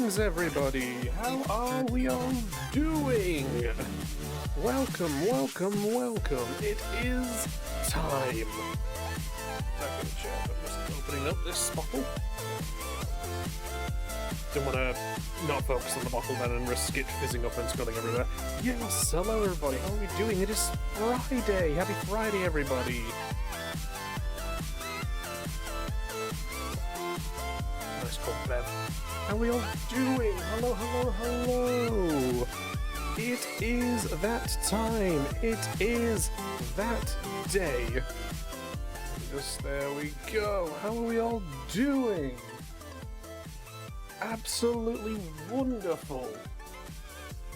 Greetings, everybody! How are we all doing? Welcome, welcome, welcome. It is time. Second chat. I'm just opening up this bottle. Don't want to not focus on the bottle then and risk it fizzing up and spilling everywhere. Yes, hello everybody. How are we doing? It is Friday. Happy Friday, everybody. Nice cold bev. How are we all doing? Hello, hello, hello. It is that time. It is that day. Just there we go. How are we all doing? Absolutely wonderful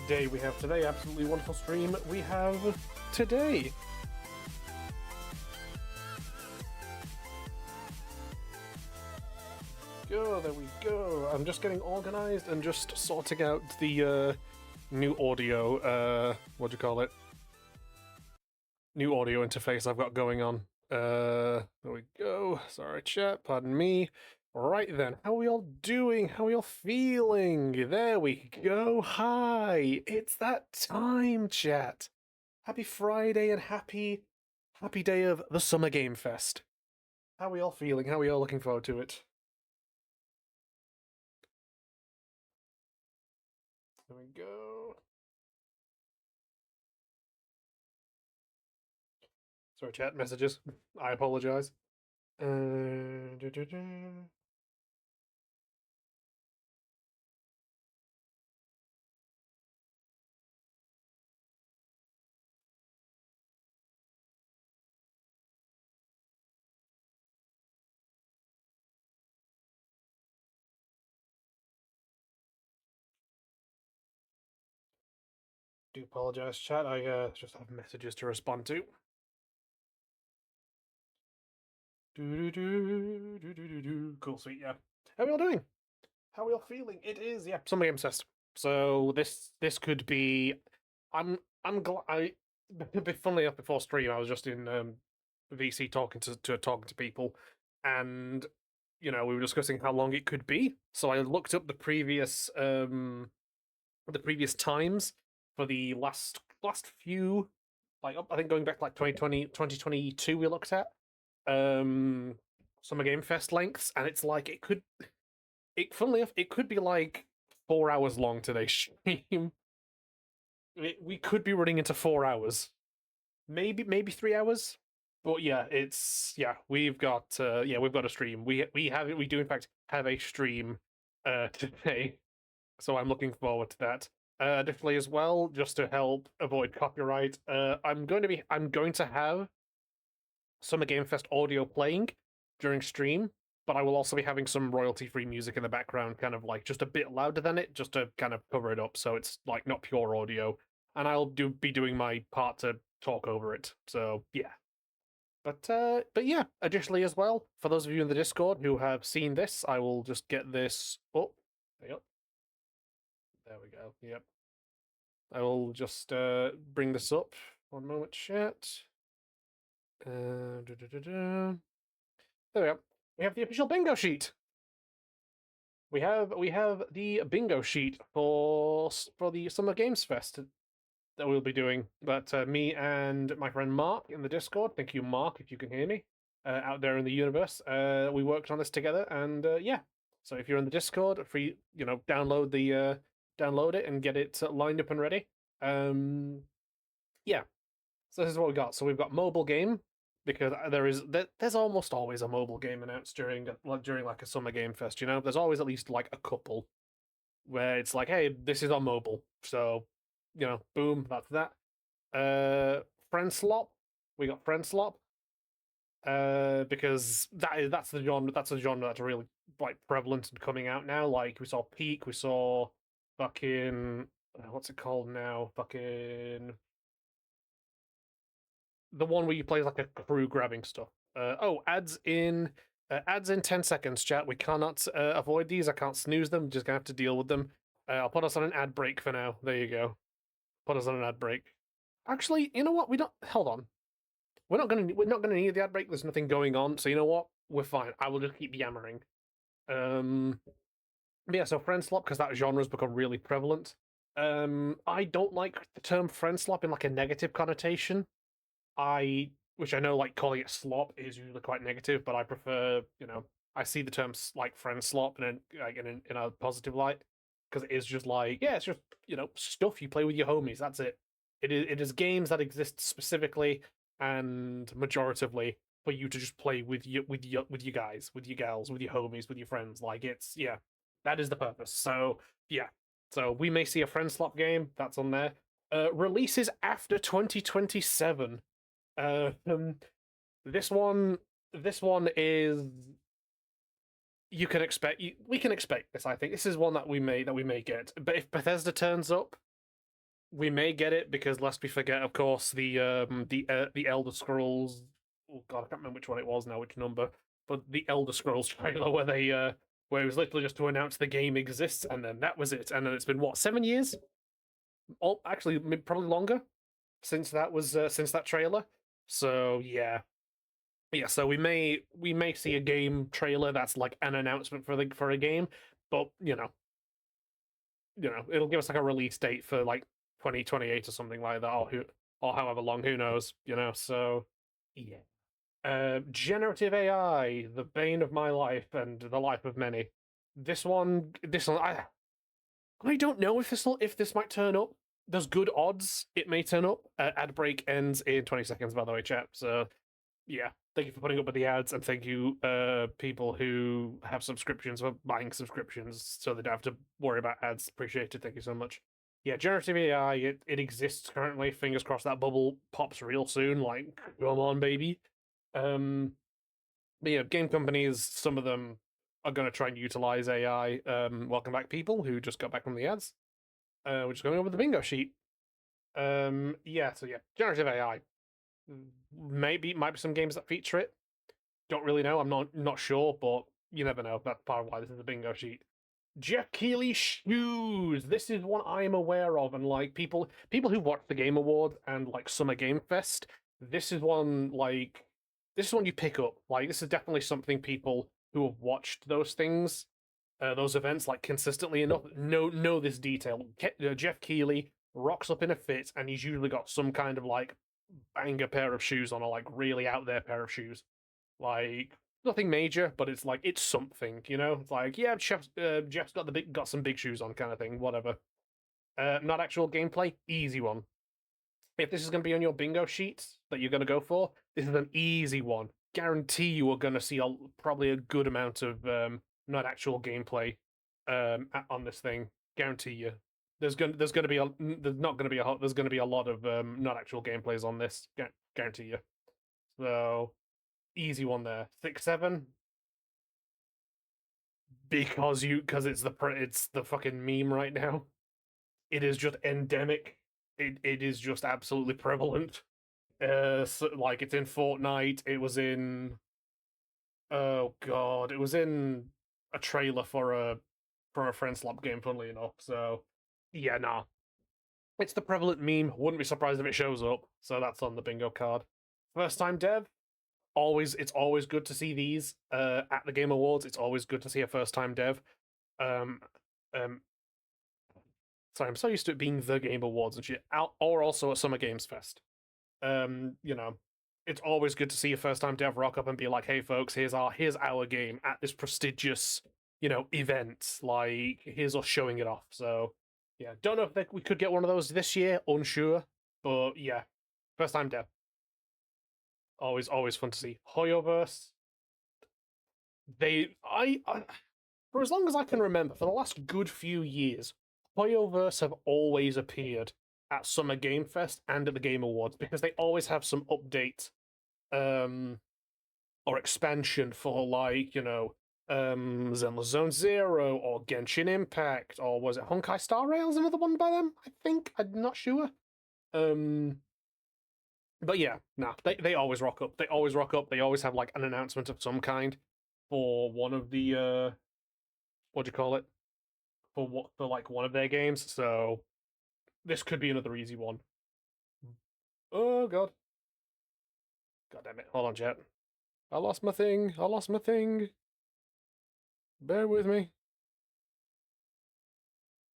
day we have today. Absolutely wonderful stream we have today. Go, there we go. I'm just getting organized and just sorting out the new audio, what do you call it? New audio interface I've got going on. There we go. Sorry, chat, pardon me. Right then, how are we all doing? How are we all feeling? There we go. Hi, it's that time, chat. Happy Friday and happy day of the Summer Game Fest. How are we all feeling? How are we all looking forward to it? There we go. Sorry, chat messages. I apologize. Do apologize, chat. I just have messages to respond to. Cool, sweet, yeah. How are we all doing? How are we all feeling? It is, yeah, Summer Games Fest. So this could be. I'm glad. Funnily enough, before stream, I was just in VC talking to people, and we were discussing how long it could be. So I looked up the previous times for the last few, like I think going back like 2020, 2022 we looked at Summer Game Fest lengths, and it's like funnily enough, it could be like 4 hours long today's stream. We could be running into 4 hours, maybe 3 hours. But yeah, we've got a stream. We do in fact have a stream today, so I'm looking forward to that. Additionally, as well, just to help avoid copyright, I'm going to have Summer Game Fest audio playing during stream, but I will also be having some royalty-free music in the background, kind of like just a bit louder than it, just to kind of cover it up, so it's like not pure audio. And I'll be doing my part to talk over it. So yeah. But yeah, additionally as well, for those of you in the Discord who have seen this, I will just get this up. Yep. There we go. Yep. I will just bring this up. One moment, chat. There we go. We have the official bingo sheet. We have the bingo sheet for the Summer Games Fest that we'll be doing. But me and my friend Mark in the Discord, thank you, Mark, if you can hear me, out there in the universe, we worked on this together, and yeah. So if you're in the Discord, free, download it and get it lined up and ready. Yeah. So this is what we got. So we've got mobile game, because there's almost always a mobile game announced during like a Summer Game Fest. There's always at least like a couple where it's like, hey, this is on mobile. So boom, that's that. Friend Slop. We got Friend Slop. Because that's the genre that's really like prevalent and coming out now. Like we saw Peak, we saw fucking what's it called now? Fucking the one where you play like a crew grabbing stuff. Ads in 10 seconds, chat. We cannot avoid these. I can't snooze them. Just gonna have to deal with them. I'll put us on an ad break for now. There you go. Put us on an ad break. Actually, you know what? We don't. Hold on. We're not gonna need the ad break. There's nothing going on. So you know what? We're fine. I will just keep yammering. But yeah, so friend slop, because that genre's become really prevalent. I don't like the term friend slop in like a negative connotation. Which I know, like calling it slop is usually quite negative, but I prefer, I see the term like friend slop like in a positive light because it is just like, yeah, it's just stuff you play with your homies. That's it. It is games that exist specifically and majoritively for you to just play with your guys, with your gals, with your homies, with your friends. Like it's yeah, that is the purpose. So yeah, so we may see a friend slop game that's on there. Releases after 2027. Um, this one, this one is you can expect. We can expect this. I think this is one that we may get. But if Bethesda turns up, we may get it because lest we forget, of course, the Elder Scrolls. Oh God, I can't remember which one it was now, which number. But the Elder Scrolls trailer where it was literally just to announce the game exists, and then that was it. And then it's been what 7 years? Oh, actually, probably longer since that trailer. So yeah, so we may see a game trailer that's like an announcement for a game, but it'll give us like a release date for like 2028 or something like that, or however long, who knows, So yeah, generative AI, the bane of my life and the life of many. This one, I don't know if this might turn up. There's good odds it may turn up. Ad break ends in 20 seconds, by the way, chap. So yeah, thank you for putting up with the ads, and thank you, people who have subscriptions for buying subscriptions, so they don't have to worry about ads. Appreciate it. Thank you so much. Yeah, generative AI, it exists currently. Fingers crossed that bubble pops real soon. Like, come on, baby. Um, but yeah, game companies, some of them are going to try and utilize AI. Welcome back, people who just got back from the ads. We're just going over the bingo sheet. Yeah, so yeah, generative AI. Maybe might be some games that feature it. Don't really know. I'm not sure, but you never know. That's part of why this is a bingo sheet. Jeff Keighley shoes. This is one I am aware of, and like people who watch the Game Awards and like Summer Game Fest. This is one like this is one you pick up. Like this is definitely something people who have watched those things, those events like consistently enough know this detail. Jeff Keighley rocks up in a fit, and he's usually got some kind of like banger pair of shoes on, or like really out there pair of shoes. Like nothing major, but it's like it's something, It's like yeah, Jeff's got some big shoes on, kind of thing. Whatever. Not actual gameplay, easy one. If this is going to be on your bingo sheet that you're going to go for, this is an easy one. Guarantee you are going to see probably a good amount of not actual gameplay on this thing. Guarantee you. There's going to be there's not going to be there's going to be a lot of not actual gameplays on this. Guarantee you. So easy one there. 6-7 because it's the fucking meme right now. It is just endemic. It is just absolutely prevalent. So, like it's in Fortnite. It was in oh god, it was in a trailer for a friend slap game. Funnily enough, so yeah, nah, it's the prevalent meme. Wouldn't be surprised if it shows up. So that's on the bingo card. First time dev. It's always good to see these at the Game Awards. It's always good to see a first time dev. Um, um, sorry, I'm so used to it being the Game Awards and shit, or also at Summer Games Fest. Um, you know, it's always good to see a first time dev rock up and be like, "Hey, folks, here's our game at this prestigious, event. Like, here's us showing it off." So, yeah, don't know if we could get one of those this year. Unsure, but yeah, first time dev. Always fun to see. Hoyoverse. I for as long as I can remember, for the last good few years, Hoyoverse have always appeared at Summer Game Fest and at the Game Awards because they always have some update um or expansion for like, Zenless Zone Zero or Genshin Impact, or was it Honkai Star Rail's another one by them? I think. I'm not sure. Um but yeah, nah, they always rock up. They always rock up. They always have like an announcement of some kind for one of the what do you call it? For like one of their games. So this could be another easy one. Oh god. God damn it. Hold on, chat. I lost my thing. Bear with me.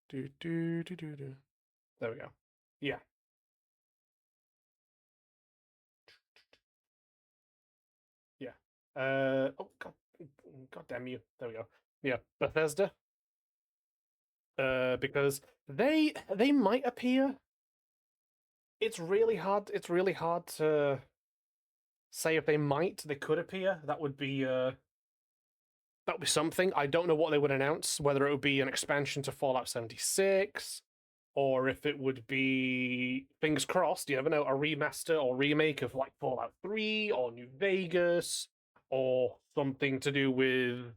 Do do do do do. There we go. Yeah. Yeah. Oh god. God damn you. There we go. Yeah. Bethesda. Because they might appear. It's really hard. It's really hard to say if they might. They could appear. That would be something. I don't know what they would announce. Whether it would be an expansion to Fallout 76, or if it would be, fingers crossed, you never know, a remaster or remake of like Fallout 3 or New Vegas, or something to do with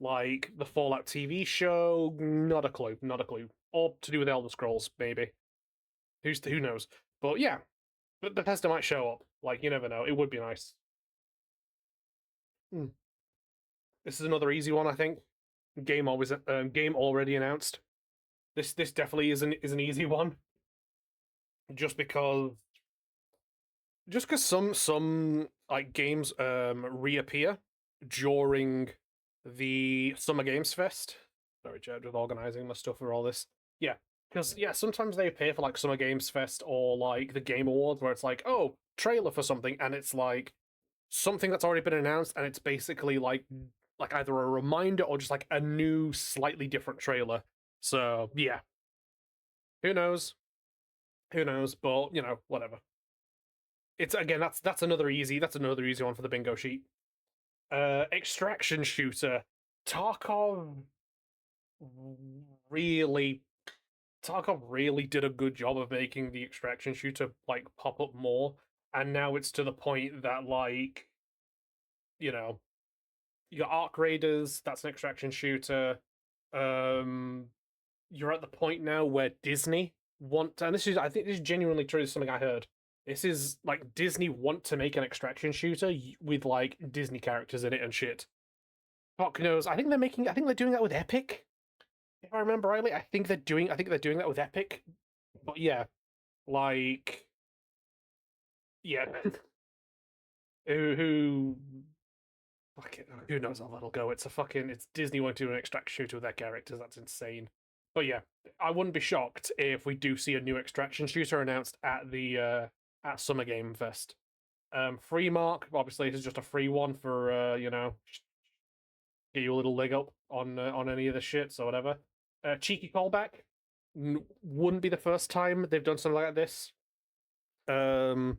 like the Fallout TV show. Not a clue. Not a clue. Or to do with Elder Scrolls, maybe. Who knows? But yeah, but Bethesda might show up. Like you never know. It would be nice. Hmm. This is another easy one, I think. Game already announced. This definitely is an easy one. Just because some like games reappear during the Summer Games Fest. Sorry, Jed, with organizing my stuff for all this. Yeah, because yeah, sometimes they appear for like Summer Games Fest or like the Game Awards, where it's like, oh, trailer for something, and it's like something that's already been announced, and it's basically like either a reminder or just like a new, slightly different trailer. So yeah, who knows? Who knows? But you know, whatever. It's again, that's another easy one for the bingo sheet. Extraction shooter. Tarkov really Tarkov really did a good job of making the extraction shooter like pop up more, and now it's to the point that like you know you got Arc Raiders, that's an extraction shooter. Um, you're at the point now where Disney and this is, I think this is genuinely true. This is something I heard. This is like Disney want to make an extraction shooter with like Disney characters in it and shit. Fuck knows. I think they're doing that with Epic. If I remember rightly, I think they're doing that with Epic. But yeah, like yeah, who fuck it, who knows how that'll go? It's Disney wanting to do an extraction shooter with their characters. That's insane. But yeah, I wouldn't be shocked if we do see a new extraction shooter announced at Summer Game Fest. Free mark, obviously, this is just a free one for get you a little leg up on any of the shit, so whatever. Cheeky callback. Wouldn't be the first time they've done something like this. Um,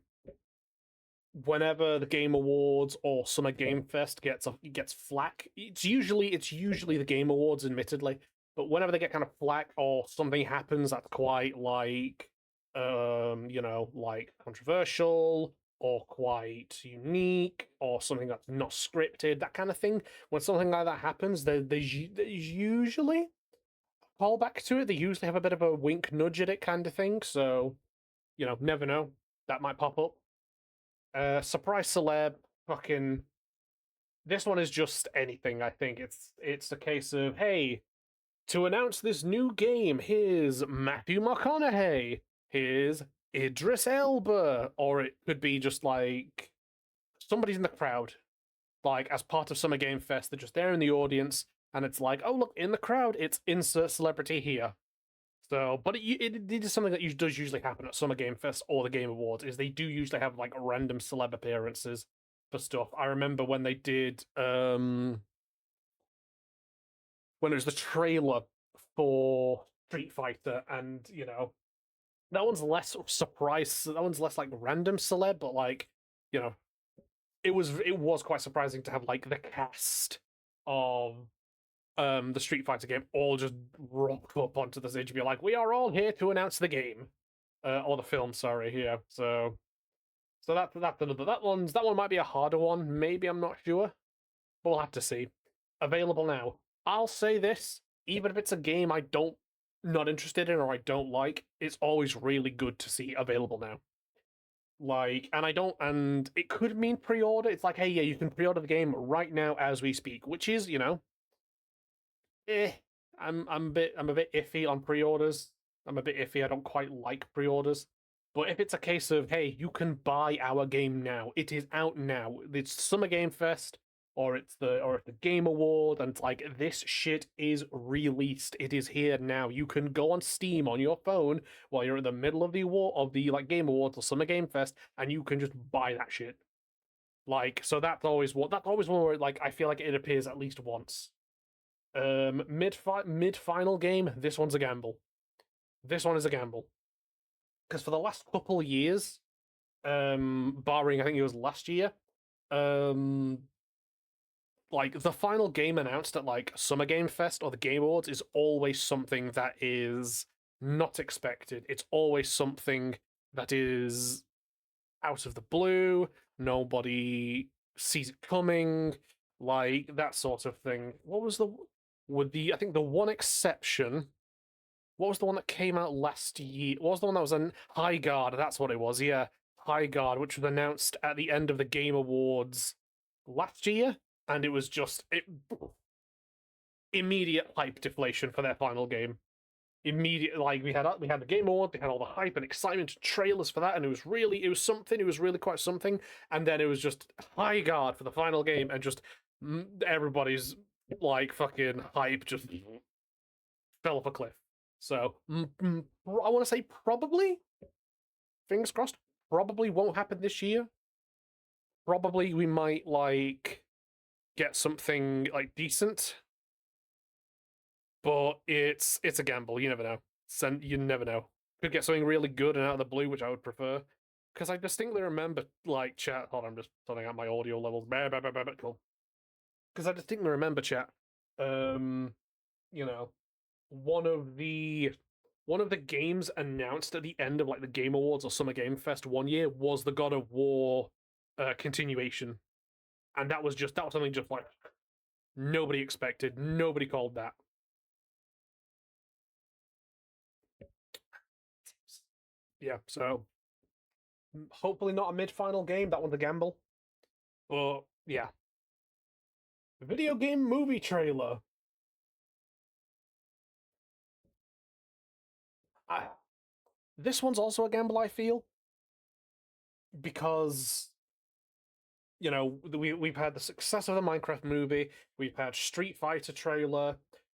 Whenever the Game Awards or Summer Game Fest gets flack, it's usually the Game Awards, admittedly, but whenever they get kind of flack or something happens that's quite like like controversial or quite unique or something that's not scripted, that kind of thing. When something like that happens, there's usually a callback to it. They usually have a bit of a wink nudge at it kind of thing. So, never know. That might pop up. Surprise celeb, fucking. This one is just anything. I think it's a case of, hey, to announce this new game, here's Matthew McConaughey, here's Idris Elba, or it could be just like somebody's in the crowd, like as part of Summer Game Fest. They're just there in the audience, and it's like, oh look, in the crowd, it's insert celebrity here. So, but it is something that does usually happen at Summer Game Fest or the Game Awards. Is they do usually have like random celeb appearances for stuff. I remember when they did when it was the trailer for Street Fighter, and that one's less surprise. That one's less like random celeb, but like you know, it was quite surprising to have like the cast of the Street Fighter game all just rock up onto the stage and be like, "We are all here to announce the game, or the film." Sorry, yeah. So that's another. That one might be a harder one. Maybe, I'm not sure. But we'll have to see. Available now. I'll say this: even if it's a game I don't not interested in or I don't like, it's always really good to see available now. Like, and it could mean pre-order. It's like, hey, yeah, you can pre-order the game right now as we speak, which is, eh. I'm a bit iffy on pre-orders. I'm a bit iffy. I don't quite like pre-orders. But if it's a case of, hey, you can buy our game now, it is out now. It's Summer Game Fest. or it's the Game Award, and it's like this shit is released. It is here now. You can go on Steam on your phone while you're in the middle of the award of the like Game Awards or Summer Game Fest, and you can just buy that shit. Like, so that's always one where like I feel like it appears at least once. Mid final game, this one's a gamble. This one is a gamble because for the last couple of years, barring I think it was last year, um, like the final game announced at like Summer Game Fest or the Game Awards is always something that is not expected. It's always something that is out of the blue. Nobody sees it coming, like that sort of thing. What was the with the I think the one exception? What was the one that came out last year? What was the one that was on High Guard? That's what it was. Yeah, High Guard, which was announced at the end of the Game Awards last year, and it was just immediate hype deflation for their final game. Immediate, like we had the Game Award, they had all the hype and excitement, trailers for that, and it was something. It was really quite something, and then it was just High Guard for the final game, and just everybody's like fucking hype just fell off a cliff. So I want to say probably, fingers crossed, probably won't happen this year. Probably we might like get something like decent, but it's a gamble. You never know. You never know. Could get something really good and out of the blue, which I would prefer. Because I distinctly remember, like, chat. Hold on, I'm just sorting out my audio levels. Cool. Because I distinctly remember, chat. You know, one of the one of the games announced at the end of like the Game Awards or Summer Game Fest one year was the God of War continuation, and that was something just like nobody expected, nobody called that. Yeah, so hopefully not a mid-final game. That one's a gamble, but yeah, video game movie trailer. I, this one's also a gamble. I feel because we've had the success of the Minecraft movie, we've had Street Fighter trailer,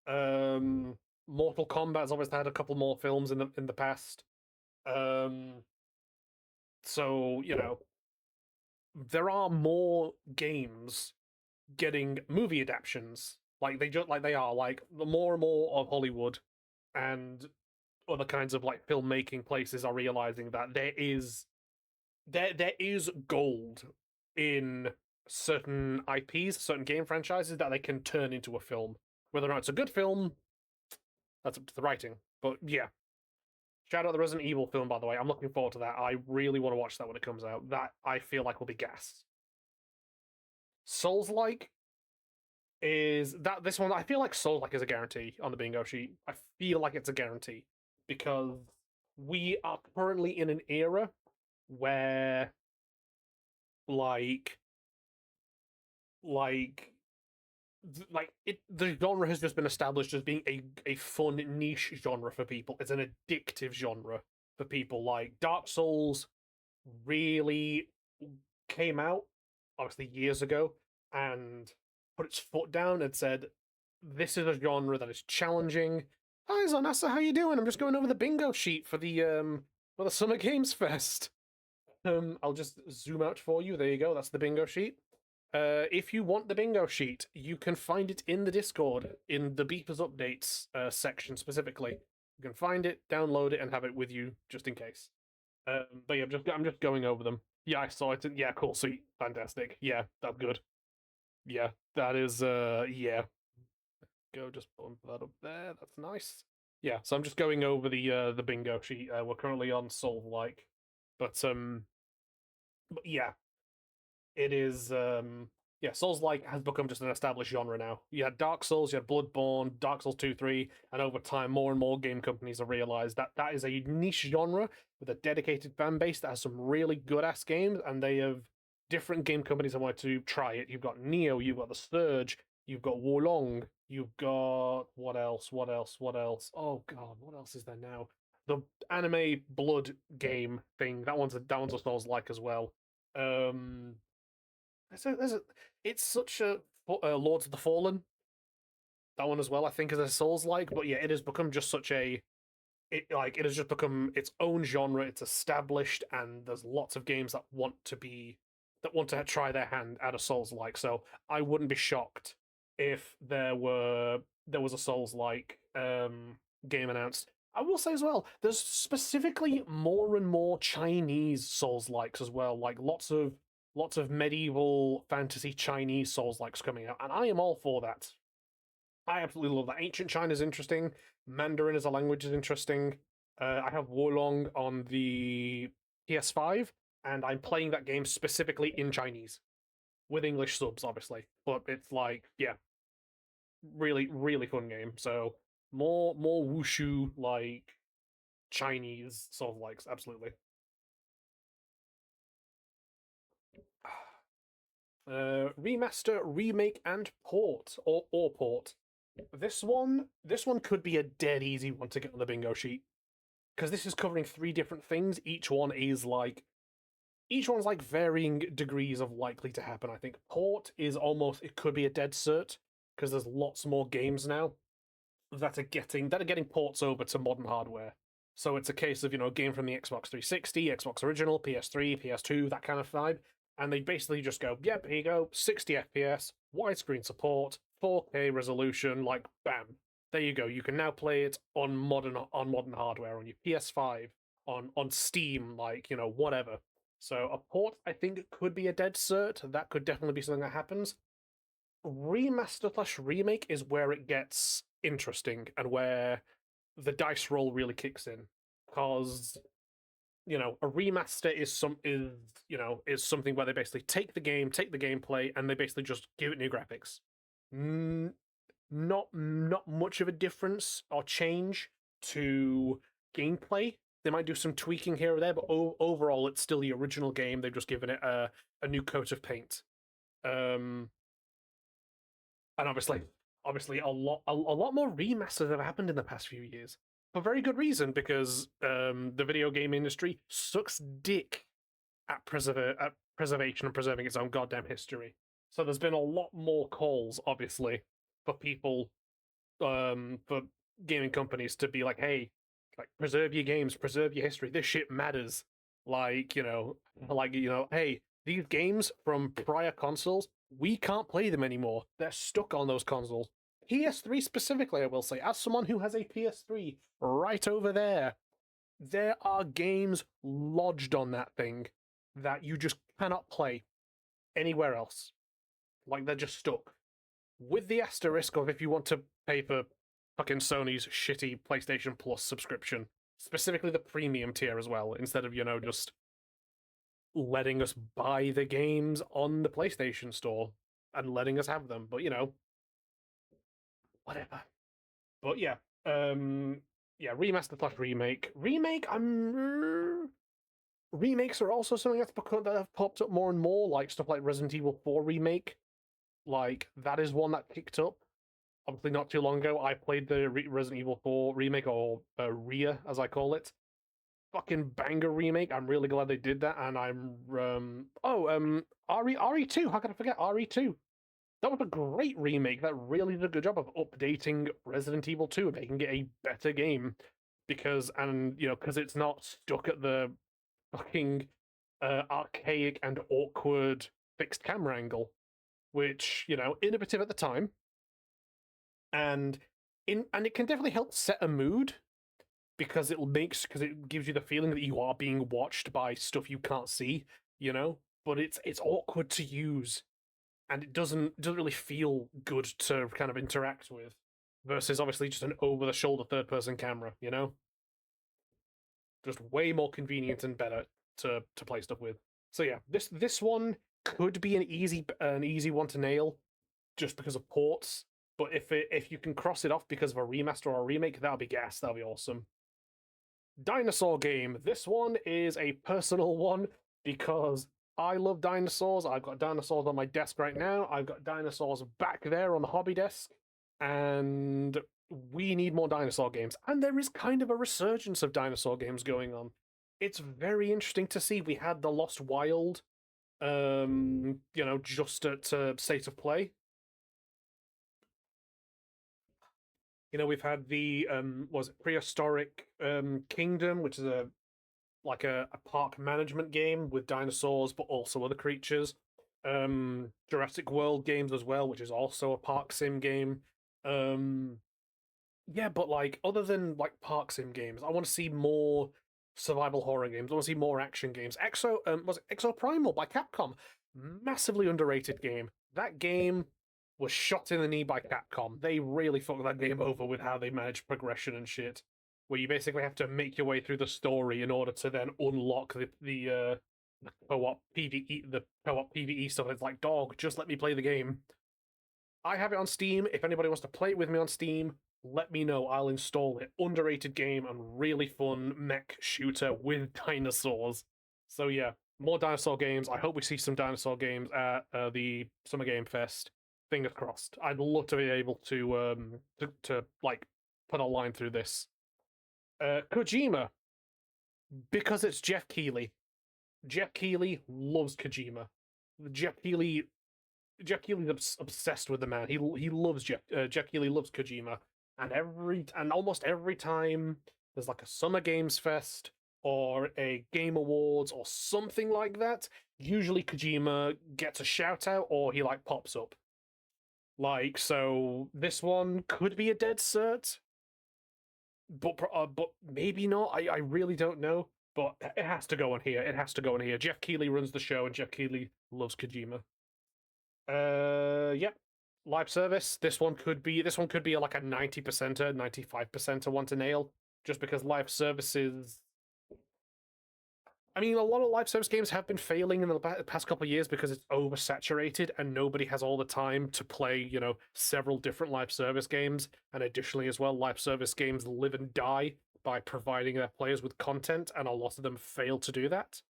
um, Mortal Kombat's obviously had a couple more films in the past. Um, so there are more games getting movie adaptations. Like they are like the more and more of Hollywood and other kinds of like filmmaking places are realizing that there is gold in certain IPs, certain game franchises that they can turn into a film. Whether or not it's a good film, that's up to the writing. But yeah, shout out the Resident Evil film, by the way. I'm looking forward to that. I really want to watch that when it comes out. That I feel like will be gas. Souls like is that this one? I feel like Souls like is a guarantee on the bingo sheet. I feel like it's a guarantee because we are currently in an era where like like the genre has just been established as being a fun niche genre for people. It's an addictive genre for people. Like Dark Souls really came out obviously years ago and put its foot down and said this is a genre that is challenging. Hi Zonasa, how you doing? I'm just going over the bingo sheet for the Summer Games Fest. I'll just zoom out for you. There you go. That's the bingo sheet. If you want the bingo sheet, you can find it in the Discord, in the Beepers Updates section specifically. You can find it, download it, and have it with you just in case. But yeah, I'm just going over them. Yeah, I saw it. Yeah, cool, sweet, fantastic. Yeah, that's good. Yeah, that is. Yeah, go just bump that up there. That's nice. Yeah, so I'm just going over the bingo sheet. We're currently on Soul like, but yeah, it is yeah, Souls like has become just an established genre now. You had Dark Souls, you had Bloodborne, Dark Souls 2, 3, and over time more and more game companies have realized that that is a niche genre with a dedicated fan base that has some really good ass games, and they have different game companies that want to try it. You've got Neo, you've got The Surge, you've got Wolong, you've got what else? What else? What else? Oh god, what else is there now? The anime blood game thing. That one's a Souls like as well. Um there's a, it's such a Lords of the Fallen, that one as well. I think is a Souls like, but yeah, it has become just such a it has just become its own genre. It's established, and there's lots of games that want to try their hand at a Souls like. So I wouldn't be shocked if there was a Souls like game announced. I will say as well, there's specifically more and more Chinese Souls likes as well, like lots of medieval fantasy Chinese Souls likes coming out, and I am all for that. I absolutely love that. Ancient China is interesting. Mandarin as a language is interesting. I have Wolong on the PS5, and I'm playing that game specifically in Chinese with English subs, obviously. But it's like, yeah, really, really fun game. So more wushu like Chinese sort of likes, absolutely. Remaster, remake, and port or port. This one could be a dead easy one to get on the bingo sheet because this is covering three different things. Each one's like varying degrees of likely to happen. I think port is almost it could be a dead cert because there's lots more games now that are getting ports over to modern hardware. So it's a case of a game from the Xbox 360, Xbox original, PS3, PS2, that kind of vibe, and they basically just go, "Yep, here you go, 60 FPS, widescreen support, 4K resolution, like bam, there you go. You can now play it on modern hardware on your PS5, on Steam, like whatever." So a port, I think, could be a dead cert. That could definitely be something that happens. Remaster slash remake is where it gets interesting and where the dice roll really kicks in because a remaster is something where they basically take the game, take the gameplay, and they basically just give it new graphics. N- not much of a difference or change to gameplay. They might do some tweaking here or there, but overall, it's still the original game. They've just given it a new coat of paint. Um, and obviously a lot more remasters have happened in the past few years for very good reason because the video game industry sucks dick at preservation and preserving its own goddamn history. So there's been a lot more calls, obviously, for people for gaming companies to be like, hey, like preserve your games, preserve your history. This shit matters. Like hey, these games from prior consoles, we can't play them anymore. They're stuck on those consoles. PS3 specifically, I will say, as someone who has a PS3 right over there are games lodged on that thing that you just cannot play anywhere else. Like they're just stuck. With the asterisk of if you want to pay for fucking Sony's shitty PlayStation Plus subscription, specifically the premium tier as well, instead of, just letting us buy the games on the PlayStation Store and letting us have them. But, whatever. But yeah, remaster plus remake. Remakes are also something that have popped up more and more, like stuff like Resident Evil 4 remake. Like that is one that kicked up. Obviously, not too long ago, I played the Resident Evil 4 remake, or RIA as I call it. Fucking banger remake. I'm really glad they did that, and RE2. How can I forget RE2? That was a great remake that really did a good job of updating Resident Evil 2 and making it a better game because it's not stuck at the fucking archaic and awkward fixed camera angle, which innovative at the time, and it can definitely help set a mood because it gives you the feeling that you are being watched by stuff you can't see, but it's awkward to use and it doesn't really feel good to kind of interact with versus obviously just an over the shoulder third person camera, just way more convenient and better to play stuff with. So yeah, this one could be an easy one to nail just because of ports. But if you can cross it off because of a remaster or a remake, that'll be gas. That'll be awesome. Dinosaur game. This one is a personal one because I love dinosaurs. I've got dinosaurs on my desk right now. I've got dinosaurs back there on the hobby desk, and we need more dinosaur games. And there is kind of a resurgence of dinosaur games going on. It's very interesting to see. We had the Lost Wild Just at State of Play. We've had the was it Prehistoric Kingdom, which is a park management game with dinosaurs, but also other creatures. Jurassic World games as well, which is also a park sim game. Um, yeah, but like other than like park sim games, I want to see more survival horror games. I want to see more action games. Was it Exoprimal by Capcom? Massively underrated game. That game was shot in the knee by Capcom. They really fucked that game over with how they manage progression and shit. Where you basically have to make your way through the story in order to then unlock the co-op PvE stuff. It's like, dog, just let me play the game. I have it on Steam. If anybody wants to play it with me on Steam, let me know. I'll install it. Underrated game and really fun mech shooter with dinosaurs. So yeah, more dinosaur games. I hope we see some dinosaur games at the Summer Game Fest. Fingers crossed. I'd love to be able to like put a line through this. Kojima, because it's Jeff Keighley. Jeff Keighley loves Kojima. Jeff Keighley Jeff Keighley's obsessed with the man. He loves Jeff Keighley loves Kojima, and almost every time there's like a Summer Games Fest or a Game Awards or something like that, usually Kojima gets a shout out or he like pops up. Like so, this one could be a dead cert, but maybe not. I really don't know. But it has to go on here. It has to go on here. Jeff Keighley runs the show, and Jeff Keighley loves Kojima. Yep. Live service. This one could be like a 90%er, 95%er one to nail. Just because live services. I mean, a lot of live service games have been failing in the past couple of years because it's oversaturated and nobody has all the time to play, several different live service games. And additionally, as well, live service games live and die by providing their players with content, and a lot of them fail to do that.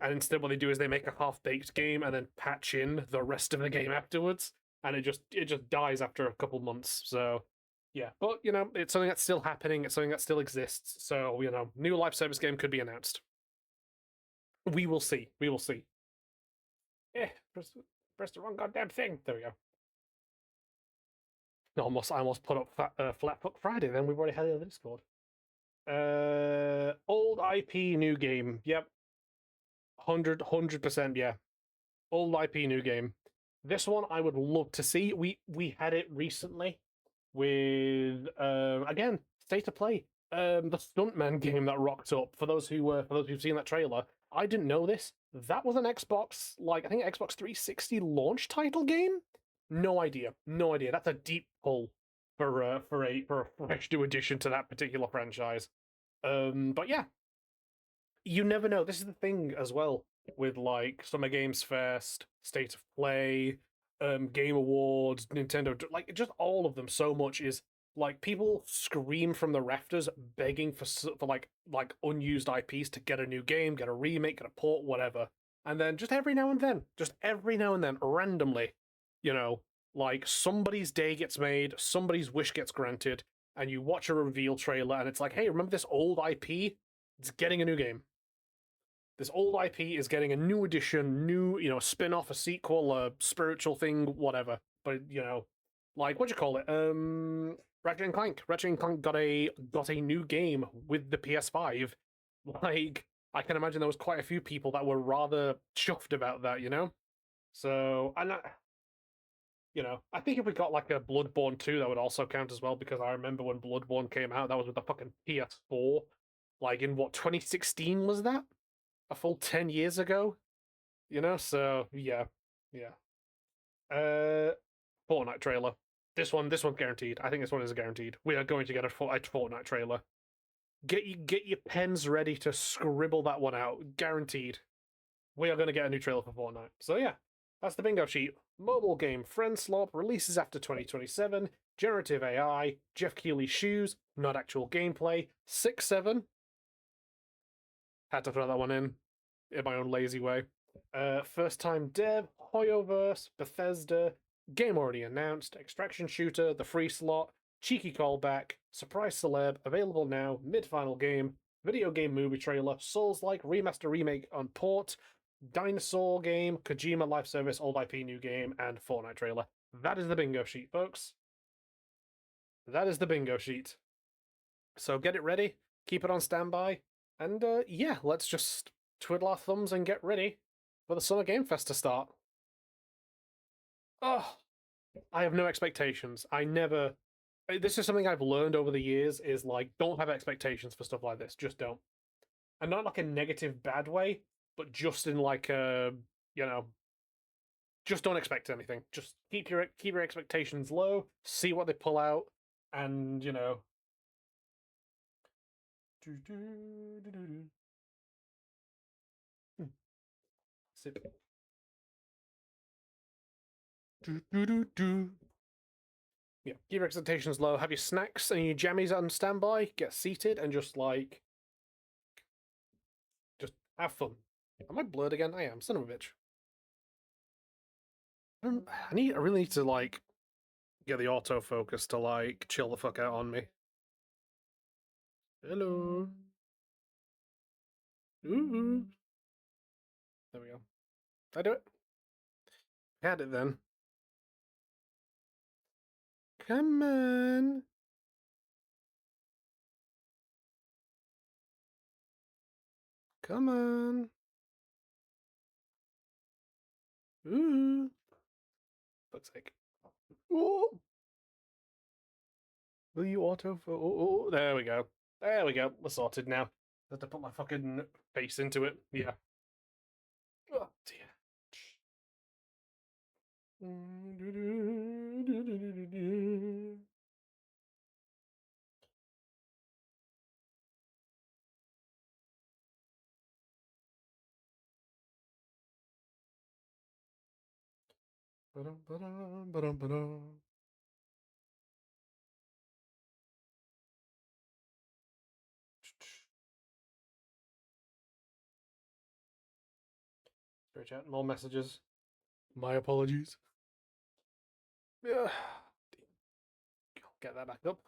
And instead, what they do is they make a half-baked game and then patch in the rest of the game afterwards, and it just dies after a couple months. So yeah, but it's something that's still happening. It's something that still exists. So new live service game could be announced. We will see. We will see. Eh, press the wrong goddamn thing. There we go. I almost put up Flatfoot Friday. Then we've already had it on the Discord. Old IP, new game. Yep, 100%. Yeah, old IP, new game. This one I would love to see. We had it recently with again State of Play. The Stuntman game that rocked up. For those who've seen that trailer, I didn't know this. That was an Xbox, like I think Xbox 360 launch title game. No idea. No idea. That's a deep pull for a fresh new addition to that particular franchise. But yeah, you never know. This is the thing as well with like Summer Games Fest, State of Play, Game Awards, Nintendo, like just all of them. So much is like people scream from the rafters, begging for like unused IPs to get a new game, get a remake, get a port, whatever. And then just every now and then, randomly, you know, like somebody's day gets made, somebody's wish gets granted, and you watch a reveal trailer, and it's like, hey, remember this old IP? It's getting a new game. This old IP is getting a new edition, new, spin off, a sequel, a spiritual thing, whatever. But, like, what do you call it? Ratchet and Clank. Ratchet and Clank got a new game with the PS5. Like, I can imagine there was quite a few people that were rather chuffed about that. So, and I think if we got like a Bloodborne 2, that would also count as well, because I remember when Bloodborne came out, that was with the fucking PS4. Like, in what, 2016 was that? A full 10 years ago? So yeah. Yeah. Uh Fortnite trailer. This one's guaranteed. I think this one is guaranteed. We are going to get a Fortnite trailer. Get your pens ready to scribble that one out. Guaranteed. We are going to get a new trailer for Fortnite. So yeah, that's the bingo sheet. Mobile game Friendslop releases after 2027. Generative AI. Jeff Keighley shoes. Not actual gameplay. 6-7. Had to throw that one in my own lazy way. First time dev, Hoyoverse, Bethesda, game already announced, extraction shooter, the free slot, cheeky callback, surprise celeb, available now, mid-final game, video game movie trailer, Souls-like remaster remake on port, dinosaur game, Kojima live service, old IP new game, and Fortnite trailer. That is the bingo sheet, folks. That is the bingo sheet. So get it ready, keep it on standby, and yeah, let's just twiddle our thumbs and get ready for the Summer Game Fest to start. Oh, I have no expectations. I never. This is something I've learned over the years is like, don't have expectations for stuff like this. Just don't. And not like a negative, bad way, but just in like a, you know, just don't expect anything. Just keep your expectations low, see what they pull out, and you know. Sip. Yeah, keep your expectations low. Have your snacks and your jammies on standby. Get seated and just like, just have fun. Am I blurred again? I am. Son of a bitch. I really need to like get the autofocus to like chill the fuck out on me. Hello. Ooh. There we go. Did I do it? Had it then. Come on. Come on. Ooh. Fuck's sake. Ooh. Will you oh, there we go. There we go. We're sorted now. I have to put my fucking face into it. Yeah. Oh dear. Spirit chat, more messages. My apologies. Yeah. Get that back up.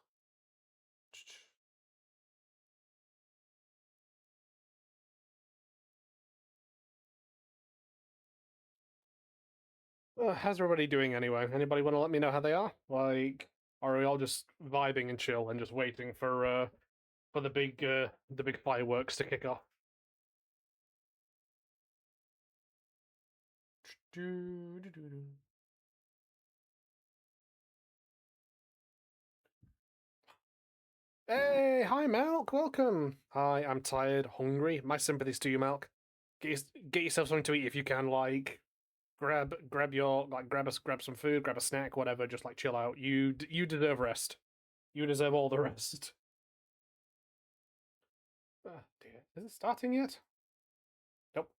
How's everybody doing anyway? Anybody want to let me know how they are? Like, are we all just vibing and chill and just waiting for the big fireworks to kick off? Hey, hi Malk, welcome. Hi, I'm tired, hungry. My sympathies to you, Malk. Get yourself something to eat if you can. Like, grab some food, grab a snack, whatever. Just like chill out. You deserve rest. You deserve all the rest. Oh dear, is it starting yet? Nope.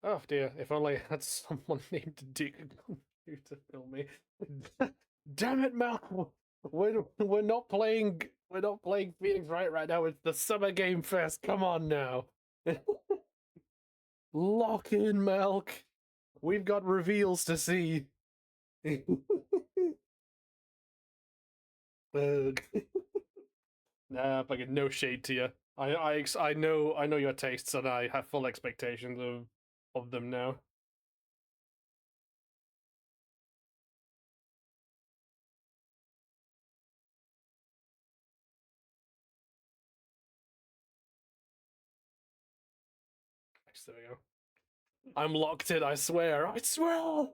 Oh dear, if only I had someone named Dick to film me. Damn it, Malcolm! We're not playing Phoenix Wright right now. It's the Summer Game Fest. Come on now. Lock in, Melk. We've got reveals to see. Nah, fucking no shade to you. I know your tastes, and I have full expectations of them now. There we go. I'm locked in. I swear. I swear.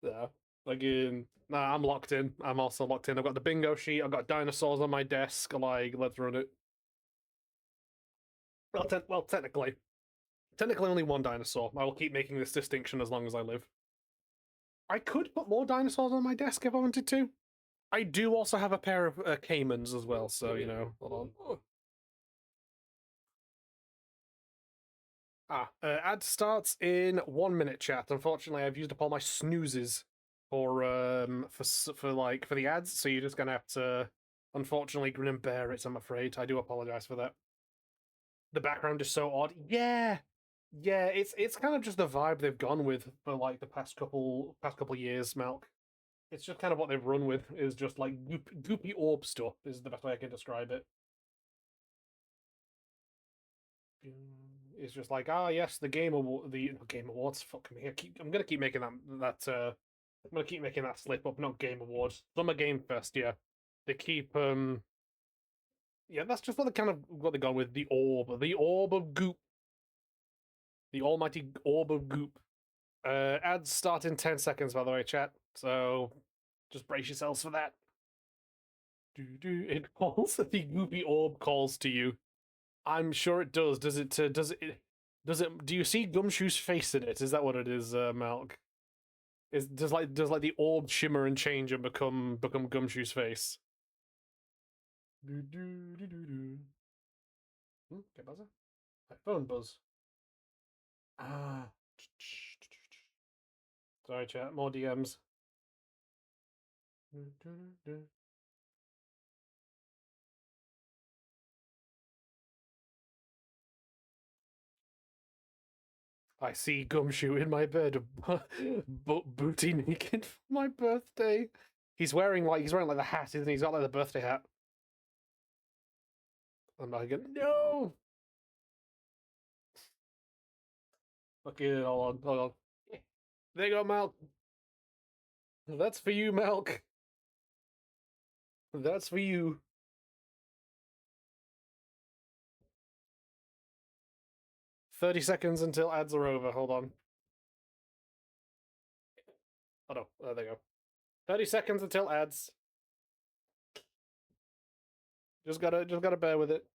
Yeah. Again, nah, I'm locked in. I'm also locked in. I've got the bingo sheet. I've got dinosaurs on my desk. Like, let's run it. Well, technically only one dinosaur. I will keep making this distinction as long as I live. I could put more dinosaurs on my desk if I wanted to. I do also have a pair of caimans as well, so you know. Hold on. Ad starts in 1 minute. Chat. Unfortunately, I've used up all my snoozes for the ads, so you're just gonna have to unfortunately grin and bear it. I'm afraid. I do apologize for that. The background is so odd. Yeah, yeah. It's kind of just the vibe they've gone with for like the past couple years. Milk. It's just kind of what they've run with. Is just like goopy orb stuff. Is the best way I can describe it. It's just like, ah, yes, the Game Award, the Game Awards. Fuck me, I'm gonna keep making I'm gonna keep making that slip up. Not Game Awards, Summer Game Fest. Yeah, they keep yeah, that's just what they gone with, the orb of goop, the almighty orb of goop. Ads start in 10 seconds, by the way, chat. So just brace yourselves for that. It calls the goopy orb calls to you. I'm sure it does. Does it? Does it? Do you see Gumshoe's face in it? Is that what it is, Malk? Does like the orb shimmer and change and become Gumshoe's face? Okay, buzzer. My phone buzz. Ah. Sorry, chat. More DMs. I see Gumshoe in my bed, booty naked for my birthday. He's wearing like the hat, isn't he? He's got like the birthday hat. I'm not gonna no. Okay, hold on. There you go, Malk. That's for you, Malk. That's for you. 30 seconds until ads are over. Hold on. Oh no, there they go. 30 seconds until ads. Just gotta bear with it.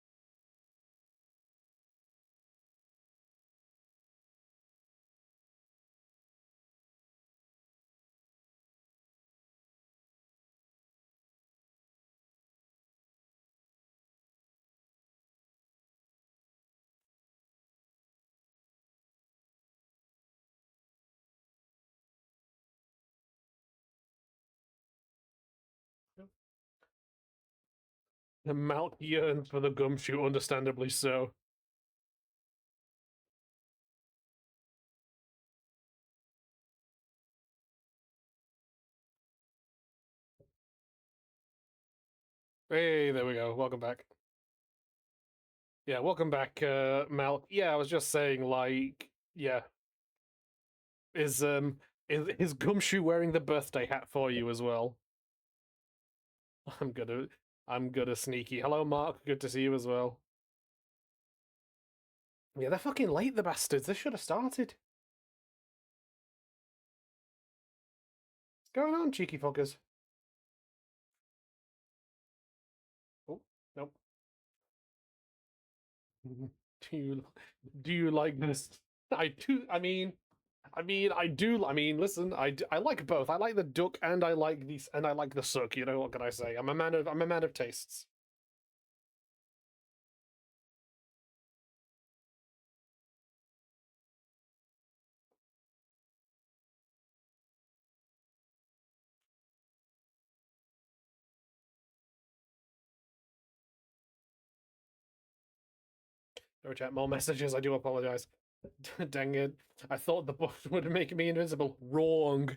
The Malk yearns for the Gumshoe, understandably so. Hey, there we go. Welcome back. Yeah, welcome back, Malk. Yeah, I was just saying, like, yeah, is Gumshoe wearing the birthday hat for you as well? I'm gonna I'm gonna sneaky. Hello, Mark. Good to see you as well. Yeah, they're fucking late, the bastards. They should have started. What's going on, cheeky fuckers? Oh, nope. Do you do you like this? I do. I do. Listen. I like both. I like the duck, and I like these, and I like the suck. You know what can I say? I'm a man of tastes. Go chat more messages. I do apologize. Dang it! I thought the book would make me invisible. Wrong.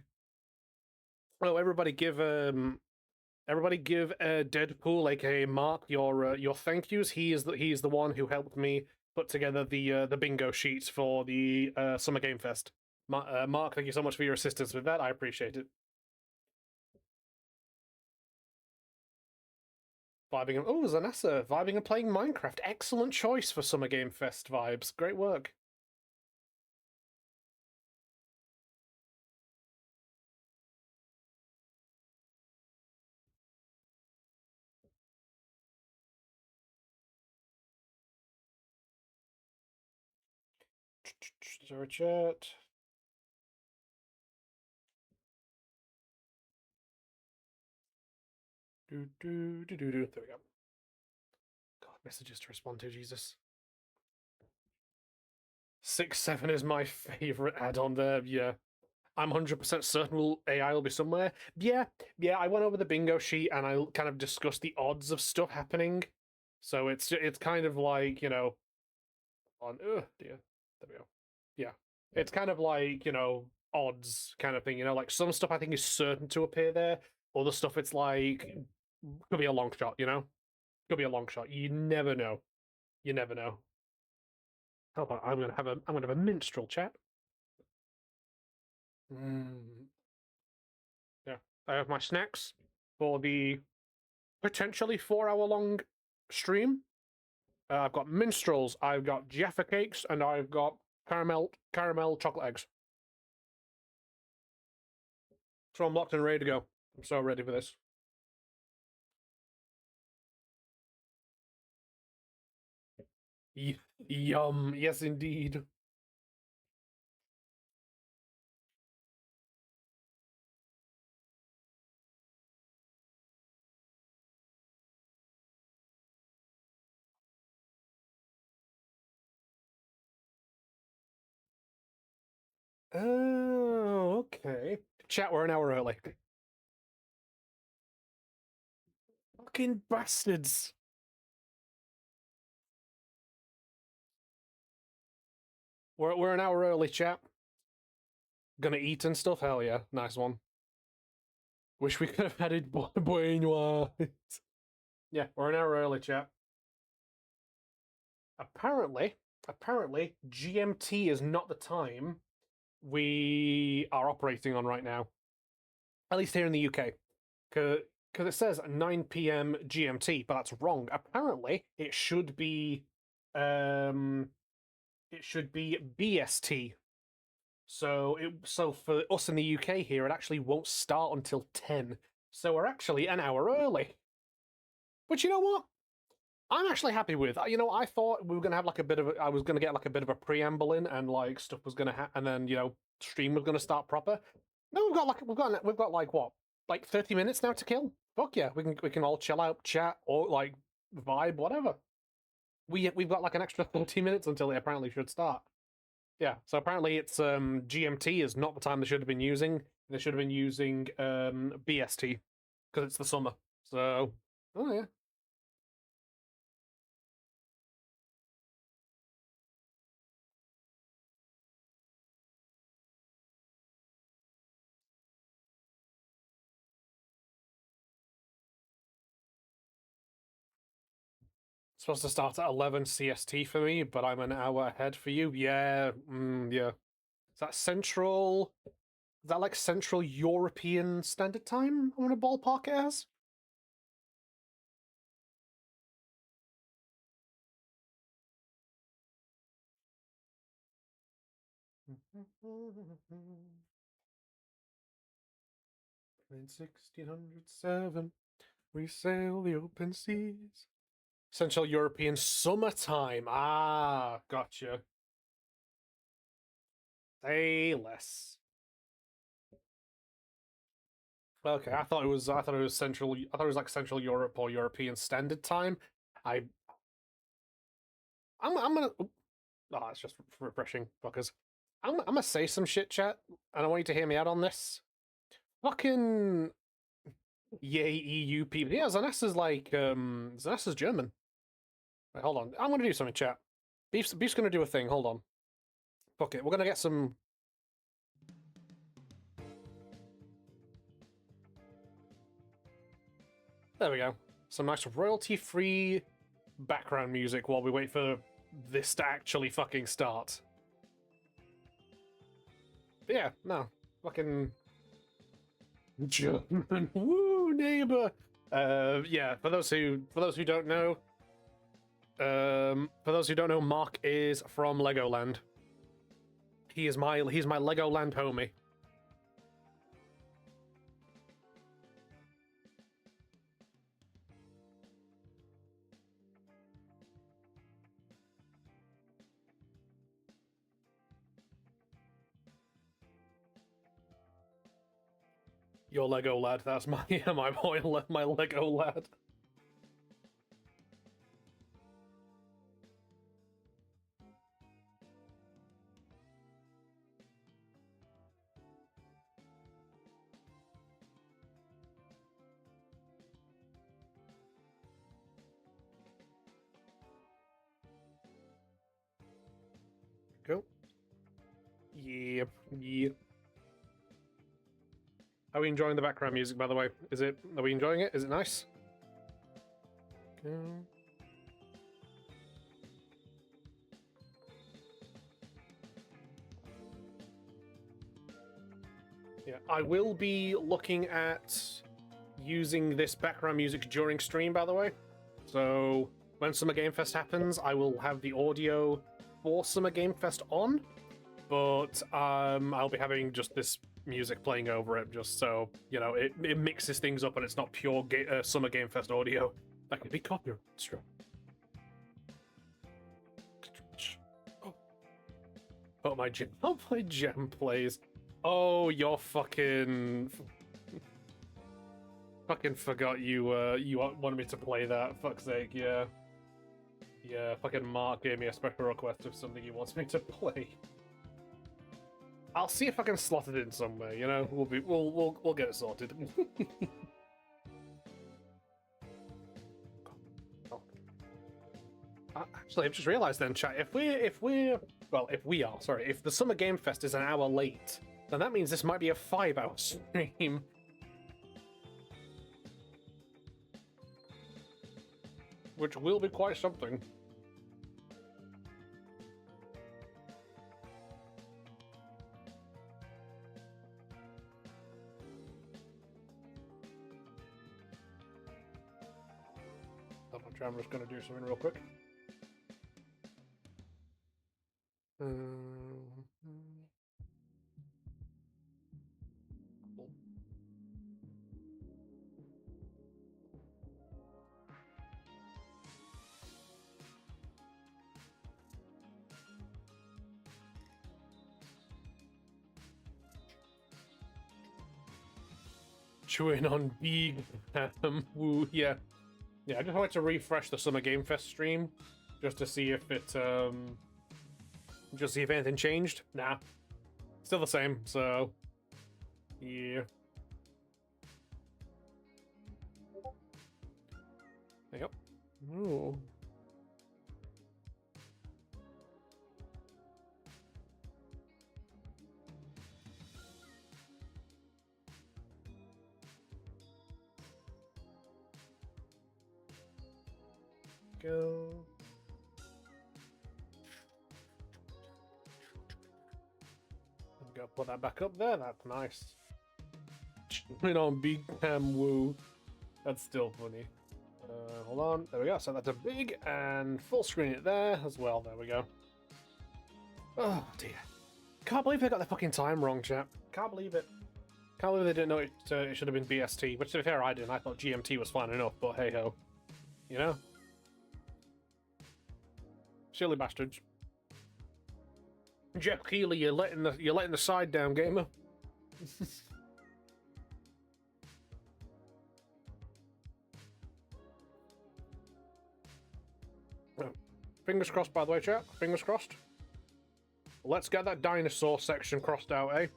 Oh, everybody give Deadpool, aka Mark, your thank yous. He is the one who helped me put together the bingo sheets for the Summer Game Fest. Mark, thank you so much for your assistance with that. I appreciate it. Vibing. Oh, Zanessa, vibing and playing Minecraft. Excellent choice for Summer Game Fest vibes. Great work. Zero chat. There we go. God, messages to respond to, Jesus. 6-7 is my favorite add-on there, yeah. I'm 100% certain AI will be somewhere. Yeah, I went over the bingo sheet and I kind of discussed the odds of stuff happening. So it's kind of like, oh dear. There we go. Yeah. It's kind of like, odds kind of thing, like some stuff I think is certain to appear there. Other stuff it's like could be a long shot, Could be a long shot. You never know. You never know. Hold on, I'm gonna have a minstrel chat. Mm. Yeah, I have my snacks for the potentially 4 hour long stream. I've got minstrels, I've got Jaffa cakes, and I've got caramel chocolate eggs. So I'm locked and ready to go. I'm so ready for this. Yum, yes indeed. Oh, okay. Chat, we're an hour early. Fucking bastards. We're an hour early, chat. Gonna eat and stuff? Hell yeah. Nice one. Wish we could have added Boing White. Yeah, we're an hour early, chat. Apparently, GMT is not the time we are operating on right now. At least here in the UK. Because it says 9 p.m. GMT, but that's wrong. Apparently, it should be BST. So for us in the UK here, it actually won't start until 10. So we're actually an hour early. But you know what? I'm actually happy with. I thought we were gonna have like a bit of I was gonna get like a bit of a preamble in, and like stuff was gonna happen, and then stream was gonna start proper. No, we've got like what, like 30 minutes now to kill. Fuck yeah, we can all chill out, chat, or like vibe, whatever. We've got like an extra 30 minutes until it apparently should start. Yeah, so apparently it's GMT is not the time they should have been using. They should have been using BST because it's the summer. So, oh yeah. It's supposed to start at 11 CST for me, but I'm an hour ahead for you. Yeah, yeah. Is that central? Is that like Central European Standard Time? I want to ballpark it as. In 1607, we sail the open seas. Central European summertime. Ah, gotcha. Say less. Okay, I thought it was Central. I thought it was like Central Europe or European Standard Time. I I'm gonna. Oh, it's just refreshing, fuckers. I'm gonna say some shit, chat, and I want you to hear me out on this. Fucking yay, EU people. Yeah, Zanessa's like Zanessa's German. Wait, hold on. I'm gonna do something, chat. Beef's gonna do a thing. Hold on. Fuck it. We're gonna get some. There we go. Some nice royalty-free background music while we wait for this to actually fucking start. But yeah, no, fucking German. Woo, neighbor. Yeah. For those who don't know, Mark is from Legoland. He's my Legoland homie. Your Lego lad. That's my my boy, my Lego lad. Cool. Yep. Yep. Are we enjoying the background music, by the way? Are we enjoying it? Is it nice? Yeah, I will be looking at using this background music during stream, by the way. So when Summer Game Fest happens, I will have the audio for Summer Game Fest on, but I'll be having just this music playing over it, just so you know it mixes things up and it's not pure Summer Game Fest audio. That could be copyright struck. Oh my gem! Oh my gem plays. Oh, you're fucking forgot you wanted me to play that. Fuck's sake, yeah. Yeah, fucking Mark gave me a special request of something he wants me to play. I'll see if I can slot it in somewhere, you know? We'll get it sorted. Actually, I've just realized then, chat, if the Summer Game Fest is an hour late, then that means this might be a 5-hour stream. Which will be quite something. I'm just going to do something real quick. Chewing on big woo, yeah. Yeah, I just wanted to refresh the Summer Game Fest stream just to see if it just see if anything changed. Nah. Still the same, so yeah. Yep. Ooh. Go. I'm gonna put that back up there. That's nice. Chewing on big woo. That's still funny. Hold on. There we go. So that's a big and full screen it there as well. There we go. Oh dear. Can't believe they got the fucking time wrong, chap. Can't believe it. Can't believe they didn't know it should have been BST. Which, to be fair, I didn't. I thought GMT was fine enough, but hey ho. You know? Silly bastards. Jeff Keighley, you're letting the side down, gamer. Fingers crossed, by the way, chat. Fingers crossed. Let's get that dinosaur section crossed out, eh?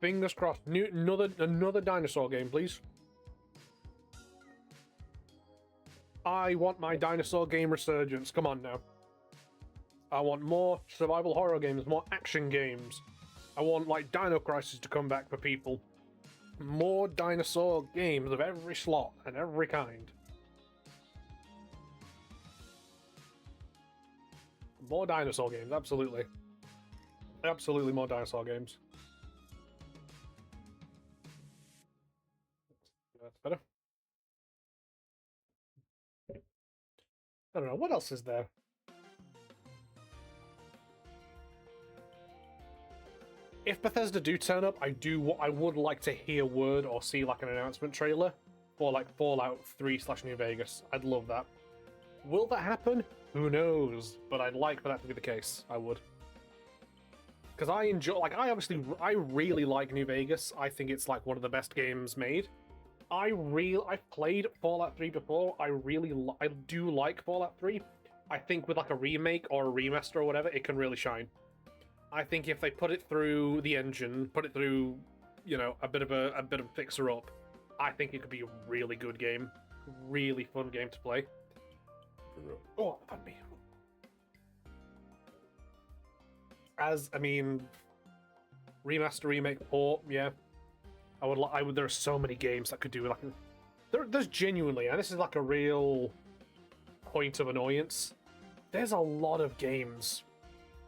Fingers crossed. Another dinosaur game, please. I want my dinosaur game resurgence. Come on now. I want more survival horror games, more action games. I want, like, Dino Crisis to come back for people. More dinosaur games of every slot and every kind. More dinosaur games, absolutely. Absolutely more dinosaur games. That's better. I don't know, what else is there? If Bethesda do turn up, I would like to hear word or see like an announcement trailer for like Fallout 3/New Vegas. I'd love that. Will that happen? Who knows? But I'd like for that to be the case. I would. Because I enjoy, like, I really like New Vegas. I think it's like one of the best games made. I've played Fallout 3 before. I do like Fallout 3. I think with like a remake or a remaster or whatever, it can really shine. I think if they put it through the engine, put it through, you know, a bit of fixer up, I think it could be a really good game, really fun game to play. Oh, pardon me. Remaster, remake, port, yeah. I would. There are so many games that could do like. There's genuinely, and this is like a real point of annoyance. There's a lot of games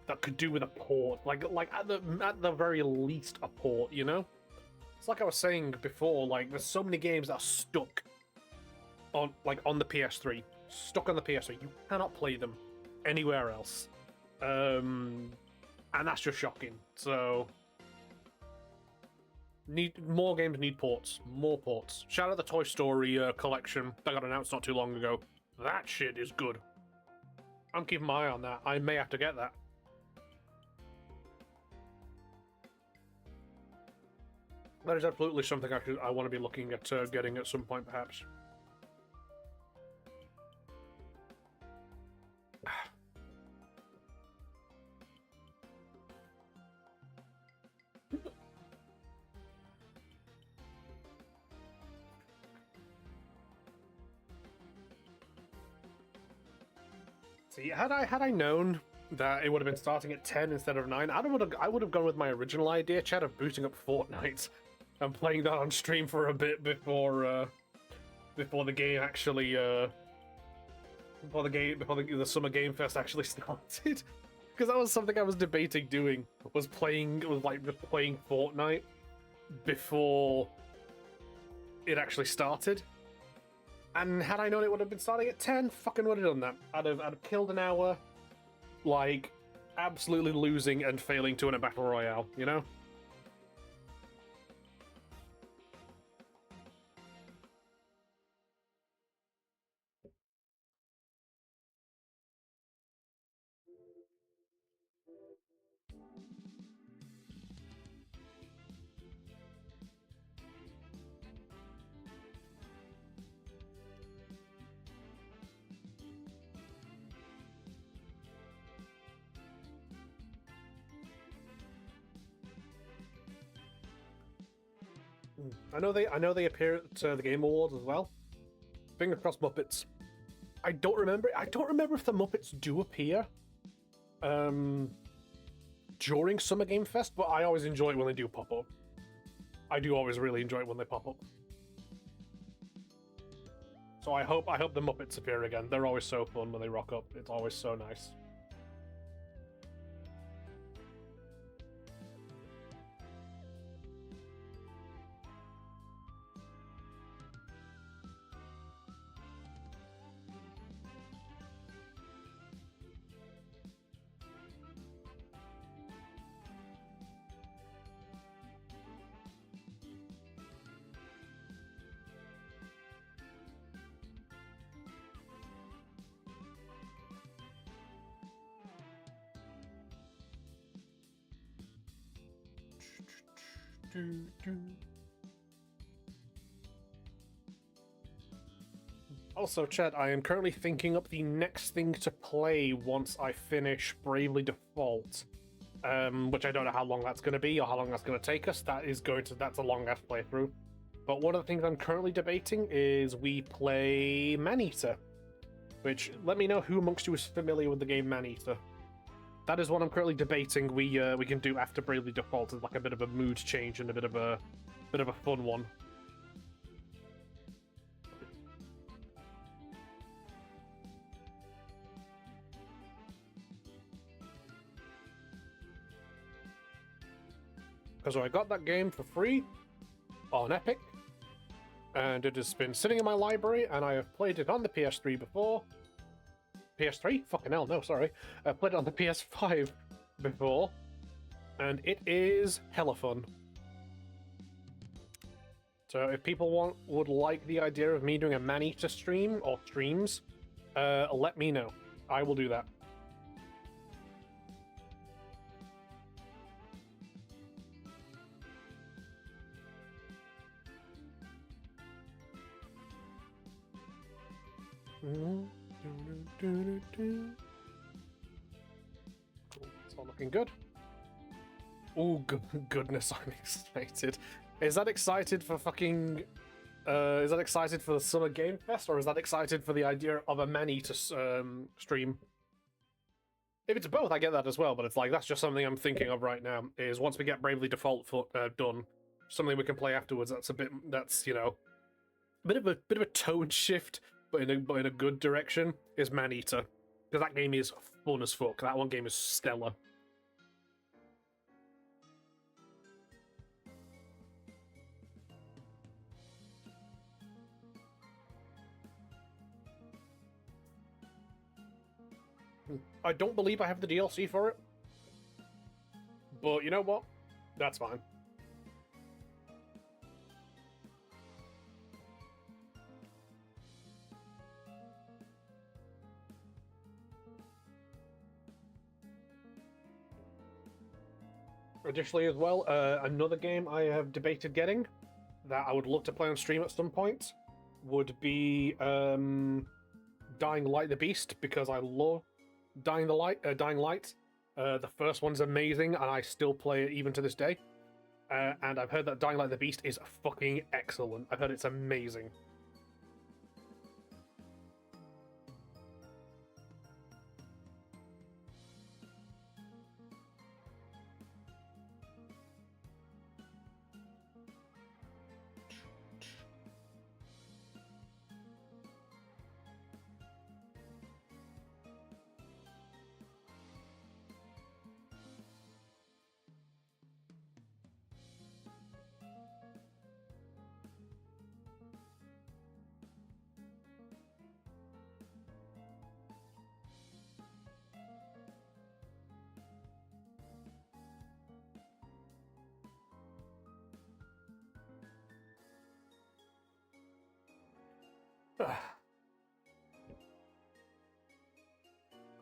that could do with a port, like at the very least a port, you know. It's like I was saying before, like there's so many games that are stuck on the PS3. Stuck on the PS3. You cannot play them anywhere else. And that's just shocking. So more games need ports. More ports. Shout out the Toy Story collection that got announced not too long ago. That shit is good. I'm keeping my eye on that. I may have to get that. That is absolutely something I want to be looking at getting at some point, perhaps. See, had I known that it would have been starting at 10 instead of 9, I would have gone with my original idea, Chad, of booting up Fortnite and playing that on stream for a bit before the game actually before the Summer Game Fest actually started. Because that was something I was debating doing, was playing Fortnite before it actually started. And had I known it would have been starting at 10, fucking would have done that. I'd have killed an hour, like, absolutely losing and failing to win a battle royale, you know? I know they appear at the Game Awards as well. Fingers crossed, Muppets. I don't remember if the Muppets do appear during Summer Game Fest, but I always enjoy it when they do pop up. I do always really enjoy it when they pop up. So I hope the Muppets appear again. They're always so fun when they rock up. It's always so nice. Also, chat, I am currently thinking up the next thing to play once I finish Bravely Default, which I don't know how long that's going to be or how long that's going to take us. That's a long-ass playthrough. But one of the things I'm currently debating is we play Maneater, which, let me know who amongst you is familiar with the game Maneater. That is what I'm currently debating we can do after Bravely Default as like a bit of a mood change and a bit of a fun one. Because I got that game for free on Epic, and it has been sitting in my library, and I have played it on the PS3 before. PS3? Fucking hell, no, sorry. I played it on the PS5 before, and it is hella fun. So if people would like the idea of me doing a Maneater stream, or streams, let me know. I will do that. Cool, it's all looking good. Oh, goodness, I'm excited. Is that excited for fucking... is that excited for the Summer Game Fest, or is that excited for the idea of a Maneater stream? If it's both, I get that as well, but it's like, that's just something I'm thinking of right now, is once we get Bravely Default done, something we can play afterwards, that's, you know, a bit of a tone shift, but in a good direction, is Maneater. Because that game is fun as fuck. That one game is stellar. I don't believe I have the DLC for it. But you know what? That's fine. Additionally, as well, another game I have debated getting that I would love to play on stream at some point would be Dying Light the Beast, because I love Dying Light. The first one's amazing, and I still play it even to this day. And I've heard that Dying Light the Beast is fucking excellent. I've heard it's amazing.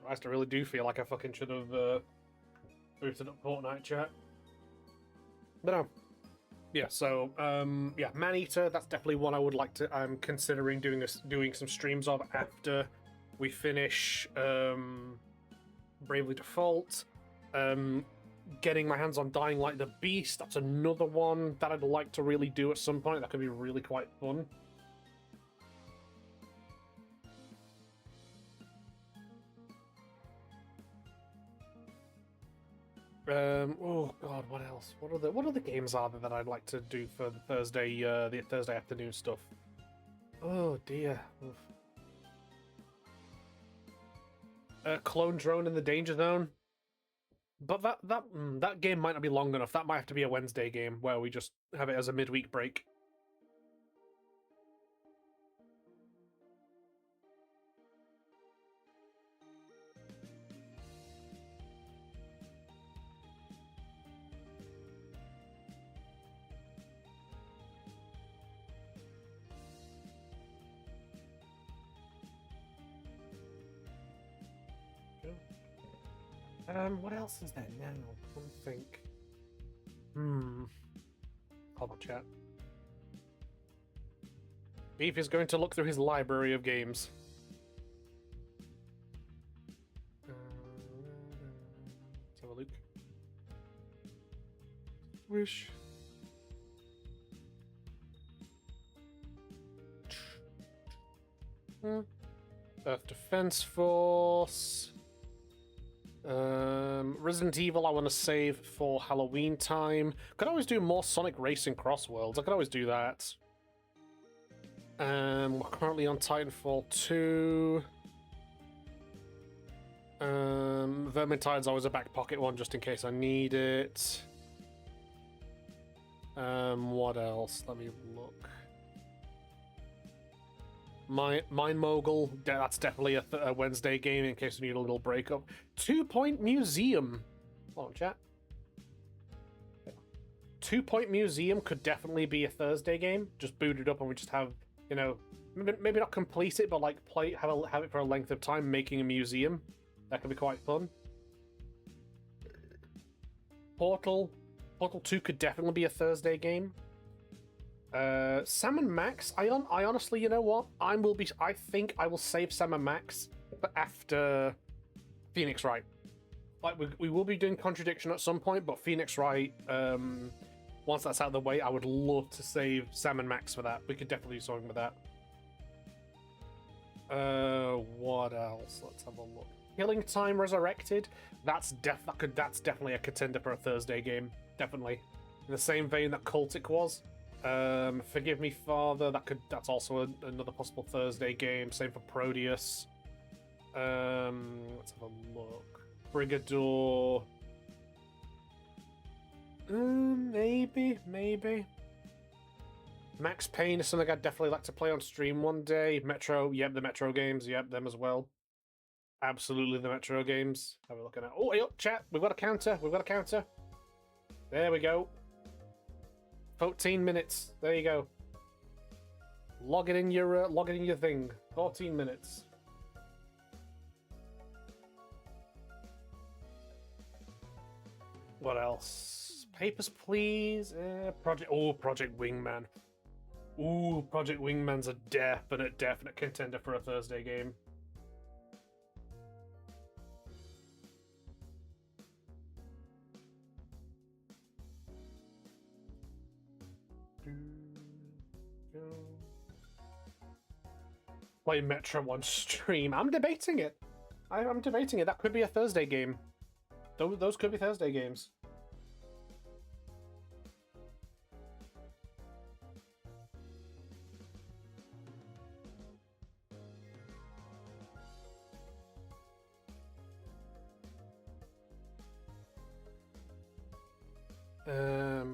Christ, I really do feel like I fucking should have boosted up Fortnite chat. But no. Yeah, so yeah, Maneater, that's definitely one I would like to. I'm considering doing some streams of after we finish Bravely Default. Getting my hands on Dying Light the Beast, that's another one that I'd like to really do at some point. That could be really quite fun. Oh god, what else? What other games are there that I'd like to do for the Thursday afternoon stuff? Oh dear. Clone Drone in the Danger Zone. But that game might not be long enough. That might have to be a Wednesday game where we just have it as a midweek break. What else is there now? Let me think. Hold on, chat. Beef is going to look through his library of games. Let's have a look. Wish. Earth Defense Force. Resident Evil I want to save for Halloween time. Could always do more Sonic Racing Cross Worlds. I could always do that. We're currently on Titanfall 2. Vermintide's always a back pocket one just in case I need it. What else? Let me look. Mind Mogul, that's definitely a Wednesday game in case we need a little breakup. 2 Point Museum. Hold on, chat. 2 Point Museum could definitely be a Thursday game. Just boot it up and we just have, you know, maybe not complete it, but like have it for a length of time, making a museum. That could be quite fun. Portal 2 could definitely be a Thursday game. Sam and Max, I honestly, you know what? I think I will save Sam and Max for after Phoenix Wright. Like we will be doing Contradiction at some point, but Phoenix Wright, once that's out of the way, I would love to save Sam and Max for that. We could definitely do something with that. What else? Let's have a look. Killing Time Resurrected. That's definitely a contender for a Thursday game. Definitely. In the same vein that Cultic was. Forgive Me Father, that's also another possible Thursday game. Same for Proteus. Let's have a look. Brigador. Maybe. Max Payne is something I'd definitely like to play on stream one day. Metro, yep, the Metro games, yep, them as well. Absolutely the Metro games. Have a look at it. Oh, hey, up, chat. We've got a counter. We've got a counter. There we go. 14 minutes. There you go. Log it in your thing. 14 minutes. What else? Papers, please. Project Wingman. Ooh, Project Wingman's a definite contender for a Thursday game. Play Metro on stream. I'm debating it. I'm debating it. That could be a Thursday game. Those could be Thursday games.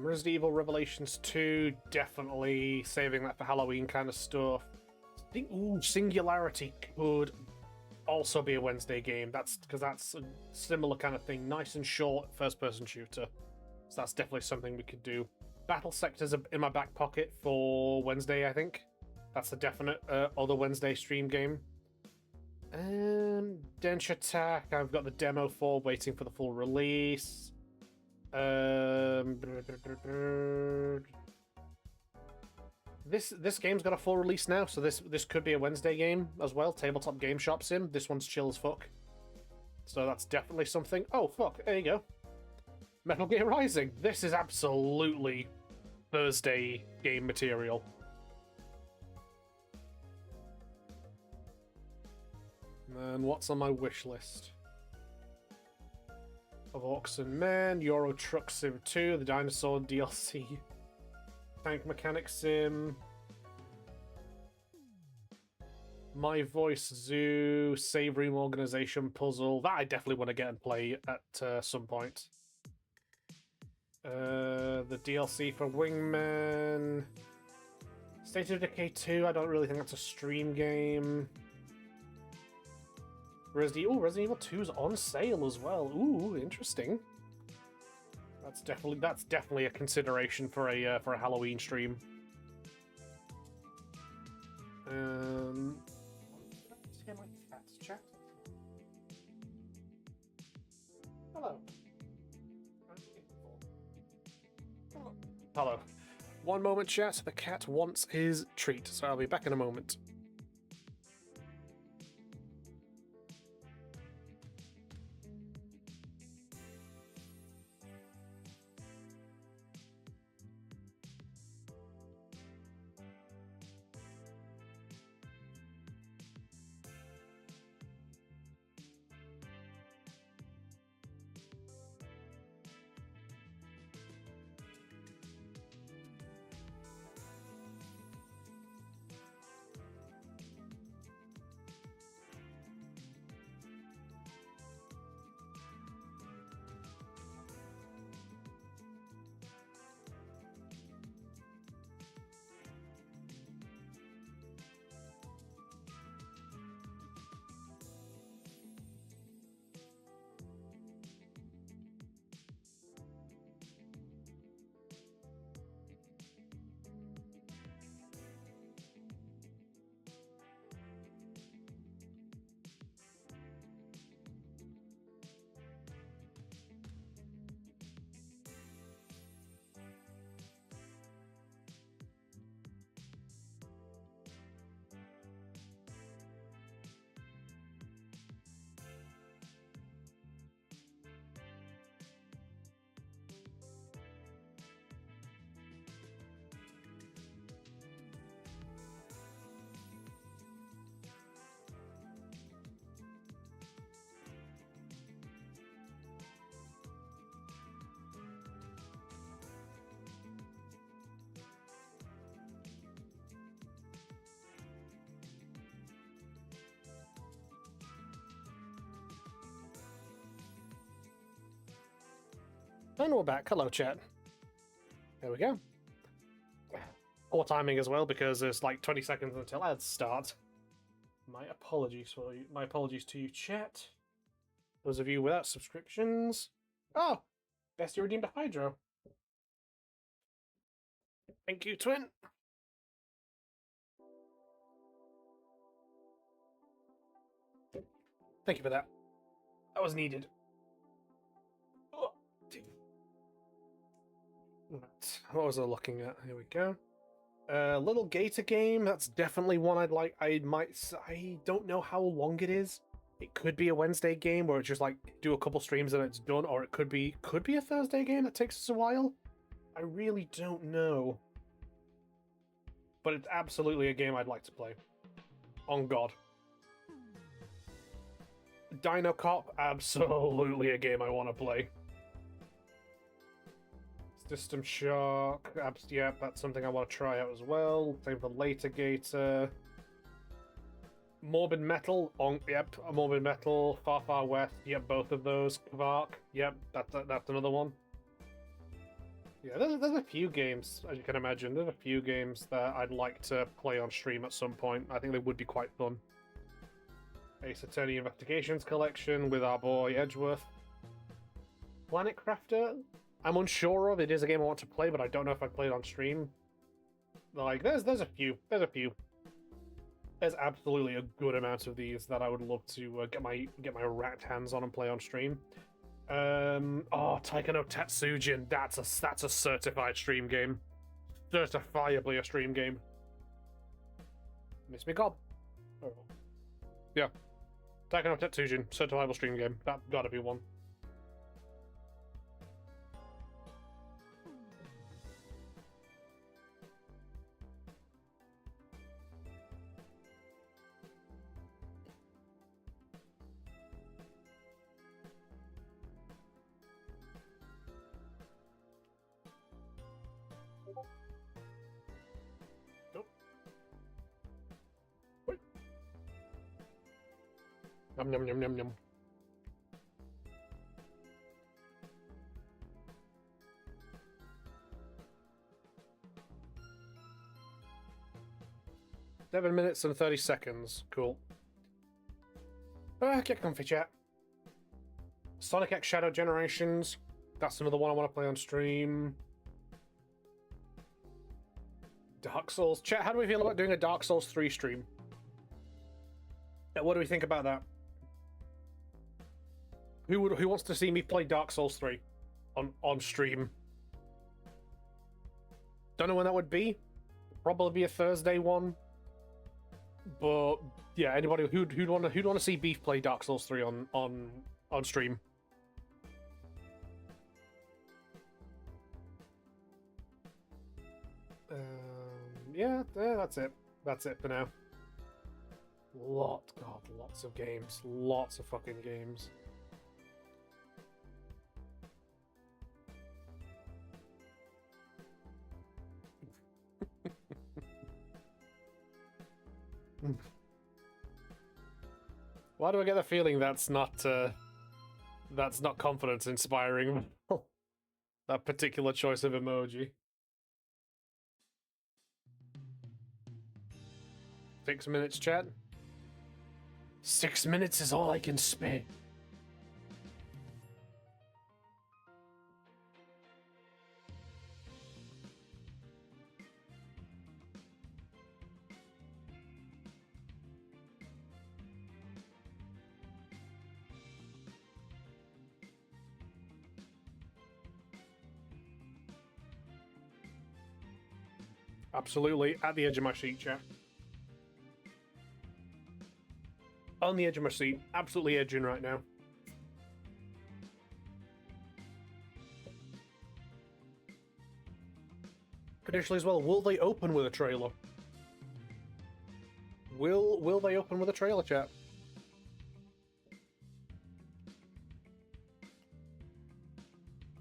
Resident Evil Revelations 2, definitely saving that for Halloween kind of stuff. I think Singularity could also be a Wednesday game. That's because that's a similar kind of thing. Nice and short first-person shooter. So that's definitely something we could do. Battle Sector's in my back pocket for Wednesday, I think. That's a definite other Wednesday stream game. Dench Attack, I've got the demo for, waiting for the full release. This game's got a full release now, so this could be a Wednesday game as well. Tabletop Game Shop Sim. This one's chill as fuck. So that's definitely something. Oh fuck, there you go. Metal Gear Rising. This is absolutely Thursday game material. And what's on my wish list? Of Orcs and Men, Euro Truck Sim 2, the Dinosaur DLC, Tank Mechanic Sim, My Voice Zoo, Save Room Organization Puzzle. That I definitely want to get and play at some point. The DLC for Wingman, State of Decay 2. I don't really think that's a stream game. Resident Evil 2 is on sale as well. Ooh, interesting. That's definitely a consideration for a Halloween stream. Let's hear my cat's chat. Hello. Hello. One moment, chat. The cat wants his treat, so I'll be back in a moment. And we're back. Hello, chat. There we go. Poor timing as well, because there's like 20 seconds until ads start. My apologies for you. My apologies to you, chat. Those of you without subscriptions. Oh, Bestie redeemed a Hydro. Thank you, Twin. Thank you for that. That was needed. Oh, right. What was I looking at? Here we go. Little Gator game. That's definitely one I'd like. I don't know how long it is. It could be a Wednesday game where it's just like do a couple streams and it's done, or it could be a Thursday game that takes us a while. I really don't know. But it's absolutely a game I'd like to play. On God. Dino Cop, absolutely a game I want to play. System Shock, yep, that's something I want to try out as well. Same for Later Gator. Morbid Metal, yep, Morbid Metal, Far Far West, yep, both of those. Kvark, yep, that's another one. Yeah, there's a few games, as you can imagine. There's a few games that I'd like to play on stream at some point. I think they would be quite fun. Ace Attorney Investigations Collection with our boy Edgeworth. Planet Crafter, I'm unsure of. It is a game I want to play, but I don't know if I'd play it on stream. Like, there's a few. There's absolutely a good amount of these that I would love to get my rat hands on and play on stream. Taika no Tatsujin. That's a certified stream game. Certifiably a stream game. Miss me God. Oh. Yeah. Taika no Tatsujin. Certifiable stream game. That gotta be one. Yum yum yum yum yum. Seven minutes and 30 seconds. Cool. Get comfy, chat. Sonic X Shadow Generations. That's another one I want to play on stream. Dark Souls. Chat, how do we feel about doing a Dark Souls 3 stream? What do we think about that? Who wants to see me play Dark Souls 3 on stream? Don't know when that would be. Probably be a Thursday one. But yeah, anybody who'd want to see Beef play Dark Souls 3 on stream? Yeah, that's it. That's it for now. Lots of games. Lots of fucking games. Why do I get the feeling that's not confidence inspiring? That particular choice of emoji. 6 minutes, chat. 6 minutes is all I can spare. Absolutely, at the edge of my seat, chat. On the edge of my seat, absolutely edging right now. Potentially as well, will they open with a trailer? Will they open with a trailer, chat?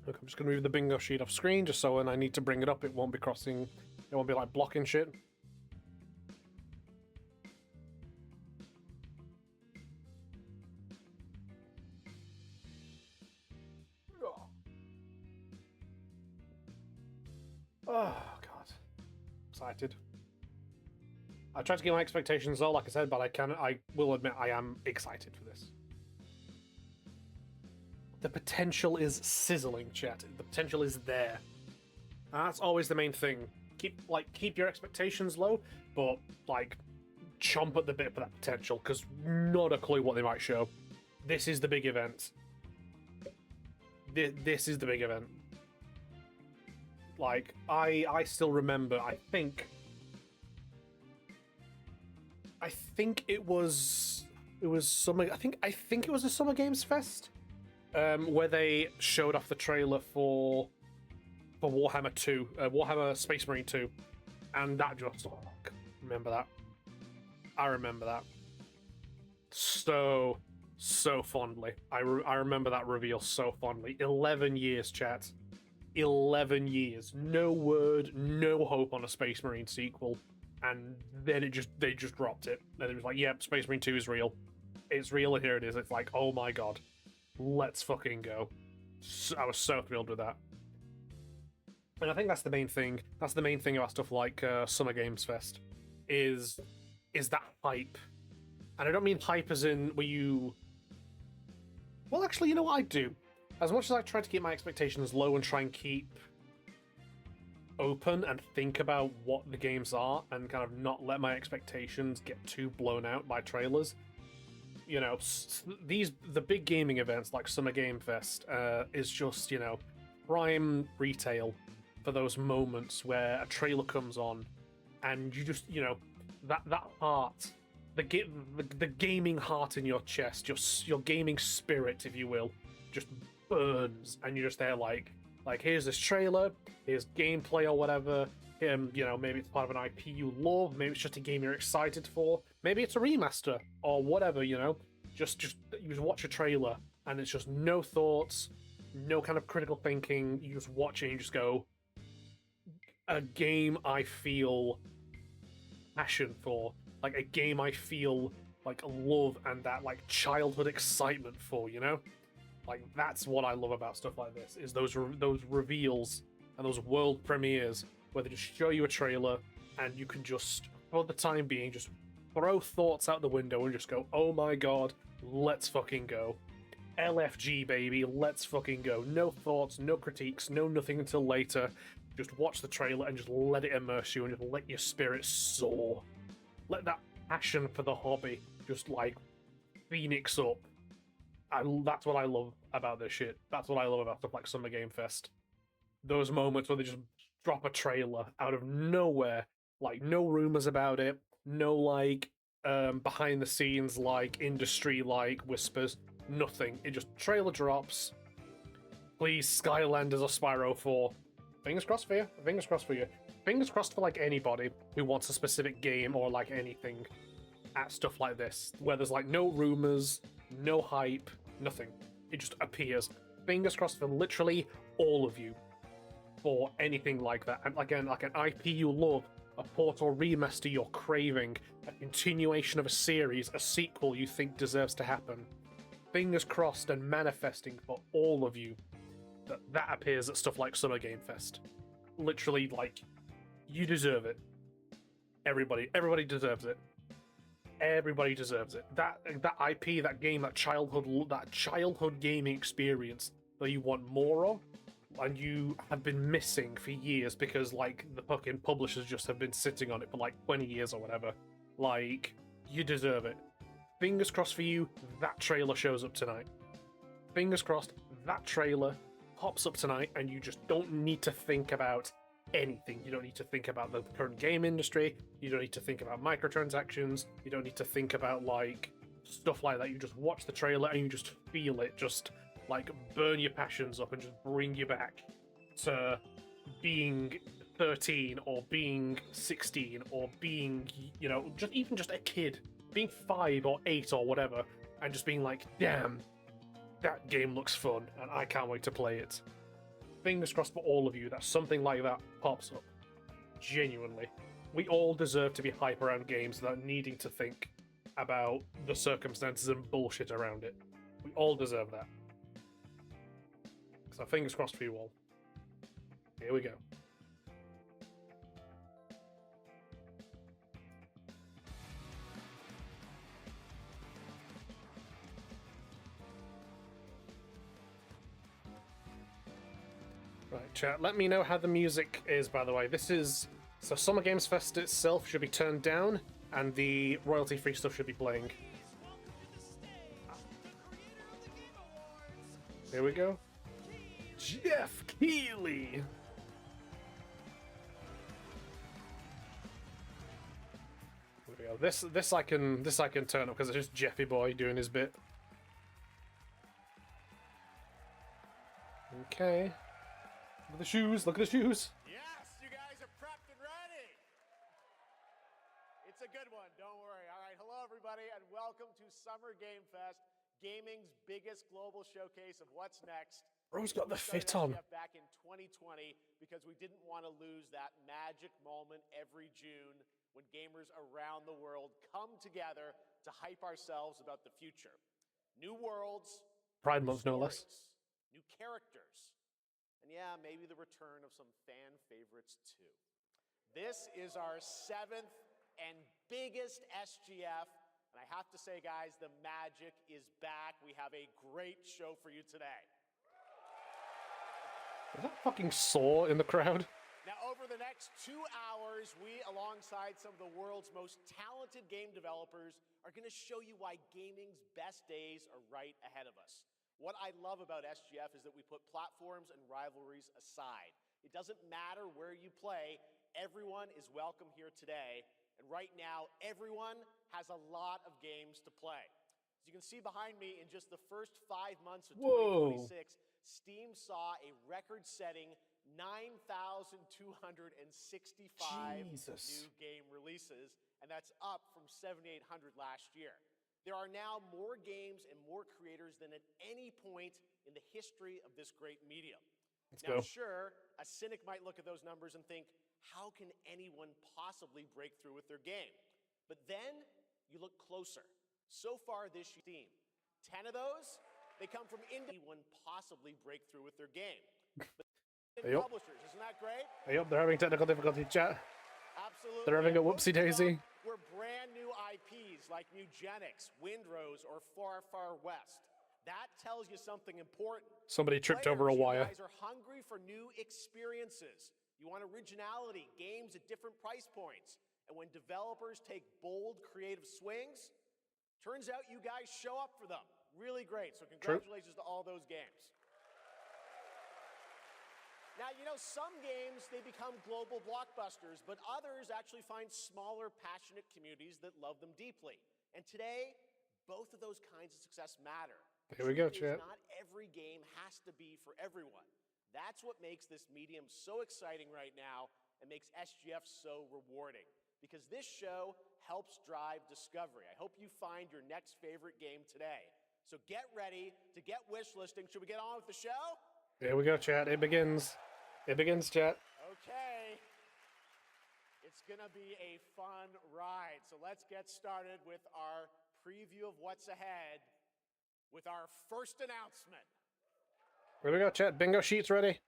Look, I'm just gonna move the bingo sheet off screen just so when I need to bring it up, it won't be crossing. It won't be like blocking shit. Oh god, excited. I tried to get my expectations low, like I said, but I will admit I am excited for this. The potential is sizzling, chat. The potential is there. And that's always the main thing. Keep your expectations low, but like chomp at the bit for that potential, because not a clue what they might show. This is the big event. This is the big event. Like, I still remember, I think it was summer. I think it was a Summer Games Fest, where they showed off the trailer for Warhammer 2, Warhammer Space Marine 2, and that just remember that. I remember that so fondly. I remember that reveal so fondly. 11 years, chat. 11 years. No word, no hope on a Space Marine sequel. And then they just dropped it. And it was like, yep, Space Marine 2 is real. It's real, and here it is. It's like, oh my god. Let's fucking go. I was so thrilled with that. And I think that's the main thing. That's the main thing about stuff like Summer Games Fest. Is that hype. And I don't mean hype as in where you... Well, actually, you know what I do? As much as I try to keep my expectations low and try and keep open and think about what the games are and kind of not let my expectations get too blown out by trailers, you know, the big gaming events like Summer Game Fest is just, you know, prime retail for those moments where a trailer comes on and you just, you know, that heart, the gaming heart in your chest, your gaming spirit, if you will, just burns, and you're just there like here's this trailer, here's gameplay or whatever. You know, maybe it's part of an IP you love, maybe it's just a game you're excited for, maybe it's a remaster or whatever. You know, just you just watch a trailer and it's just no thoughts, no kind of critical thinking. You just watch it and you just go, a game I feel passion for, like a game I feel like love and that like childhood excitement for, you know? Like, that's what I love about stuff like this, is those reveals and those world premieres where they just show you a trailer and you can just, for the time being, just throw thoughts out the window and just go, oh my god, let's fucking go. LFG, baby, let's fucking go. No thoughts, no critiques, no nothing until later. Just watch the trailer and just let it immerse you and just let your spirit soar. Let that passion for the hobby just, like, phoenix up. That's what I love about this shit. That's what I love about stuff like Summer Game Fest. Those moments where they just drop a trailer out of nowhere, like no rumors about it, no like behind the scenes like industry like whispers, nothing. It just trailer drops. Please, Skylanders or Spyro 4. Fingers crossed for you. Fingers crossed for you. Fingers crossed for like anybody who wants a specific game or like anything at stuff like this, where there's like no rumors, no hype, nothing. It just appears. Fingers crossed for literally all of you for anything like that. And again, like an IP you love, a port or remaster you're craving, a continuation of a series, a sequel you think deserves to happen. Fingers crossed and manifesting for all of you that appears at stuff like Summer Game Fest. Literally, like, you deserve it. Everybody deserves it. Everybody deserves it. That IP, that game, that childhood gaming experience that you want more of, and you have been missing for years because, like, the fucking publishers just have been sitting on it for like 20 years or whatever. Like, you deserve it. Fingers crossed for you, that trailer shows up tonight. Fingers crossed, that trailer pops up tonight and you just don't need to think about anything. You don't need to think about the current game industry. You don't need to think about microtransactions. You don't need to think about, like, stuff like that. You just watch the trailer and you just feel it just, like, burn your passions up and just bring you back to being 13 or being 16 or being, you know, just a kid, being 5 or 8 or whatever, and just being like, damn, that game looks fun and I can't wait to play it. Fingers crossed for all of you that something like that pops up. Genuinely. We all deserve to be hype around games without needing to think about the circumstances and bullshit around it. We all deserve that. So fingers crossed for you all. Here we go. Right, chat, let me know how the music is, by the way. This is... So Summer Games Fest itself should be turned down, and the royalty-free stuff should be playing. Here we go. Jeff Keighley! There we go. This I can turn up because it's just Jeffy Boy doing his bit. Okay. Look at the shoes, look at the shoes. Yes, you guys are prepped and ready. It's a good one, don't worry. All right, hello everybody and welcome to Summer Game Fest, gaming's biggest global showcase of what's next. Bro's got the fit on. Back in 2020 because we didn't want to lose that magic moment every June when gamers around the world come together to hype ourselves about the future. New worlds, Pride Month, no less. New characters, and yeah, maybe the return of some fan favorites too. This is our 7th and biggest SGF, and I have to say, guys, the magic is back. We have a great show for you today. Is that fucking Saw in the crowd? Now, over the next 2 hours, we, alongside some of the world's most talented game developers, are going to show you why gaming's best days are right ahead of us. What I love about SGF is that we put platforms and rivalries aside. It doesn't matter where you play, everyone is welcome here today. And right now, everyone has a lot of games to play. As you can see behind me, in just the first 5 months of 2026, Steam saw a record-setting 9,265 new game releases, and that's up from 7,800 last year. There are now more games and more creators than at any point in the history of this great medium. Now, sure, a cynic might look at those numbers and think, how can anyone possibly break through with their game? But then you look closer. So far this Steam, 10 of those, they come from anyone possibly break through with their game. Publishers, isn't that great? Yep, they're having technical difficulty, chat. Absolutely. They're having a whoopsie daisy. We're brand new IPs like Nugenix, Windrose, or Far Far West. That tells you something important. Somebody tripped over a wire. You guys are hungry for new experiences. You want originality, games at different price points. And when developers take bold, creative swings, turns out you guys show up for them. Really great. So congratulations to all those games. Now, you know, some games, they become global blockbusters, but others actually find smaller, passionate communities that love them deeply. And today, both of those kinds of success matter. Here we go, chat. Not every game has to be for everyone. That's what makes this medium so exciting right now and makes SGF so rewarding. Because this show helps drive discovery. I hope you find your next favorite game today. So get ready to get wishlisting. Should we get on with the show? Here we go, chat. It begins. It begins, chat. Okay. It's going to be a fun ride. So let's get started with our preview of what's ahead with our first announcement. Here we go, chat. Bingo sheets ready.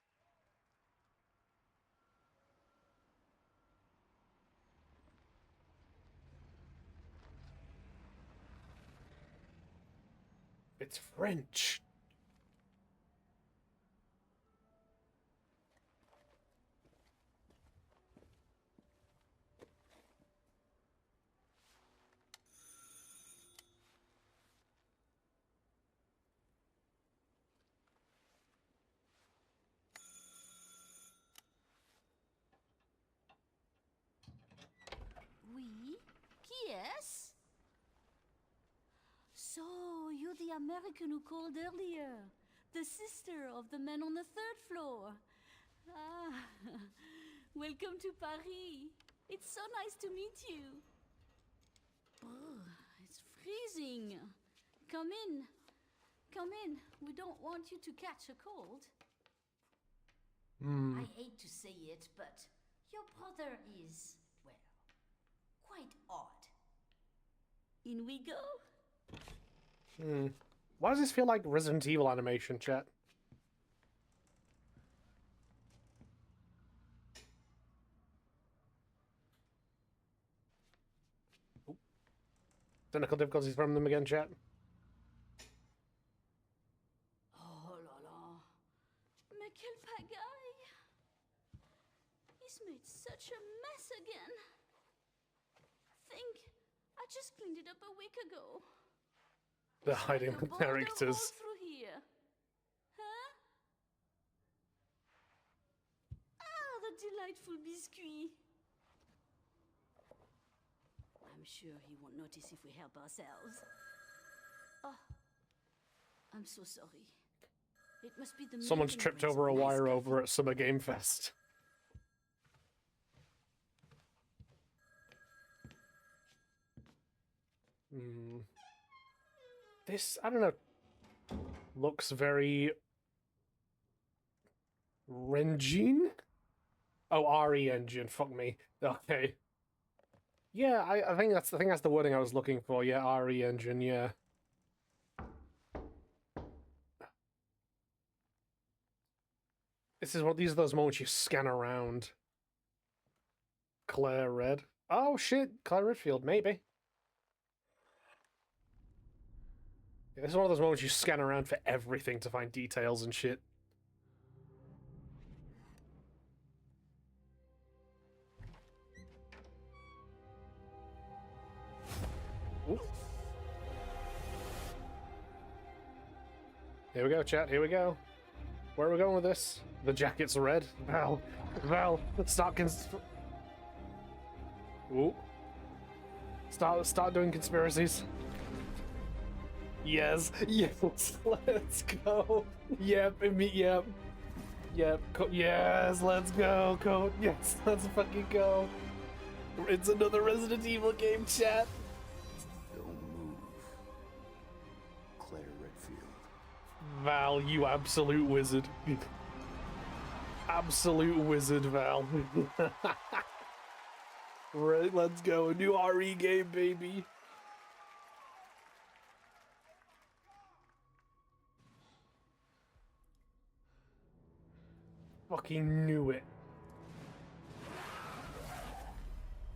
It's French. Oui? Qui est-ce? So, you're the American who called earlier. The sister of the man on the 3rd floor. Ah, welcome to Paris. It's so nice to meet you. Brr, it's freezing. Come in. Come in. We don't want you to catch a cold. I hate to say it, but your brother is, well, quite odd. In we go? Why does this feel like Resident Evil animation, chat? Oop. Technical difficulties from them again, chat. Oh là là. Mais quelle pagaille! He's made such a mess again. Think, I just cleaned it up a week ago. They're It's hiding like a the boulder characters. hole through here. Huh? Ah, the delightful biscuit. I'm sure he won't notice if we help ourselves. Oh, I'm so sorry. It must be the Someone's milk and tripped bread's over a nice wire coffee. over at Summer Game Fest. This, I don't know, looks very Ren'Jin? Oh, RE engine. Fuck me. Okay. Yeah, I think that's the wording I was looking for. Yeah, RE engine. Yeah. These are those moments you scan around. Claire Red. Oh shit, Claire Redfield, maybe. Yeah, this is one of those moments you scan around for everything to find details and shit. Ooh. Here we go, chat. Here we go. Where are we going with this? The jacket's red. Val, start Ooh. Start doing conspiracies. Yes, let's go. Yep, yep. Yes, let's go, Code. Yes, let's fucking go. It's another Resident Evil game, chat. Don't move. Claire Redfield. Val, you absolute wizard. Absolute wizard, Val. Right, let's go. A new RE game, baby. Fucking knew it.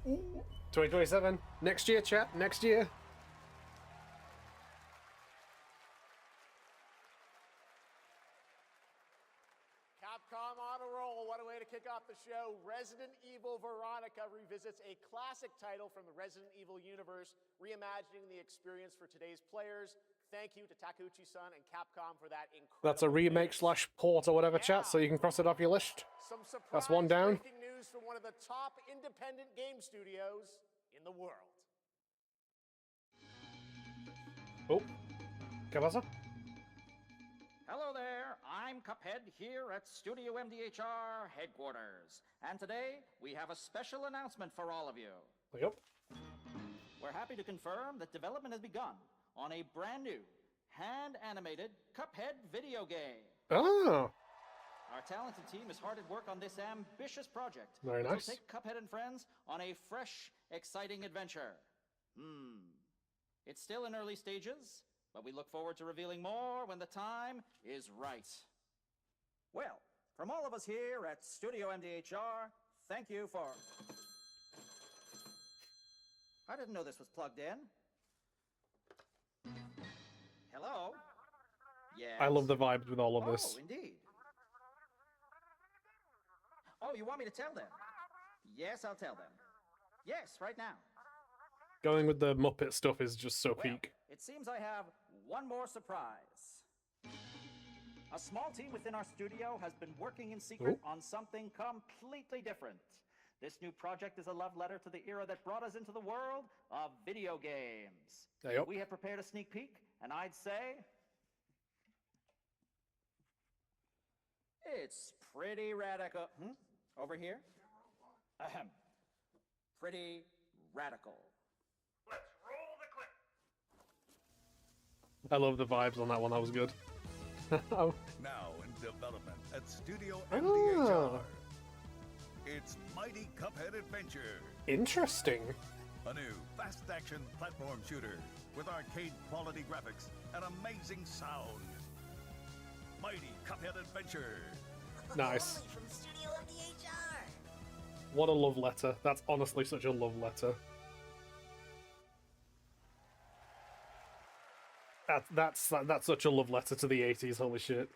2027. Next year, chat. Next year. Capcom on a roll. What a way to kick off the show. Resident Evil Veronica revisits a classic title from the Resident Evil universe, reimagining the experience for today's players. Thank you to Takeuchi-san and Capcom for that incredible That's a remake news. / port or whatever, chat, so you can cross it off your list. Some surprise That's one down. breaking news from one of the top independent game studios in the world. Oh, ¿qué pasa? Hello there, I'm Cuphead here at Studio MDHR headquarters. And today, we have a special announcement for all of you. Yep. We're happy to confirm that development has begun on a brand new, hand-animated Cuphead video game. Oh, Our talented team is hard at work on this ambitious project. Very which will nice. take Cuphead and friends on a fresh, exciting adventure. It's still in early stages, but we look forward to revealing more when the time is right. Well, from all of us here at Studio MDHR, thank you for... I didn't know this was plugged in. Hello? Yes. I love the vibes with all of this. Oh, indeed. Oh, you want me to tell them? Yes, I'll tell them. Yes, right now. Going with the Muppet stuff is just so Well, peak. it seems I have one more surprise. A small team within our studio has been working in secret on something completely different. This new project is a love letter to the era that brought us into the world of video games. Yep. We have prepared a sneak peek, and I'd say... it's pretty radical. Over here? Ahem. Pretty radical. I love the vibes on that one. That was good. Oh. Now in development at Studio Oh. MDHR. It's Mighty Cuphead Adventure, Interesting. a new fast-action platform shooter with arcade-quality graphics and amazing sound. Mighty Cuphead Adventure. Nice. Only from Studio MDHR. What a love letter. That's honestly such a love letter. That's such a love letter to the 80s. Holy shit.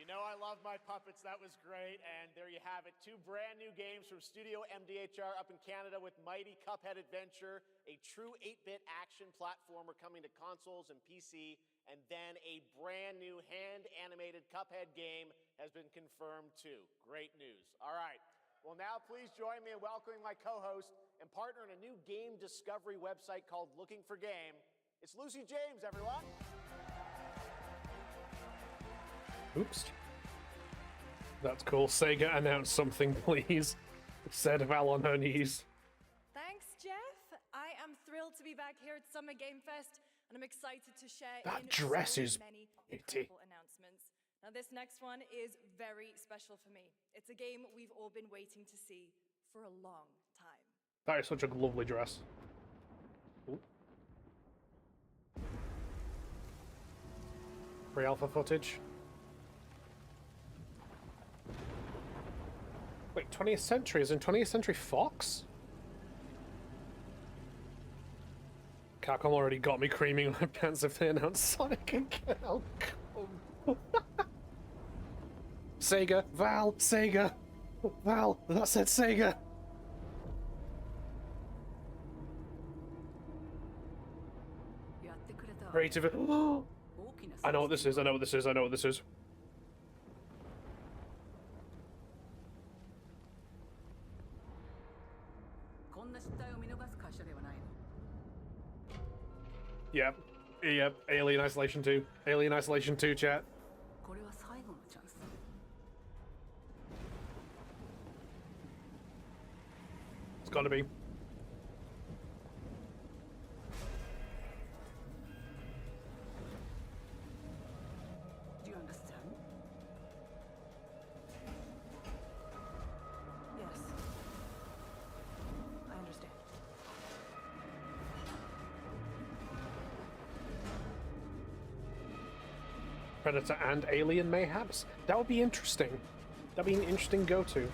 You know I love my puppets. That was great. And there you have it. 2 brand new games from Studio MDHR up in Canada with Mighty Cuphead Adventure, a true 8-bit action platformer coming to consoles and PC, and then a brand new hand-animated Cuphead game has been confirmed too. Great news. All right. Well, now please join me in welcoming my co-host and partner in a new game discovery website called Looking for Game. It's Lucy James, everyone. Oops. That's cool. Sega announced something, please. Said Val on her knees. Thanks, Jeff. I am thrilled to be back here at Summer Game Fest, and I'm excited to share That in dress so is many pretty. incredible announcements. Now, this next one is very special for me. It's a game we've all been waiting to see for a long time. That is such a lovely dress. Ooh. Pre-alpha footage. Wait, 20th Century? Is in 20th Century Fox? Capcom already got me creaming my pants if they announced Sonic again. Oh, come. Sega, Val, Sega, Val, that said Sega. Creative. I know what this is, I know what this is, I know what this is. Yep. Yep. Alien Isolation 2. Alien Isolation 2, chat. It's gotta be. Do you understand? Yes. I understand. Predator and Alien, mayhaps? That would be interesting. That'd be an interesting go-to.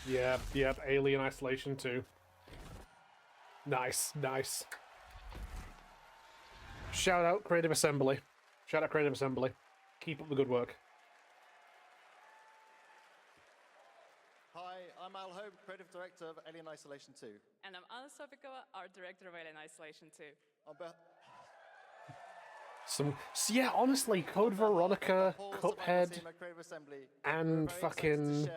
Yep, Alien Isolation 2. Nice, nice. Shout out Creative Assembly. Shout out Creative Assembly. Keep up the good work. Hi, I'm Al Hope, Creative Director of Alien Isolation 2. And I'm Anna Sobikova, Art Director of Alien Isolation 2. Yeah, honestly, Code Veronica, Cuphead, and fucking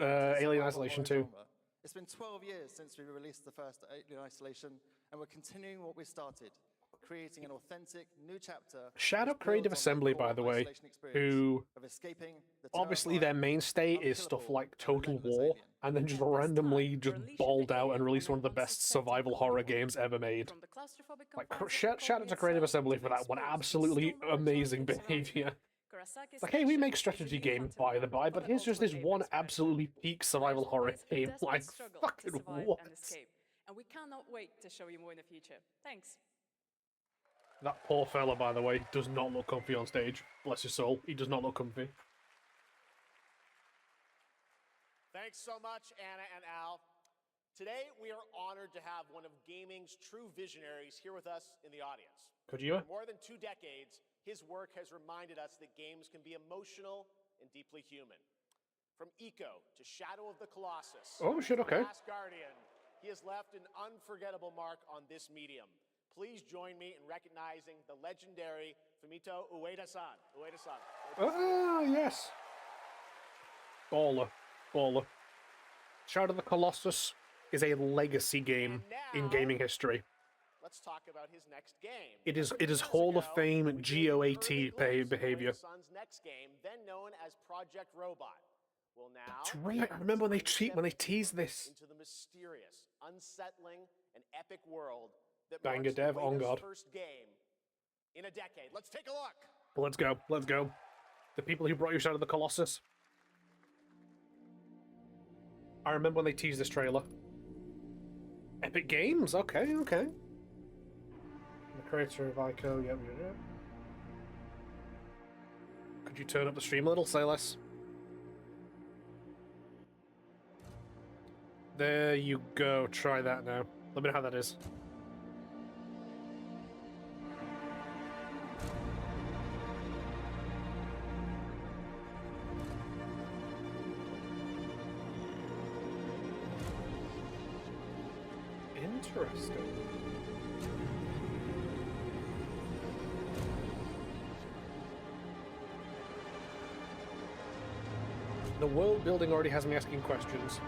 Alien Isolation 2. It's been 12 years since we released the first Alien Isolation, and we're continuing what we started, creating an authentic new chapter. Shout out Creative Assembly, by the way, who obviously their mainstay is stuff like Total War, and then just randomly just balled out and released one of the best survival horror games ever made. Like, shout out to Creative Assembly for that one. Absolutely amazing behavior. It's like, hey, we make strategy games by the by, but here's just this one absolutely peak survival horror game. Like, fucking what? And we cannot wait to show you more in the future. Thanks. That poor fella, by the way, does not look comfy on stage. Bless his soul. He does not look comfy. Thanks so much, Anna and Al. Today, we are honored to have one of gaming's true visionaries here with us in the audience. Kojima? For more than 2 decades, his work has reminded us that games can be emotional and deeply human. From Ico to Shadow of the Colossus. Oh, shit, okay. Last Guardian, he has left an unforgettable mark on this medium. Please join me in recognizing the legendary Fumito Ueda-san. Ueda-san. Ah, yes. Baller. Baller. Shadow of the Colossus is a legacy game in gaming history. Let's talk about his next game. It is Hall of Fame GOAT behavior. Son's next game, then known as Project Robot, will now That's right. I remember when they teased this. into the mysterious, unsettling, and epic world that Banger marks dev, on Ueda's God. first game in a decade. Let's take a look. Let's go. Let's go. The people who brought you Shadow of the Colossus. I remember when they teased this trailer. Epic Games? Okay, okay. The creator of Ico, yep. Could you turn up the stream a little? Say less. There you go. Try that now. Let me know how that is. Interesting. The world building already has me asking questions.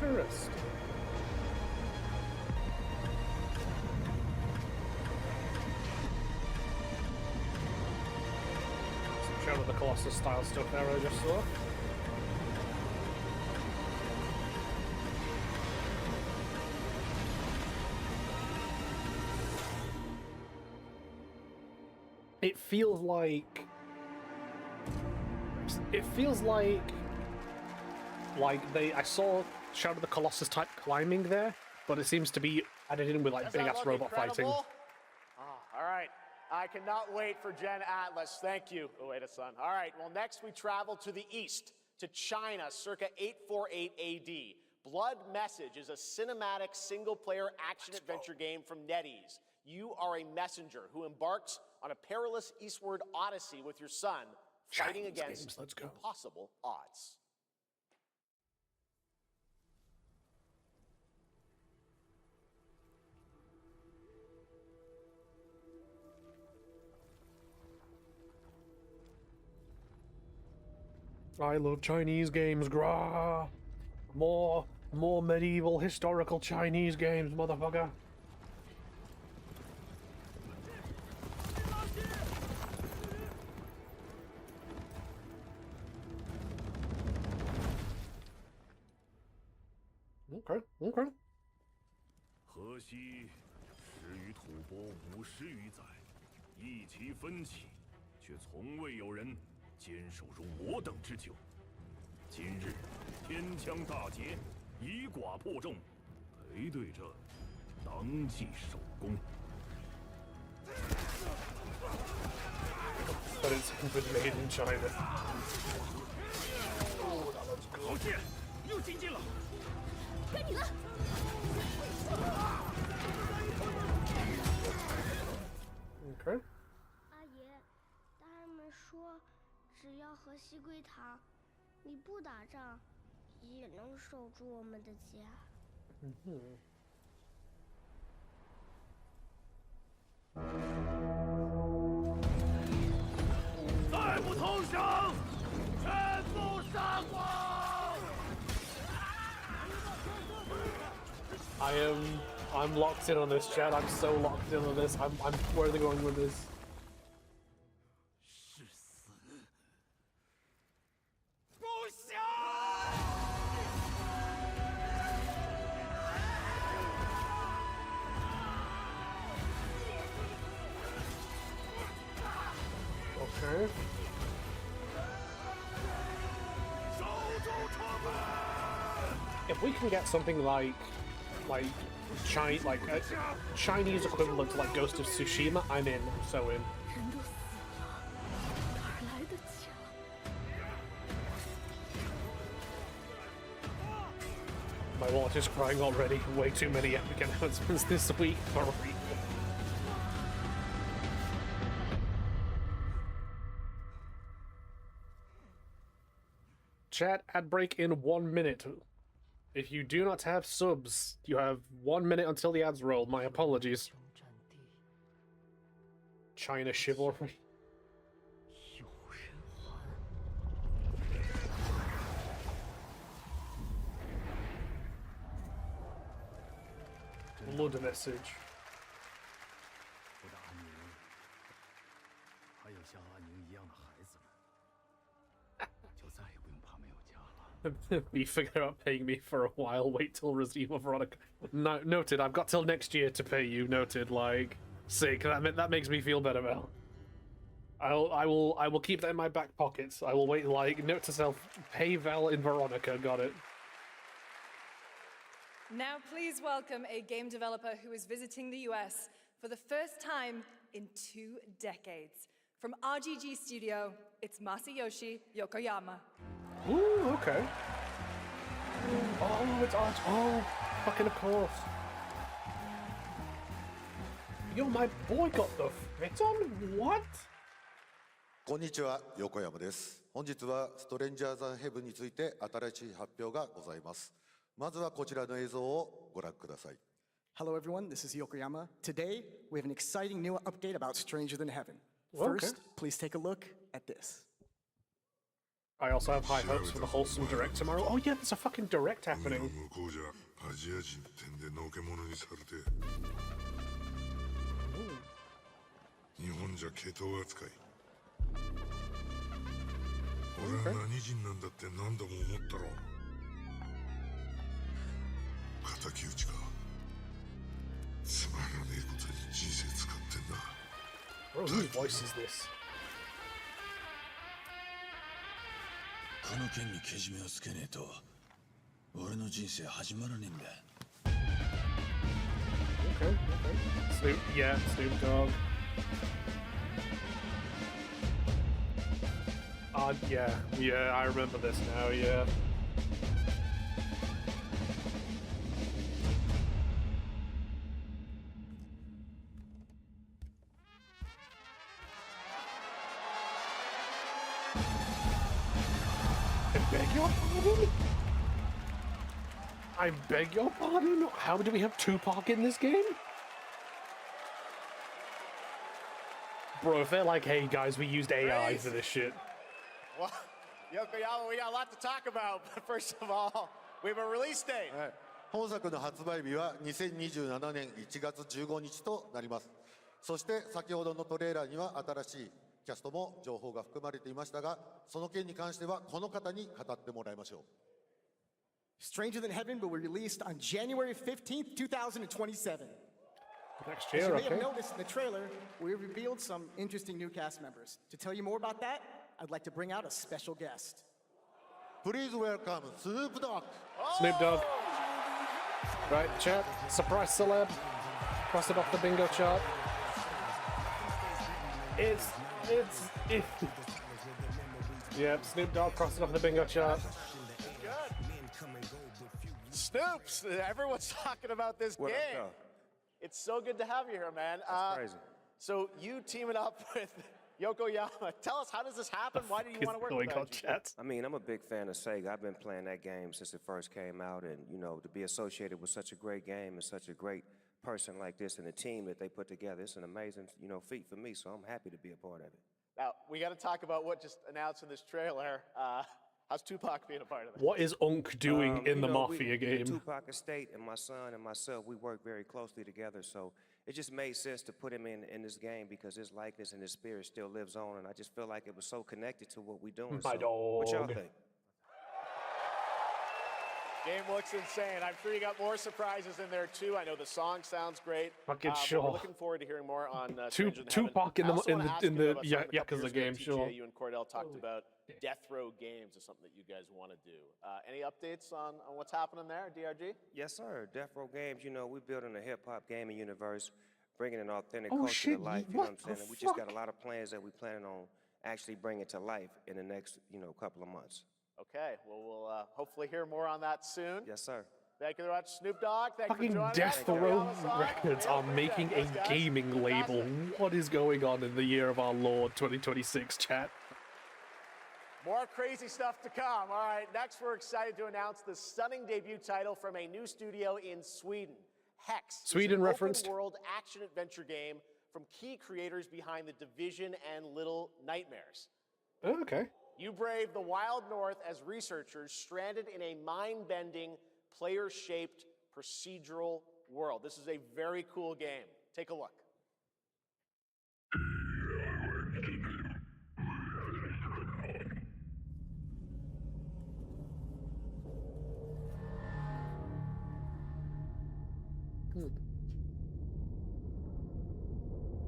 Interesting. Some Shadow of the Colossus style stuff there I just saw. It feels like I saw Shadow of the Colossus type climbing there, but it seems to be added in with like big ass robot fighting. All right. I cannot wait for Gen Atlas. Thank you, Ueda-san. All right. Well, next we travel to the east, to China, circa 848 AD. Blood Message is a cinematic single-player action-adventure game from NetEase. You are a messenger who embarks on a perilous eastward odyssey with your son, fighting against impossible odds. I love Chinese games, grah! More medieval historical Chinese games, motherfucker. Okay. 河西始于吐蕃50余载，一齐分起，却从未有人坚守如我等之久。今日天枪大捷，以寡破众，陪对着当即首功。But it's made in China. 好剑，又进进了。该你了。Okay. 阿爷，大人们说，只要河西归唐，你不打仗，也能守住我们的家。再不投降，全部杀光！ I'm locked in on this, chat. I'm so locked in on this. I'm where are they going with this? Okay. If we can get something like Chinese equivalent to like Ghost of Tsushima, I'm in. I'm so in. My watch is crying already. Way too many epic announcements this week for real. Chat, ad break in 1 minute. If you do not have subs, you have 1 minute until the ads roll. My apologies. China chivalry. Blood Message. 我的安宁，还有像安宁一样的孩子们，就再也不用怕没有家了。Be figuring out paying me for a while. Wait till Resident Evil Veronica. No, noted. I've got till next year to pay you. Noted. Like, sick. That makes me feel better, Mel. I will keep that in my back pockets. I will wait. Like, note to self: pay Val in Veronica. Got it. Now please welcome a game developer who is visiting the US for the first time in 2 decades. From RGG Studio, it's Masayoshi Yokoyama. Ooh, okay. Oh, it's art. Oh, fucking of course. Yo, my boy got the fit on? What? こんにちは、横山です。本日はストレンジャーズ・ヘブンについて新しい発表がございます。まずはこちらの映像をご覧ください。Hello everyone, this is Yokoyama. Today, we have an exciting new update about Stranger Than Heaven. Okay. First, please take a look at this. I also have high hopes for the wholesome direct tomorrow. Oh yeah, there's a fucking direct happening. アジア人ってんでのけ者にされて日本じゃ毛頭扱い俺は何人なんだって何度も思ったろ敵討ちかつまらねえことに人生使ってんだ Bro, whose voice is this? この剣にけじめをつけねえと俺の人生始まらねえんだ Okay, okay. Snoop Dogg. Yeah, I remember this now, yeah. I beg your pardon? I beg your pardon? How do we have Tupac in this game? Bro, if they're like, hey guys, we used AI for this shit. Well, Yokoyama, we got a lot to talk about, but first of all, we have a release date. 本作の発売日は2027年1月15日となります。そして先ほどのトレーラーには新しいキャストも情報が含まれていましたが、その件に関してはこの方に語ってもらいましょう。Stranger Than Heaven will be released on January 15th, 2027. Next As year, you may okay. have noticed in the trailer, we revealed some interesting new cast members. To tell you more about that, I'd like to bring out a special guest. Please welcome Snoop Dogg. Snoop Dogg. Right, chat. Surprise celeb. Cross it off the bingo chart. Yep, Snoop Dogg cross it off the bingo chart. Snoops! Everyone's talking about this game. It's so good to have you here, man. That's crazy. So you teaming up with Yokoyama. Tell us, how does this happen? Why do you want to work with IGG? I mean, I'm a big fan of Sega. I've been playing that game since it first came out, and you know, to be associated with such a great game and such a great person like this and the team that they put together, it's an amazing, feat for me. So I'm happy to be a part of it. Now we got to talk about what just announced in this trailer. How's Tupac being a part of it? What is Unk doing in the Mafia game? The Tupac estate and my son and myself, we work very closely together, so it just made sense to put him in this game because his likeness and his spirit still lives on, and I just feel like it was so connected to what we're doing. My dog. What y'all think? Game looks insane. I'm sure you got more surprises in there too. I know the song sounds great. Fucking We're sure. looking forward to hearing more on Tupac in the Yakuza game, sure. You and Cordell talked about Death Row Games is something that you guys want to do. Any updates on what's happening there, DRG? Yes, sir. Death Row Games, we're building a hip-hop gaming universe, bringing an authentic culture to life, you know what I'm saying? And we just got a lot of plans that we're planning on actually bringing to life in the next, couple of months. Okay, well, we'll hopefully hear more on that soon. Yes, sir. Thank you very much, Snoop Dogg. Thank you for Fucking joining Death us. Row Records are making a gaming label. What is going on in the year of our Lord 2026, chat? More crazy stuff to come. All right, next we're excited to announce the stunning debut title from a new studio in Sweden. Hex. Sweden referenced. Open-world action-adventure game from key creators behind The Division and Little Nightmares. Oh, okay. You brave the wild north as researchers stranded in a mind-bending, player-shaped procedural world. This is a very cool game. Take a look.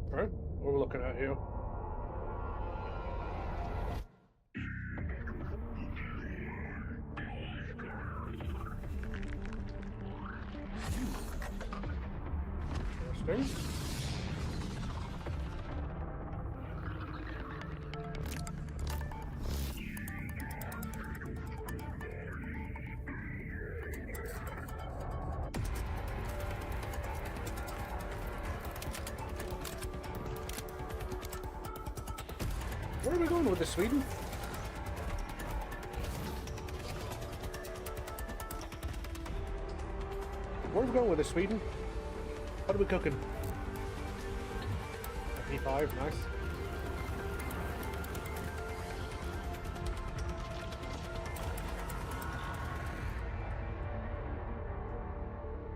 Right, what are we looking at here? Interesting. Where are we going with this, Sweden? Where are we going with this, Sweden? What are we cooking? P5, nice.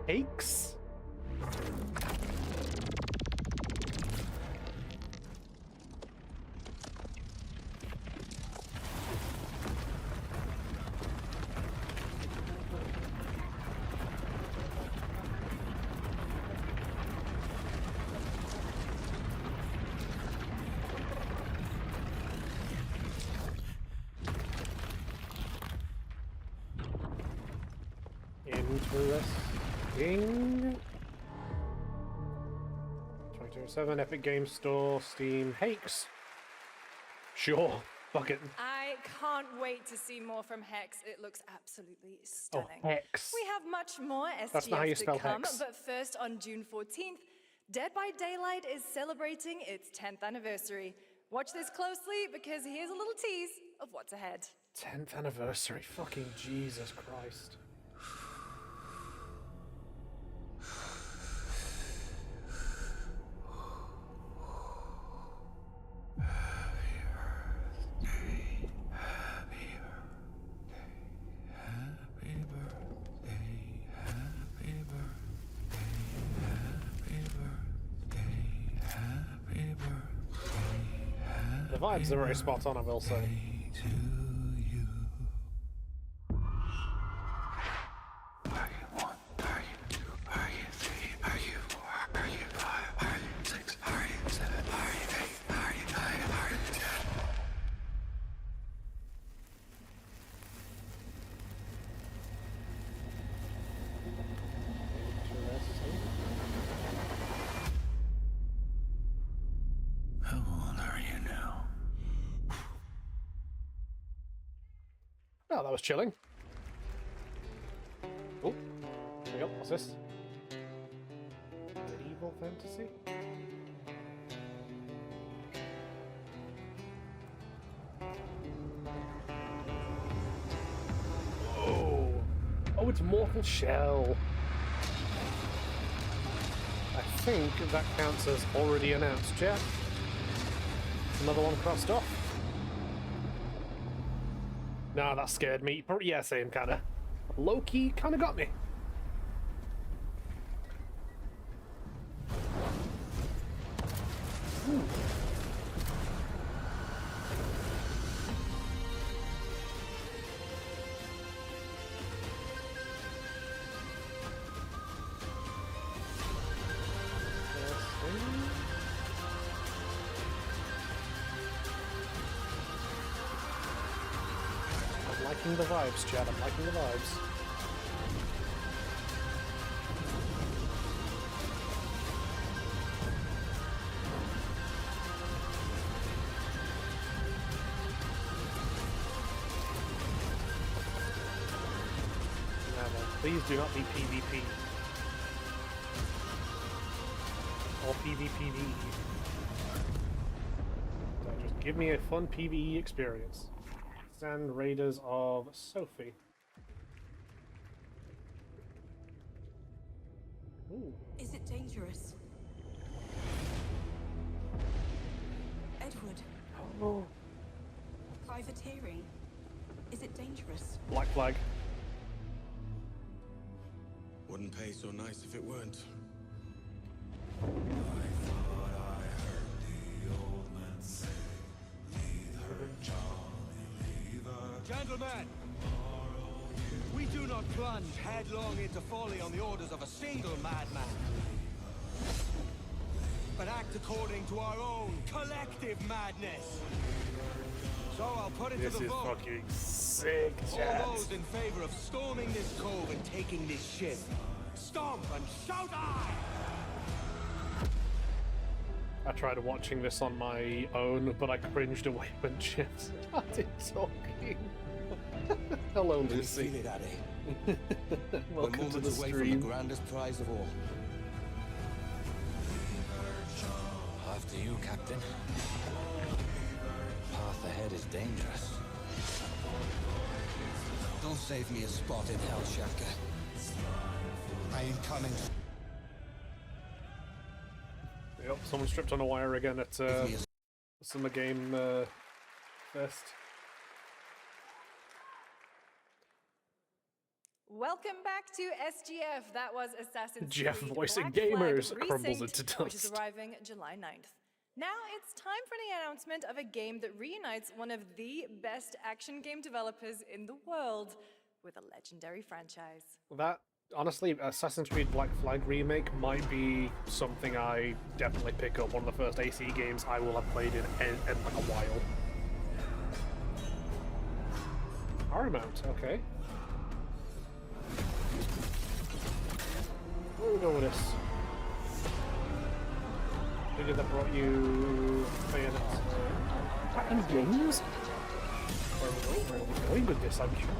Aches? Interesting. 2027 Epic Games Store, Steam, Hex. Sure, fuck it. I can't wait to see more from Hex. It looks absolutely stunning. Oh, Hex. We have much more That's not how you SGF to spell come, Hex. but first on June 14th, Dead by Daylight is celebrating its 10th anniversary. Watch this closely because here's a little tease of what's ahead. 10th anniversary, fucking Jesus Christ. The vibes are very spot on, I will say. How old are you now? Oh, that was chilling. Oh, there we go. What's this? Medieval fantasy? Oh, oh, it's Mortal Shell. I think that counts as already announced, chat. Another one crossed off. Nah, that scared me. But yeah, same kinda. Low-key kinda got me. Ooh. I'm liking the vibes, Chad. I'm liking the vibes. Please do not be PvP. Or PvPvE. Just give me a fun PvE experience. Sand Raiders of Sophie. Ooh. Is it dangerous? Edward. Oh. Privateering. Is it dangerous? Black Flag. Wouldn't pay so nice if it weren't. Gentlemen, we do not plunge headlong into folly on the orders of a single madman, but act according to our own collective madness. So I'll put it This to the is vote. fucking sick, chat. All those in favor of storming this cove and taking this ship, stomp and shout aye! I tried watching this on my own, but I cringed away when Chip started talking. Hello, Lucy. Feel it, Addy. Welcome to the away from stream. the grandest prize of all. After you, Captain. Path ahead is dangerous. Don't save me a spot in hell, Shaka. I ain't coming. Yep, someone stripped on a wire again at Summer Game Fest. Welcome back to SGF. That was Assassin's Jeff Creed voicing Black gamers Flag crumbles Resynced, into which is dust. arriving July 9th. Now it's time for the announcement of a game that reunites one of the best action game developers in the world with a legendary franchise. That, honestly, Assassin's Creed Black Flag Remake might be something I definitely pick up. One of the first AC games I will have played in like a while. Paramount, okay. Where are we going with this? Maybe that brought you Bayonetta. Platinum Games? Where are we going with this? I'm curious.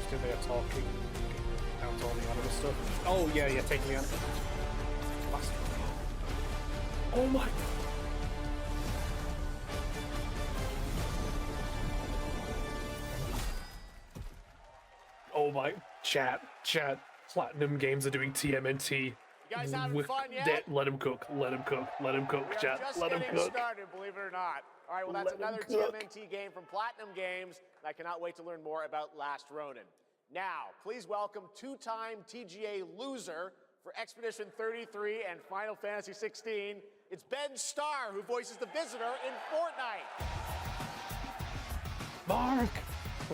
They are talking out all the anime stuff. Oh yeah, taking the anime. Oh my! Oh my! Chat. Platinum Games are doing TMNT. You guys having fun yet? Let him cook. Chat. Let him cook. Started, believe it or not. All right, well, that's another TMNT game from Platinum Games. I cannot wait to learn more about Last Ronin. Now, please welcome two-time TGA loser for Expedition 33 and Final Fantasy 16. It's Ben Starr, who voices the Visitor in Fortnite.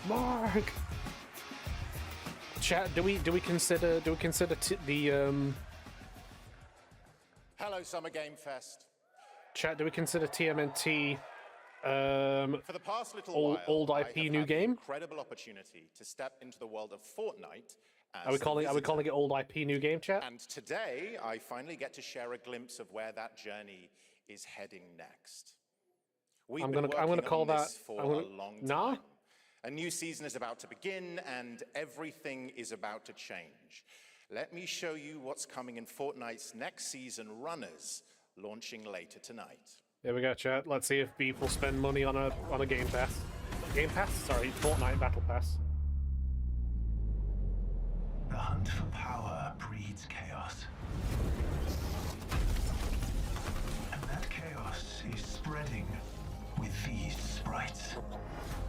Mark. Chat. Do we consider the Hello, Summer Game Fest. Chat. Do we consider TMNT? For the past little while, old IP, I have new had game. An incredible opportunity to step into the world of Fortnite. Are we calling it old IP, new game, chat? And today, I finally get to share a glimpse of where that journey is heading next. I'm gonna call that for a long time. Nah. A new season is about to begin, and everything is about to change. Let me show you what's coming in Fortnite's next season, Runners, launching later tonight. There we go, chat. Let's see if Beef will spend money on a Game Pass. Game Pass? Sorry, Fortnite Battle Pass. The hunt for power breeds chaos. And that chaos is spreading with these sprites.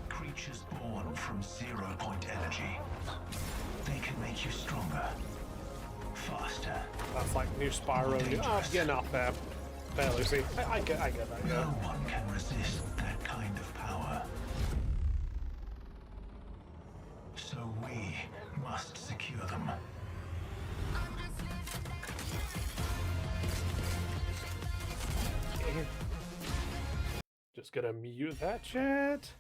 Creatures born from 0-point energy. They can make you stronger, faster. That's like new Spyro. Yeah, not fair. Fair, Lucy. I get that, yeah. No one can resist that kind of power. So we must secure them. Just gonna mute that chat.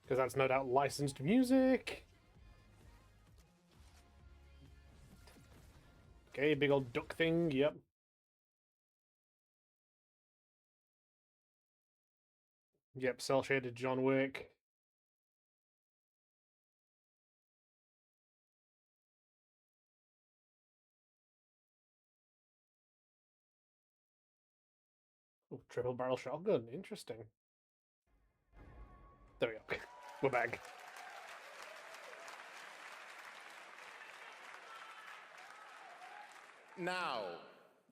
Because that's no doubt licensed music. Okay, big old duck thing, yep. Yep, cel-shaded John Wick. Oh, triple barrel shotgun, interesting. There we go. We're back. Now,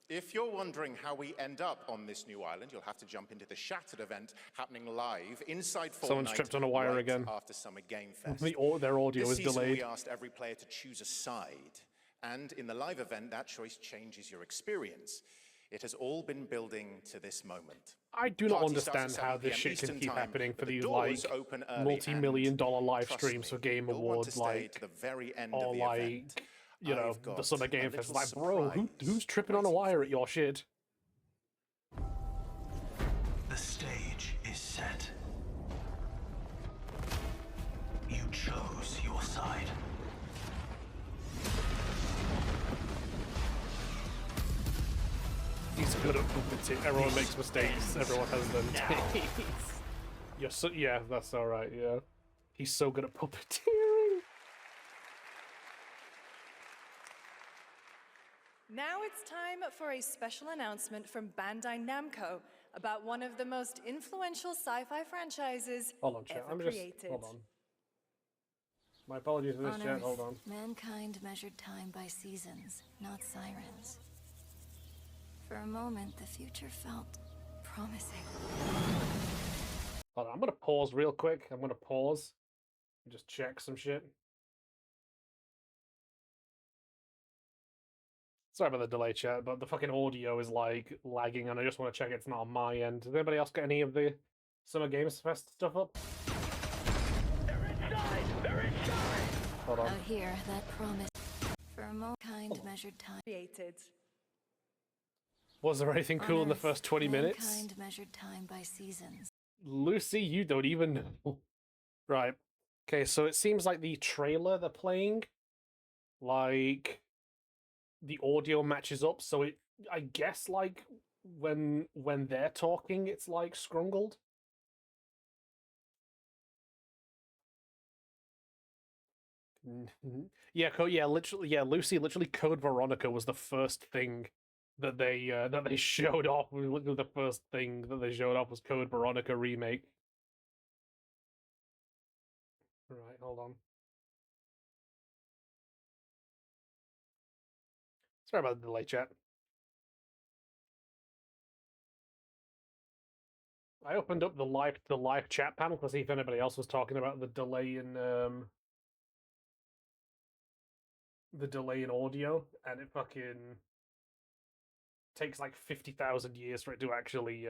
if you're wondering how we end up on this new island, you'll have to jump into the Shattered event happening live inside Fortnite. Someone's tripped on a wire right again. After Summer Game Fest. Their audio this is season, delayed. We asked every player to choose a side, and in the live event, that choice changes your experience. It has all been building to this moment. I do not Party starts understand at how 7 this p.m. shit can Eastern keep time, happening for but the these doors like open early, multi-million-dollar live trust streams me, for Game you'll want Awards, to stay like, to the very end or of the like, event. you know, I've got the Summer a Game Fest. little Like, bro, who's tripping on a wire at your shit? The stage is set. You chose your side. He's good at puppeteering. Everyone makes mistakes. Everyone has them days. Yeah, that's alright, yeah. He's so good at puppeteering. Now it's time for a special announcement from Bandai Namco about one of the most influential sci-fi franchises Hold on, chat. ever created. Hold on. My apologies for this, On chat. Earth, Hold on. mankind measured time by seasons, not sirens. For a moment, the future felt promising. Hold on. I'm gonna pause real quick. I'm gonna pause and just check some shit. Sorry about the delay, chat, but the fucking audio is like lagging, and I just want to check it's not on my end. Does anybody else get any of the Summer Games Fest stuff up? Hold on. Out here, that promise. For a moment, kind measured time created. Was there anything cool in the first 20 minutes? Mankind measured time by seasons. Lucy, you don't even know. Right. Okay, so it seems like the trailer they're playing, like, the audio matches up, so it, I guess, like, when they're talking, it's, like, scrungled. Yeah, Lucy, literally Code Veronica was the first thing that they showed off. The first thing that they showed off was Code Veronica remake. Right, hold on. Sorry about the delay, chat. I opened up the live chat panel to see if anybody else was talking about the delay in audio, and it fucking takes like 50,000 years for it to actually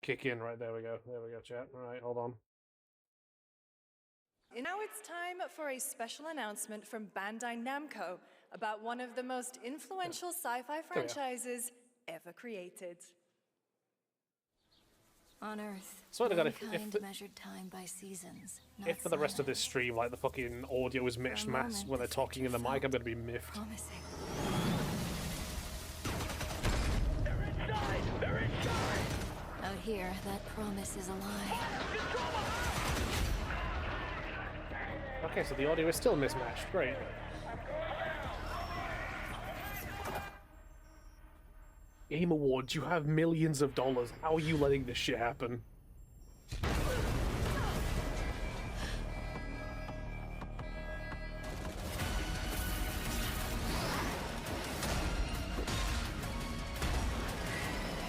kick in. Right, there we go, chat. All right, hold on. And now it's time for a special announcement from Bandai Namco about one of the most influential sci-fi franchises ever created. On Earth, Swear to God, if measured time by seasons, if for the rest of this stream, like, the fucking audio is mishmashed when they're talking in the mic, I'm gonna be miffed. Promising. Out here, that promise is alive. Okay, so the audio is still mismatched. Great. Game Awards, you have millions of dollars. How are you letting this shit happen?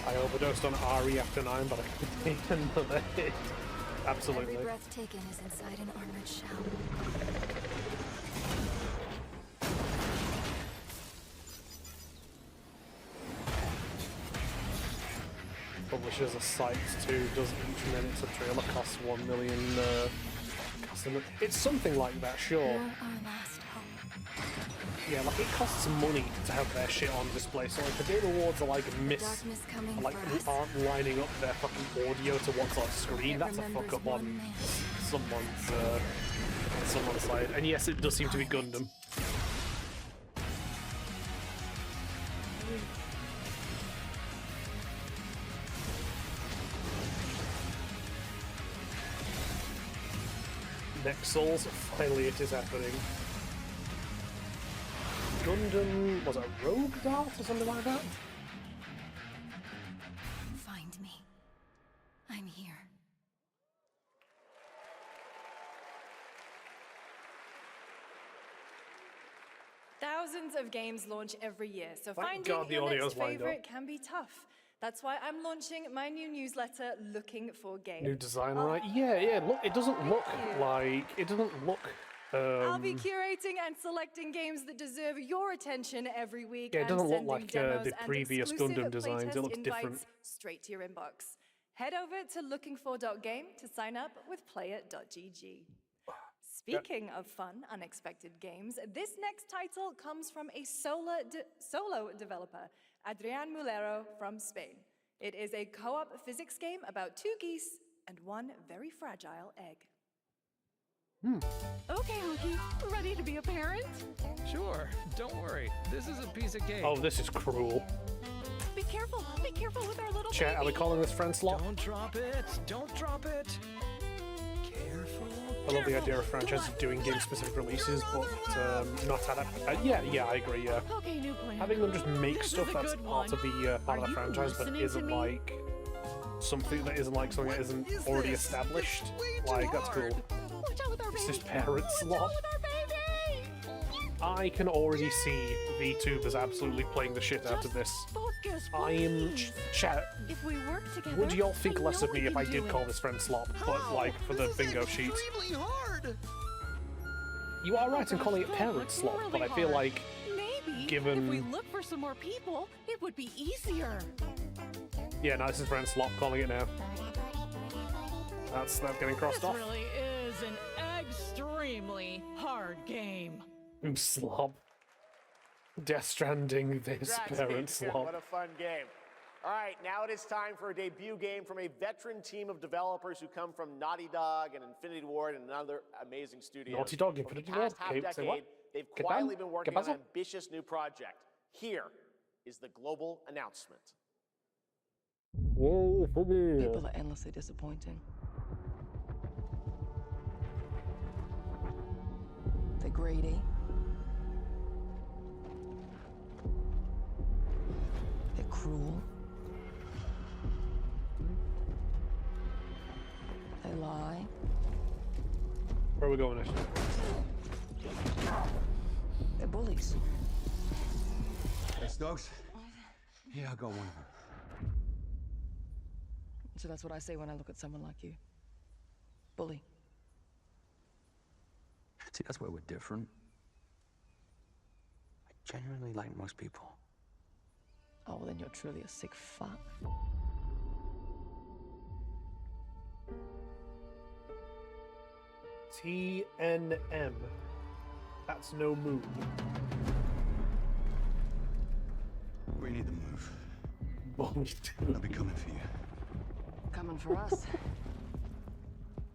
I overdosed on Ari after 9, but I couldn't take another hit. Absolutely. Every breath taken is inside an armored shell. Publishers a site too. Does each minute of trailer cost 1 million customer? It's something like that, sure. You're our last hope. Yeah, like, it costs money to have their shit on display. So like the Game Awards are like aren't lining up their fucking audio to what's on screen. That's a fuck up on someone's side. And yes, it does seem to be Gundam. Next Souls, finally it is happening. Gundam, was it Rogue Dart or something like that? Find me. I'm here. Thousands of games launch every year, so Thank finding God the your next audio's lined up. favorite can be tough. That's why I'm launching my new newsletter, Looking for Games. New design, right? Yeah. Look, it doesn't look like I'll be curating and selecting games that deserve your attention every week. Yeah, it doesn't and look sending like demos the and previous exclusive Gundam designs. It playtest looks different. invites straight to your inbox. Head over to lookingfor.game to sign up with playit.gg. Speaking of fun, unexpected games, this next title comes from a solo developer, Adrian Mulero from Spain. It is a co-op physics game about 2 geese and 1 very fragile egg. Okay, Honky, ready to be a parent? Sure, don't worry. This is a piece of cake. Oh, this is cruel. Be careful with our little Chat, baby. are we calling this friend slot? Don't drop it. Careful. I love the idea of franchises doing game-specific releases, but not yeah, I agree. Yeah, Okay, new plan. having them just make This is stuff a that's good part of one. the part of Are the you franchise, but listening isn't to me? like something that isn't already established. Like that's cool. Watch out with our It's baby. just parent slop. With our baby. I can already see VTubers absolutely playing the shit out of this. Focus, I am please. chat. If we work together, Would y'all think I less know of me we if I can did do call it. this friend slop, but like for the bingo sheet? Extremely hard. You are right in calling it parent slop, but I feel like Maybe given- if we look for some more people, it would be easier. yeah, no, this is friend slop calling it now. That's getting crossed This off. really is an extremely hard game. Ooh, slop. Death Stranding, this Congrats, parent Adrian. slop. What a fun game. All right, now it is time for a debut game from a veteran team of developers who come from Naughty Dog and Infinity Ward and another amazing studio. Naughty Dog, Over the Infinity Ward? past half Okay, say what? decade, they've ¿Qué tal? quietly been working ¿Qué on an pasa? ambitious new project. Here is the global announcement. People are endlessly disappointing. They're greedy. They're cruel. They lie. Where are we going next? They're bullies. Yes, dogs? Yeah, I got one of them. So that's what I say when I look at someone like you. Bully. See, that's where we're different. I genuinely like most people. Oh, well, then you're truly a sick fuck. TNM. That's no move. We need to move. Bullshit. I'll be coming for you. Coming for us.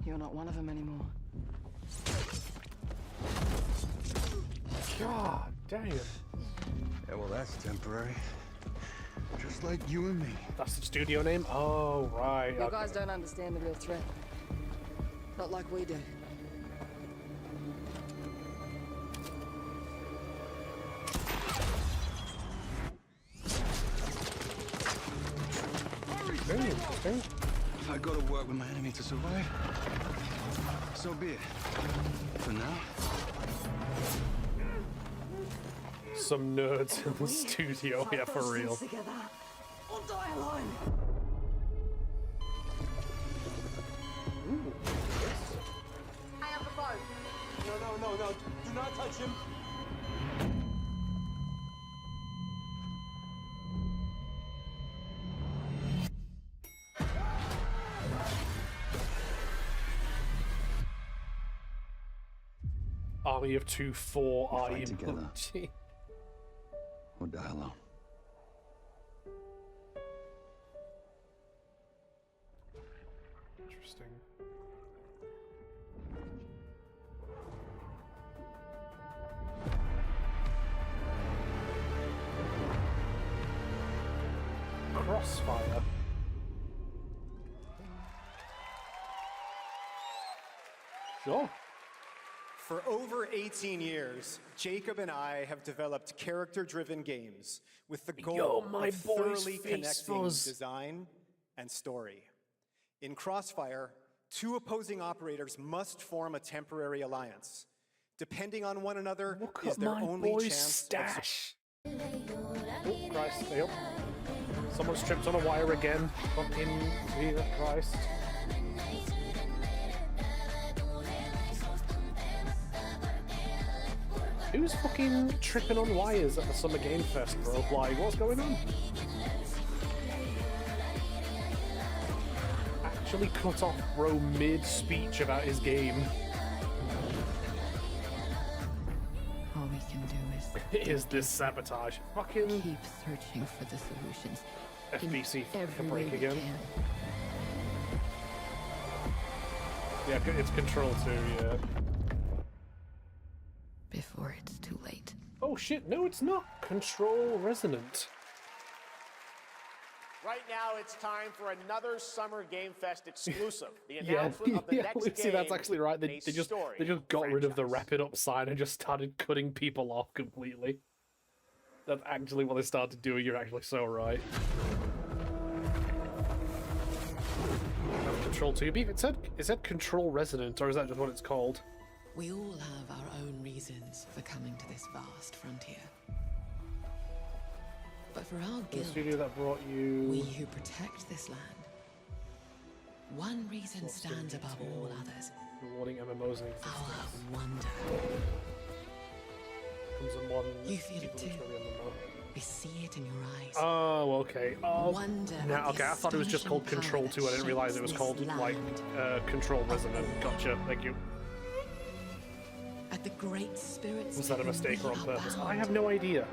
You're not one of them anymore. God damn. Yeah, well, that's temporary. Just like you and me. That's the studio name? Oh, right. You guys don't understand the real threat. Not like we do. Very interesting. If I go to work with my enemy to survive, so be it. For now, Some nerds in the studio, yeah, for real. Together. We'll die alone. I have the phone. No. Do not touch him. Army of 2, 4, We'll I fight together. emoji. Or die alone. Interesting. Crossfire. Sure. For over 18 years, Jacob and I have developed character-driven games with the goal Yo, my of boy's thoroughly face connecting fuzz. design and story. In Crossfire, two opposing operators must form a temporary alliance. Depending on one another Look is at their my only boy's chance stash. Oh, Christ, stay up. Someone stripped on a wire again. Fucking Jesus Christ. Who's fucking tripping on wires at the Summer Game Fest, bro? Like, what's going on? Actually cut off bro mid-speech about his game. All we can do is Is this sabotage? Fucking keep searching for the solutions. FBC every break way we again. can. Yeah, it's Control 2, yeah. Before it's too late. Oh shit, no it's not. Control Resonant. Right now, it's time for another Summer Game Fest exclusive. The Yeah, announcement of the yeah, next Lucy, game that's actually right. in They a just storied got rid of the wrap it up sign and just started cutting people off completely. That's actually what they started doing. You're actually so right. Control 2B. It said Control Resident, or is that just what it's called? We all have our own reasons for coming to this vast frontier. But for our The guild, studio that brought you. we who protect this land, one reason stands above all others. Rewarding MMOs and our wonder. Comes a modern. You feel it too. MMO. We see it in your eyes. Oh, okay. Oh, Wonder now, at the okay. I thought it was just called astonishing Control 2. I didn't power realize that it was shapes called this like Control Resident. Gotcha. Thank you. At the great spirits. Was that a to whom mistake or we on are purpose? I bound. have no idea.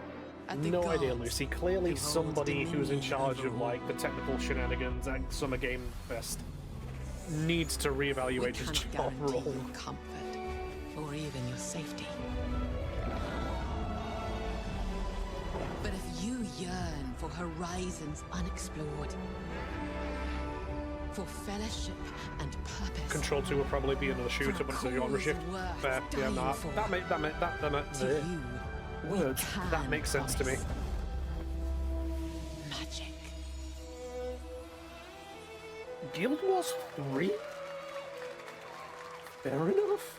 At the No idea, gods Lucy. Clearly, who holds somebody who's in dominion charge over of like the technical shenanigans at Summer Game Fest needs to We reevaluate his cannot job guarantee role. your comfort or even your safety. But if you yearn for horizons unexplored, for fellowship and purpose, Control 2 will probably be another shooter, but it's a genre shift. worth Fair. Yeah, dying nah, for. that makes sense to me. Magic. Guild Wars 3? Fair enough.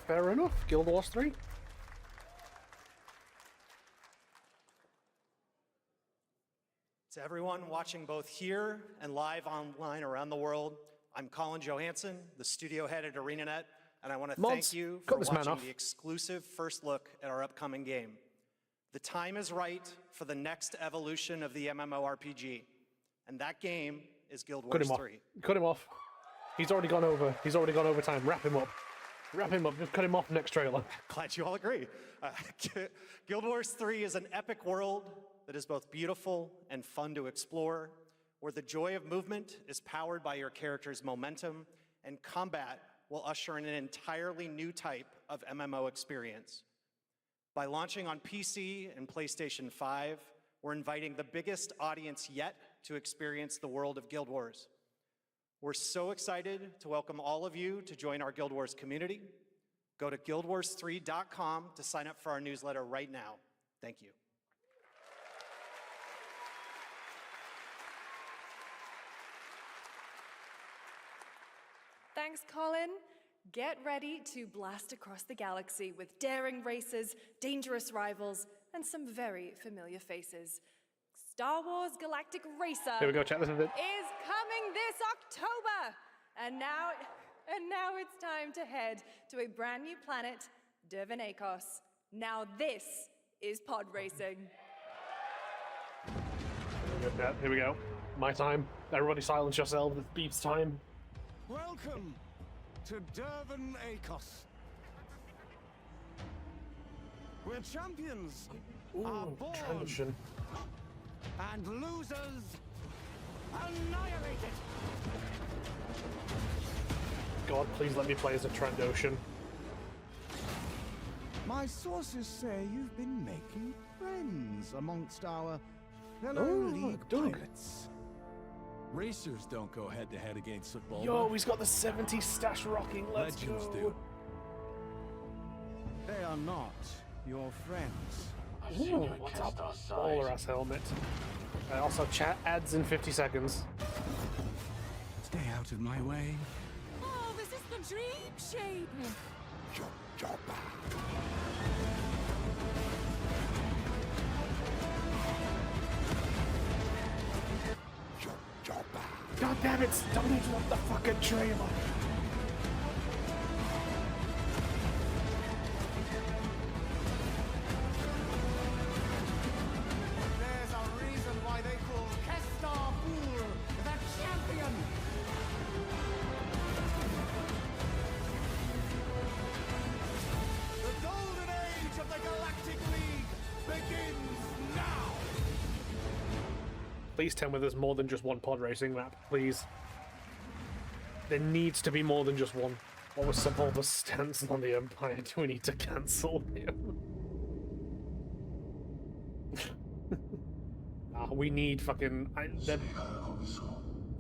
Fair enough. Guild Wars 3? To everyone watching both here and live online around the world, I'm Colin Johansson, the studio head at ArenaNet, and I want to Mods, thank you cut for this man watching off. the exclusive first look at our upcoming game. The time is right for the next evolution of the MMORPG, and that game is Guild Cut Wars him off. 3. Cut him off. He's already gone over. He's already gone over time. Wrap him up. Wrap him up. Just cut him off next trailer. Glad you all agree. Guild Wars 3 is an epic world that is both beautiful and fun to explore, where the joy of movement is powered by your character's momentum, and combat will usher in an entirely new type of MMO experience. By launching on PC and PlayStation 5, we're inviting the biggest audience yet to experience the world of Guild Wars. We're so excited to welcome all of you to join our Guild Wars community. Go to guildwars3.com to sign up for our newsletter right now. Thank you. Thanks, Colin. Get ready to blast across the galaxy with daring races, dangerous rivals, and some very familiar faces. Star Wars Galactic Racer Here we go, check this out. is coming this October. And now it's time to head to a brand new planet, Dervan Akos. Now this is pod racing. Here we go. My time. Everybody silence yourselves. It's Beep's time. Welcome to Dervan Akos. Where champions are born Transition. and losers annihilated. God, please let me play as a Trandoshan. My sources say you've been making friends amongst our fellow Oh, league Doug. pilots. Racers don't go head-to-head against football. Yo, he's got the 70s stash rocking. Let's Legends go. do. They are not your friends. Ooh, what's up? Baller ass helmet. Also, chat ads in 50 seconds. Stay out of my way. Oh, this is the dream shape. God damn it! Don't interrupt the fucking trailer. There's a reason why they call Kestar Fool the champion. The golden age of the Galactic League begins now. Please tell me there's more than just one pod racing map, please. There needs to be more than just one. What was Sepulve's stance on the Empire? Do we need to cancel him? We need fucking...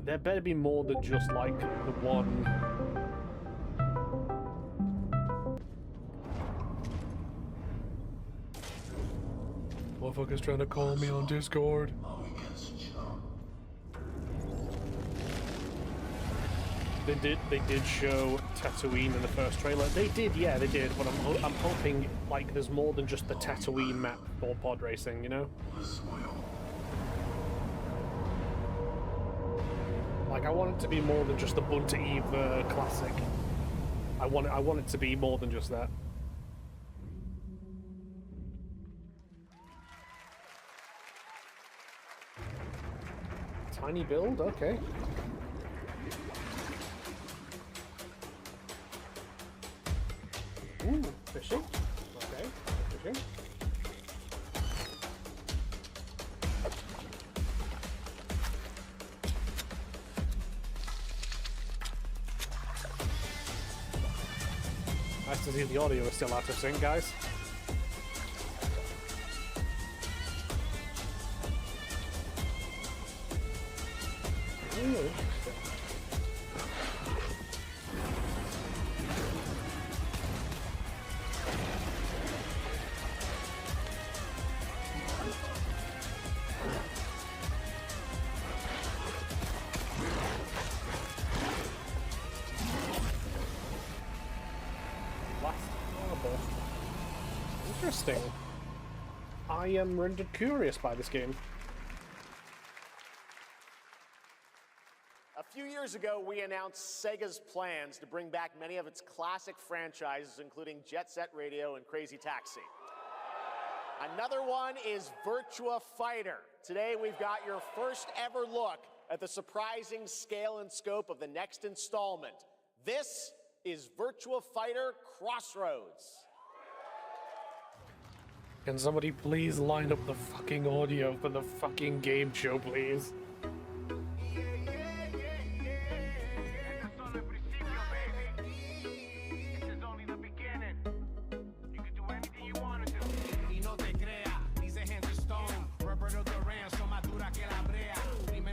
there better be more than just, like, the one... Motherfucker's trying to call me on Discord. They did show Tatooine in the first trailer. They did, yeah, they did. But I'm hoping like there's more than just the Tatooine map for pod racing, you know? Like I want it to be more than just the Bunta Eve classic. I want it to be more than just that. Tiny build, okay. Ooh, fishing. Okay, fishing. Nice to see the audio is still out of sync, guys. Ooh, interesting. Interesting. I am rendered curious by this game. A few years ago, we announced Sega's plans to bring back many of its classic franchises, including Jet Set Radio and Crazy Taxi. Another one is Virtua Fighter. Today, we've got your first ever look at the surprising scale and scope of the next installment. This is Virtua Fighter Crossroads. Can somebody please line up the fucking audio for the fucking game show, please?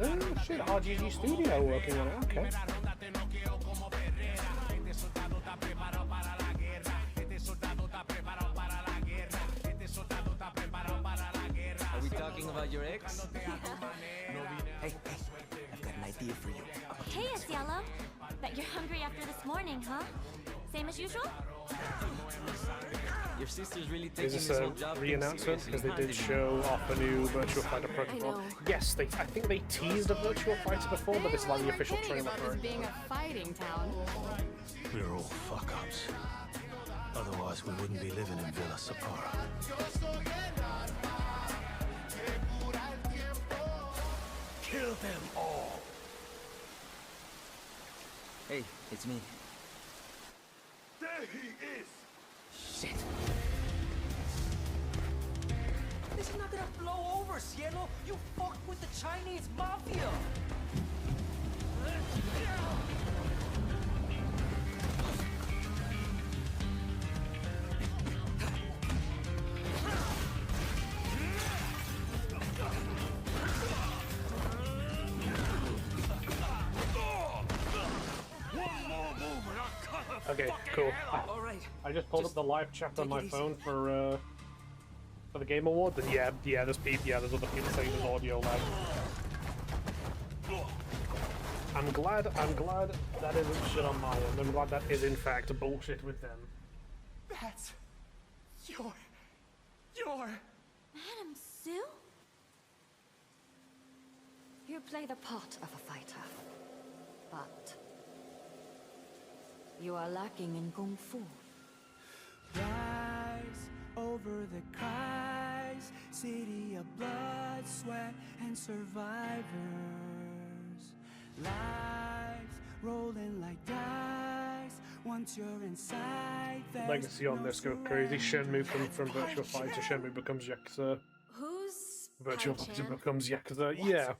Oh shit, RGG Studio working on it, okay. Are we talking about your ex? Hey, I've got an idea for you. Hey, Asiello. Bet you're hungry after this morning, huh? Same as usual? Your sister's really Is taking this this a whole job thing re-announcement? seriously, Because they huh, did Digimon? show off a new Virtua Fighter I protocol. know. Yes, I think they teased a Virtua Fighter before, but this is like the official trailer for it. being a fighting town. We're all fuck-ups. Otherwise, we wouldn't be living in Villa Sapara. Kill them all. Hey, it's me. There he is! Shit. This is not gonna blow over, Cielo. You fucked with the Chinese mafia. Okay, cool. I just pulled up the live chat on my phone for the Game Awards, and yeah, there's other people saying there's audio lag. I'm glad that isn't shit on my end. I'm glad that is in fact bullshit with them. That's your. Madam Sue? You play the part of a fighter, but you are lacking in kung fu. Rise over the cries, city of blood, sweat, and survivors. Lives rolling like dice. Once you're inside, Legacy on this go crazy. Shenmue from Virtua Fighter. Shenmue becomes Yakuza. Who's Virtua Fighter Pai-chan? becomes Yakuza. Yeah.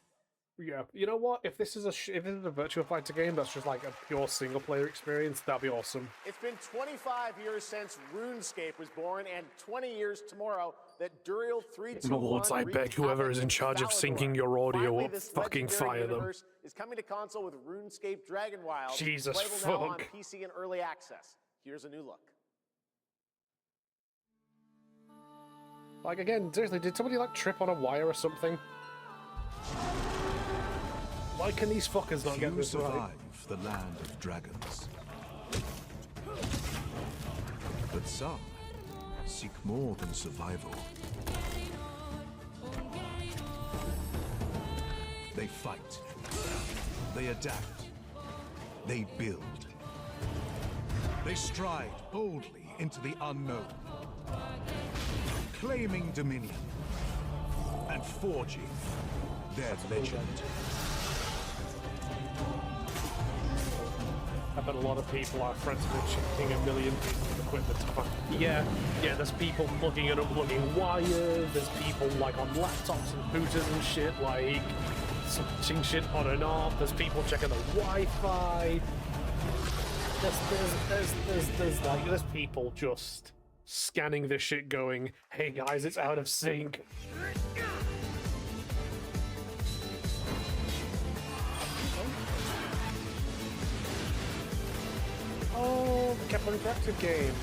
Yeah, you know what? If this is if this is a Virtua Fighter game that's just like a pure single player experience, that'd be awesome. It's been 25 years since RuneScape was born, and 20 years tomorrow that Duriel 321. Lords, I beg whoever is in charge of syncing your audio Finally, will this fucking legendary fire them. universe is coming to console with RuneScape Dragonwild. Jesus playable now on fuck. PC and early access. Here's a new look. Like again, seriously, did somebody like trip on a wire or something? Why can these fuckers not get Few this survive right? the land of dragons. But some seek more than survival. They fight. They adapt. They build. They stride boldly into the unknown, claiming dominion and forging their legend. I bet a lot of people are frantically checking a million pieces of equipment. Yeah, there's people plugging and unplugging wires, there's people like on laptops and booters and shit, like switching shit on and off, there's people checking the Wi-Fi. There's people just scanning this shit going, hey guys, it's out of sync. Oh, the Capcom Interactive game.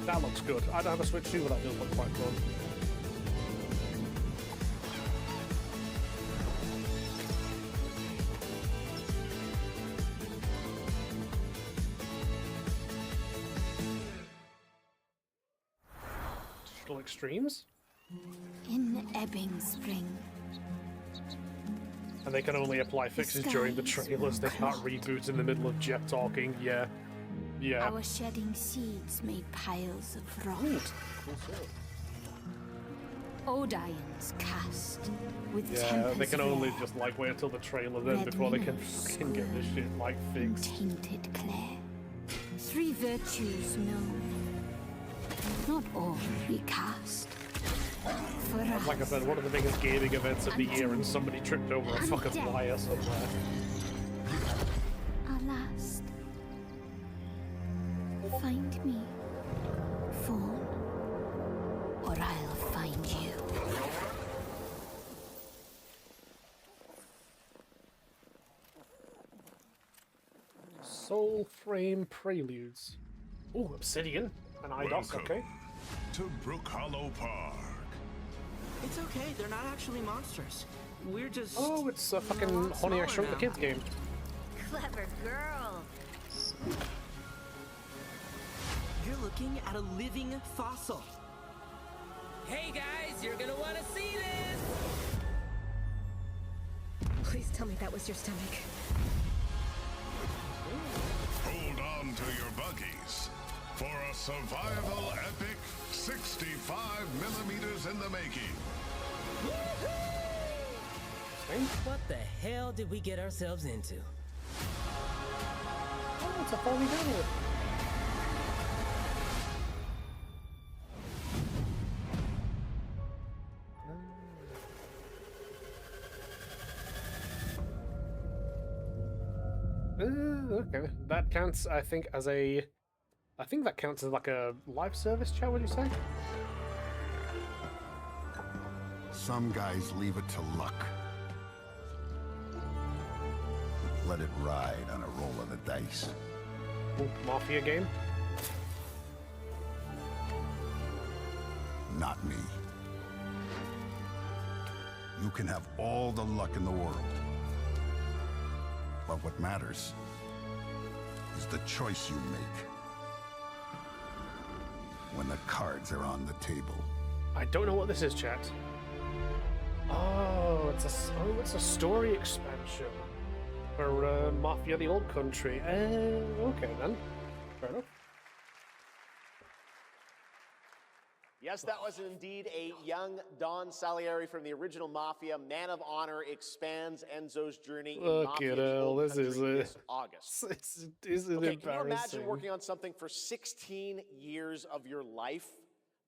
That looks good. I don't have a Switch 2, but that does look quite fun. Digital Extremes? In Ebbing Spring. And they can only apply fixes during the trailers. They can't reboot in the middle of Jeff talking. Yeah. Our shedding seeds made piles of rot. Odion's cast with they can only just like wait until the trailer then before they can fucking get this shit like fixed. Tainted Clare. 3 virtues known. Not all recast. For us. Like I said, one of the biggest gaming events of the year, and somebody tripped over a fucking wire somewhere. Our last. Find me, Fawn, or I'll find you. Soul Frame Preludes. Ooh, Obsidian and IDOS, okay. To Brook Hollow Park. It's okay, they're not actually monsters. We're just... Oh, it's a fucking Honey I Shrunk the Kids game. Clever girl. You're looking at a living fossil. Hey guys, you're gonna want to see this! Please tell me that was your stomach. Hold on to your buggies for a survival epic 65 millimeters in the making. What the hell did we get ourselves into? Oh, it's a Falling Down. Okay, that counts, I think, as a... I think that counts as like a live service chat, would you say? Some guys leave it to luck. Let it ride on a roll of the dice. Ooh, Mafia game? Not me. You can have all the luck in the world. But what matters is the choice you make when the cards are on the table. I don't know what this is, chat. Oh, it's a story expansion for Mafia: The Old Country. Okay then, fair enough. Yes, that was indeed a young Don Salieri from the original Mafia. Man of Honor expands Enzo's journey in Mafia: The Old this Country is this August. This is Okay, can you imagine embarrassing. working on something for 16 years of your life?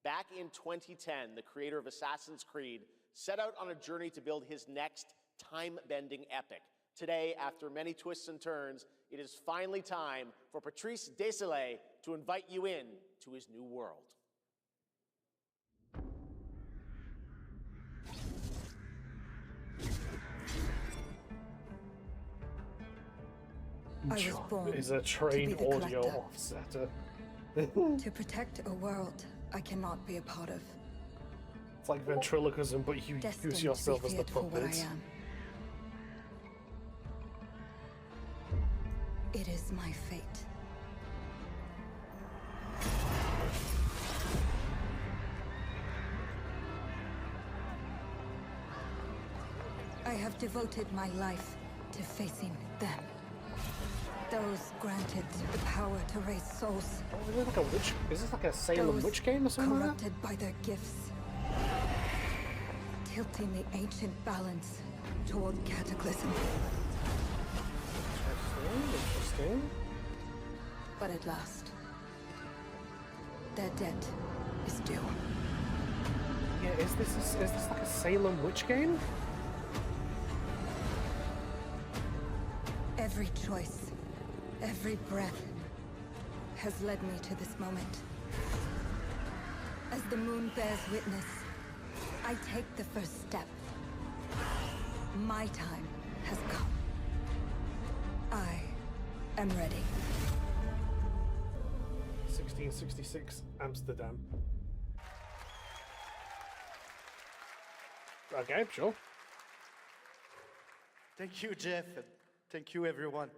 Back in 2010, the creator of Assassin's Creed set out on a journey to build his next time-bending epic. Today, after many twists and turns, it is finally time for Patrice Désilets to invite you in to his new world. I was born is a to trained be the audio collector. offsetter. To protect a world I cannot be a part of. It's like ventriloquism, but you Destined use yourself to be as the feared for what I puppet. am. It is my fate. I have devoted my life to facing them. Those granted the power to raise souls. Oh, is this like a witch? Is this like a Salem Those witch game or something like that? corrupted by their gifts. Tilting the ancient balance toward cataclysm. Interesting. But at last, their debt is due. Yeah, is this like a Salem witch game? Every choice, every breath has led me to this moment. As the moon bears witness, I take the first step. My time has come. I am ready. 1666 Amsterdam. Okay, sure. Thank you, Jeff, and thank you, everyone.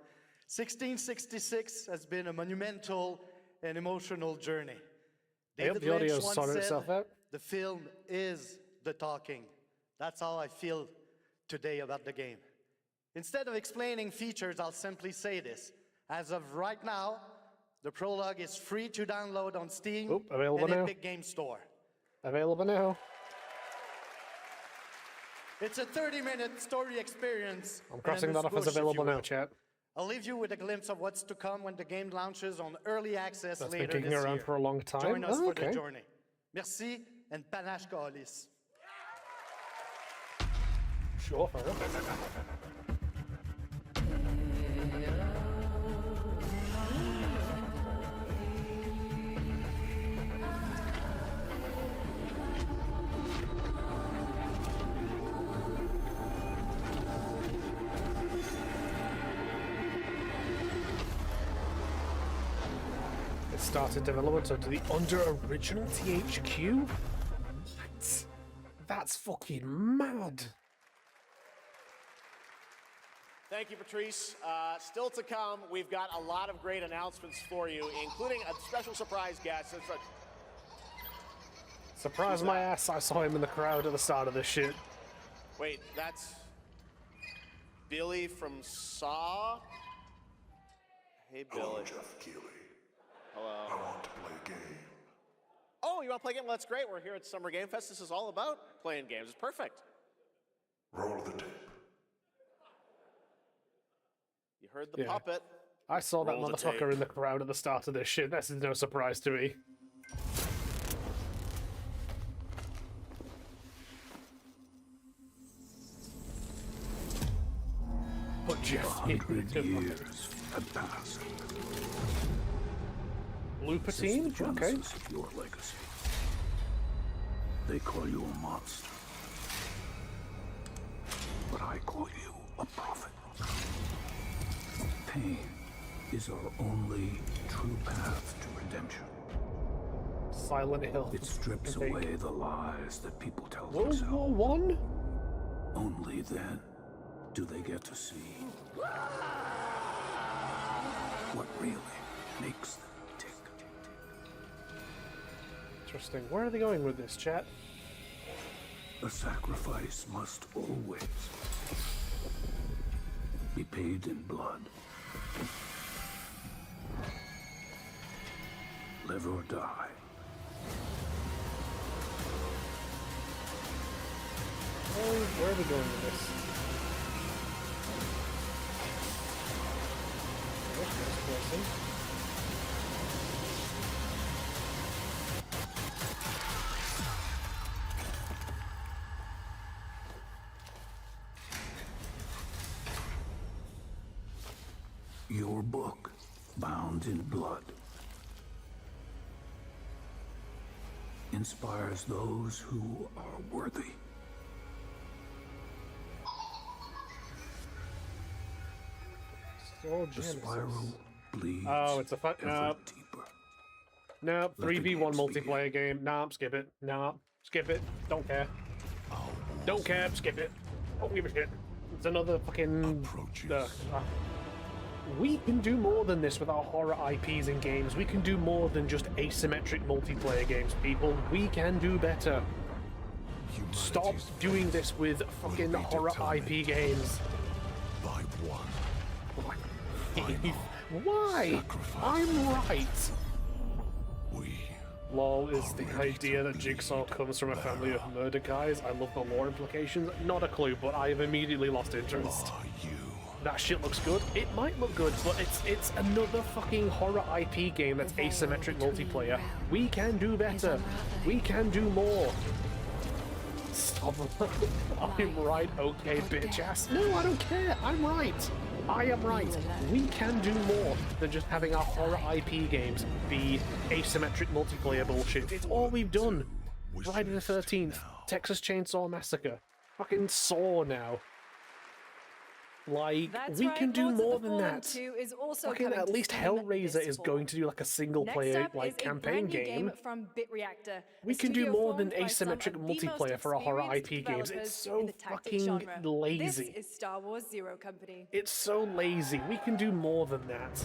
1666 has been a monumental and emotional journey. David the audio Lynch once sorted said, itself out. "The film is the talking." That's how I feel today about the game. Instead of explaining features, I'll simply say this. As of right now, the prologue is free to download on Steam available and now. Epic Game Store. Available now. It's a 30-minute story experience. I'm crossing and that off as amuse-bouche, if available you now, will. chat. I'll leave you with a glimpse of what's to come when the game launches on early access That's been later kicking this around year. for a long time. Join us Oh, for okay. the journey. Merci and panache Calis. Sure, fair enough. It started development under original THQ? What? That's fucking mad. Thank you, Patrice. Still to come, we've got a lot of great announcements for you, including a special surprise guest. Surprise my ass, I saw him in the crowd at the start of this shit. Wait, that's Billy from Saw? Hey, Billy. Hello, Jeff Keighley. Hello. I want to play a game. Oh, you want to play a game? Well, that's great. We're here at Summer Game Fest. This is all about playing games. It's perfect. Roll the tape. You heard the Yeah. puppet. I saw that Roll the motherfucker tape. in the crowd at the start of this shit. This is no surprise to me. But Jeff 100 years have passed. Looper Since team? the Okay. genesis of your legacy. They call you a monster. But I call you a prophet. Pain is our only true path to redemption. Silent Hill. It strips Fake. away the lies that people tell World themselves. War One? Only then do they get to see what really makes them tick. Interesting. Where are they going with this, chat? A sacrifice must always be paid in blood. Live or die. Where are we going with this? There's this person. Your book, bound in blood, inspires those who are worthy. So the spiral bleeds. Oh, it's a fun. Nope. 3v1 multiplayer game. Nah, skip it. Nah, skip it. Don't care. Don't care. Skip it. Don't give a shit. It's another fucking. We can do more than this with our horror IPs in games. We can do more than just asymmetric multiplayer games, people. We can do better. Stop doing this with fucking horror IP games. By one. Why? I'm right. LOL is the idea that Jigsaw comes from a family of murder guys. I love the lore implications. Not a clue, but I have immediately lost interest. That shit looks good. It might look good, but it's another fucking horror IP game that's asymmetric multiplayer. We can do better. We can do more. Stop. I'm right, okay, bitch ass. No, I don't care. I'm right. I am right. We can do more than just having our horror IP games be asymmetric multiplayer bullshit. It's all we've done. Friday the 13th, Texas Chainsaw Massacre, fucking Saw now. Like, we can do more than that. Fucking at least Hellraiser is going to do like a single player like campaign game. From BitReactor. We can do more than asymmetric multiplayer for our horror IP games. It's so fucking lazy. This is Star Wars Zero Company. It's so lazy. We can do more than that.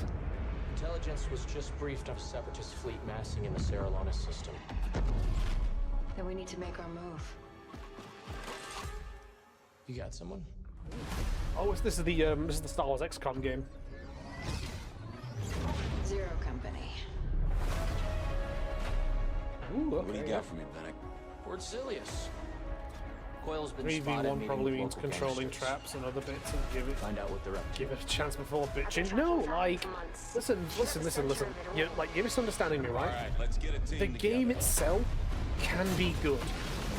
Intelligence was just briefed of a Separatist fleet massing in the Serralonis system. Then we need to make our move. You got someone? Oh, this is the Star Wars XCOM game. Zero Company. Ooh, okay. What do you got for me, Fennec? Word Silius. Coil's been spotted 3v1 probably means controlling traps and other bits and give it give it a chance before bitching. No, like listen. You're misunderstanding me, right? Alright, let's get a team the game itself can be good.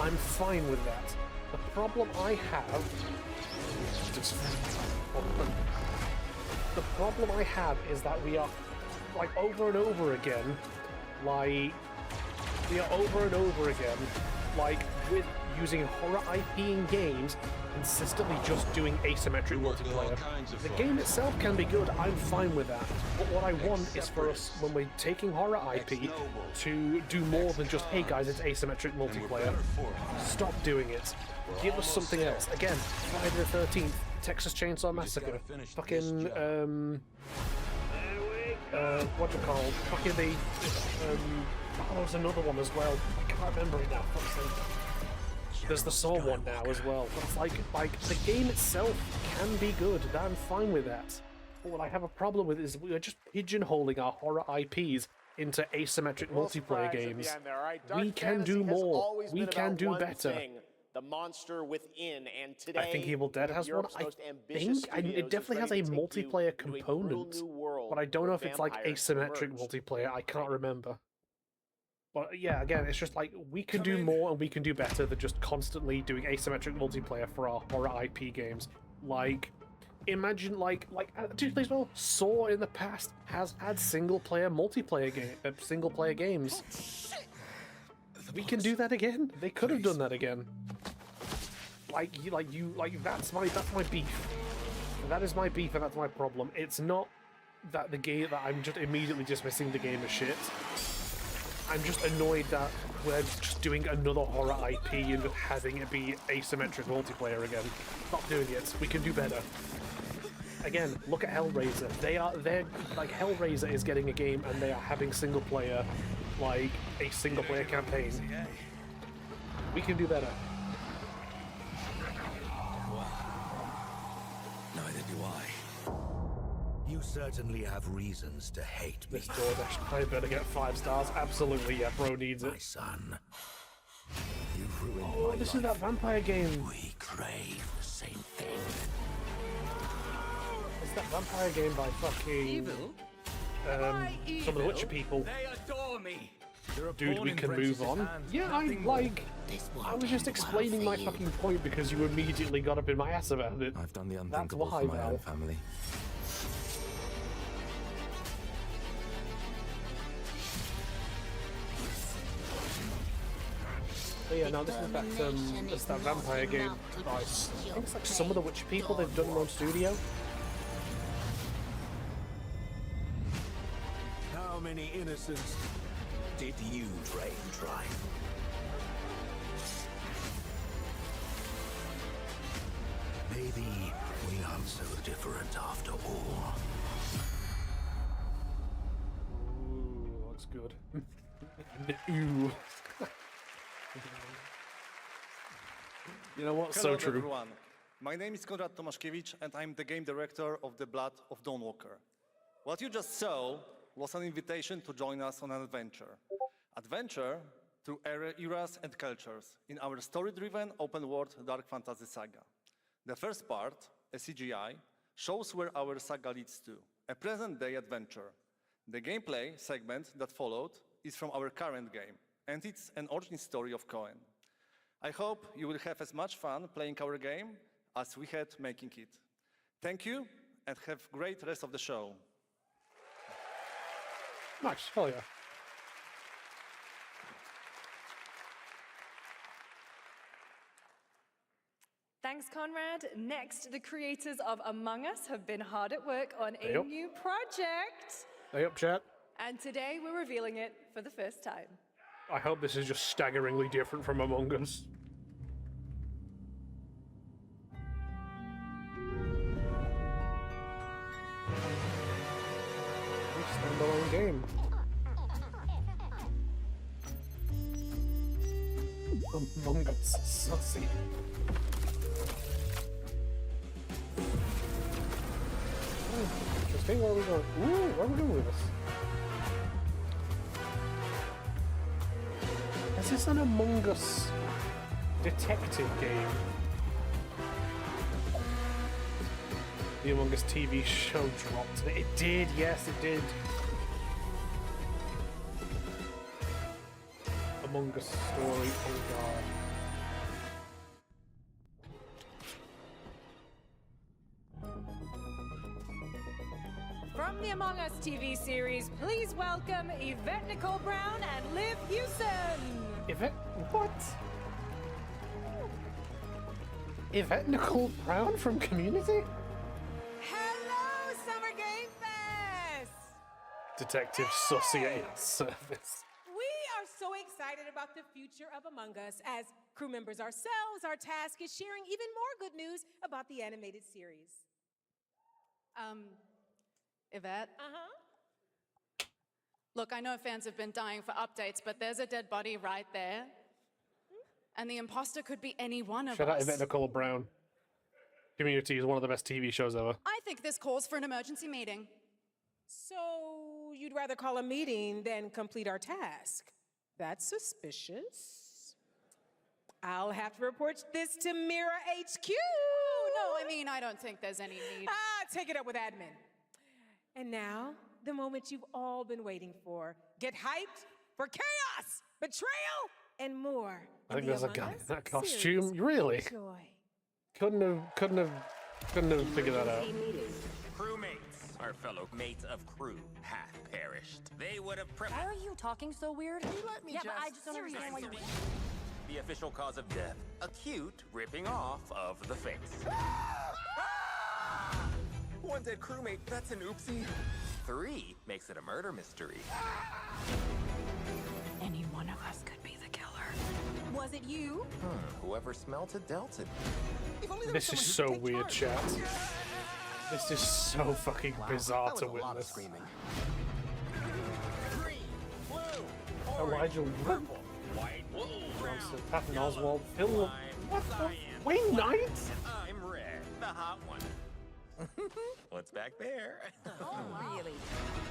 I'm fine with that. The problem I have is that we are like over and over again with using horror IP in games consistently just doing asymmetric multiplayer. The game itself can be good, I'm fine with that. But what I want is for us, when we're taking horror IP, to do more than just, hey guys, it's asymmetric multiplayer. Stop doing it. Give us something else. Again, Friday the 13th, Texas Chainsaw Massacre. Fucking, what do you call it? Fucking the, there's another one as well. I can't remember it now, fuck's sake. There's the Saw one now as well. But it's like the game itself can be good. I'm fine with that. But what I have a problem with is we are just pigeonholing our horror IPs into asymmetric multiplayer games. We can do more. We can do better. The monster within, and today I think Evil Dead has one. I think it definitely has a multiplayer component, but I don't know if it's like asymmetric multiplayer. I can't remember. But yeah, again, it's just like we can do more and we can do better than just constantly doing asymmetric multiplayer for our horror IP games. Like, imagine dude, please, well, Saw in the past has had single player games. We can do that again. They could have done that again. That's my beef. That is my beef, and that's my problem. It's not that the game that I'm just immediately dismissing the game as shit. I'm just annoyed that we're just doing another horror IP and just having it be asymmetric multiplayer again. Stop doing it. We can do better. Again, look at Hellraiser. Hellraiser is getting a game and they are having single player, a single player campaign. We can do better. Neither do I. You certainly have reasons to hate me. This DoorDash, I better get 5 stars. Absolutely, yeah, bro needs it. My son, you've ruined oh, my this life. is that vampire game. We crave the same thing. It's that vampire game by fucking some of the Witcher people. They adore me. Dude, we can move on. Yeah, I was just explaining my fucking point because you immediately got up in my ass about it. I've done the unthinkable for my own family. But yeah, no, this is that vampire game. I think it's like some of the Witcher people, they've done their own studio. How many innocents did you drain dry? Maybe we aren't so different after all. Ooh, looks good. Ooh. You know what? Hello, So true. everyone. My name is Konrad Tomaszkiewicz, and I'm the game director of The Blood of Dawnwalker. What you just saw was an invitation to join us on an adventure. Adventure through eras and cultures in our story-driven open-world dark fantasy saga. The first part, a CGI, shows where our saga leads to, a present-day adventure. The gameplay segment that followed is from our current game, and it's an origin story of Cohen. I hope you will have as much fun playing our game as we had making it. Thank you, and have a great rest of the show. Nice, hell yeah. Thanks, Conrad. Next, the creators of Among Us have been hard at work on a Yep. new project. Hey up, chat. And today we're revealing it for the first time. I hope this is just staggeringly different from Among Us. Standalone game. Among Us, sussy. Interesting. Where are we going? Ooh, where are we going with this? Is this an Among Us detective game? The Among Us TV show dropped. It did, yes, it did. Among Us story, oh god. From the Among Us TV series, please welcome Yvette Nicole Brown and Liv Hewson. Yvette, what? Yvette Nicole Brown from Community? Hello, Summer Game Fest! Detective Sussy at its service. We are so excited about the future of Among Us. As crew members ourselves, our task is sharing even more good news about the animated series. Yvette? Look, I know fans have been dying for updates, but there's a dead body right there. And the imposter could be any one of Shout out us. Yvette Nicole Brown. Community is one of the best TV shows ever. I think this calls for an emergency meeting. So you'd rather call a meeting than complete our task? That's suspicious. I'll have to report this to Mira HQ. Oh, no, I mean, I don't think there's any need. Take it up with admin. And now, the moment you've all been waiting for. Get hyped for chaos, betrayal, and more. I think in the there's a Among guy in Us that costume. series. Really? Enjoy. Couldn't have figured that out. Crewmates, our fellow mates of crew, hath perished. They would have Why are you talking so weird? let me yeah, but I just- just don't understand why you... The official cause of death, acute ripping off of the face. One dead crewmate, that's an oopsie. 3 makes it a murder mystery. Any one of us could be the killer. Was it you? Whoever smelt it dealt it. This is so weird, chat. This is so fucking bizarre to witness. Elijah Wood, Johnson, Patton Oswalt, Phil. What the? Wayne Knight? I'm Red, the hot one. What's back there? Oh, really?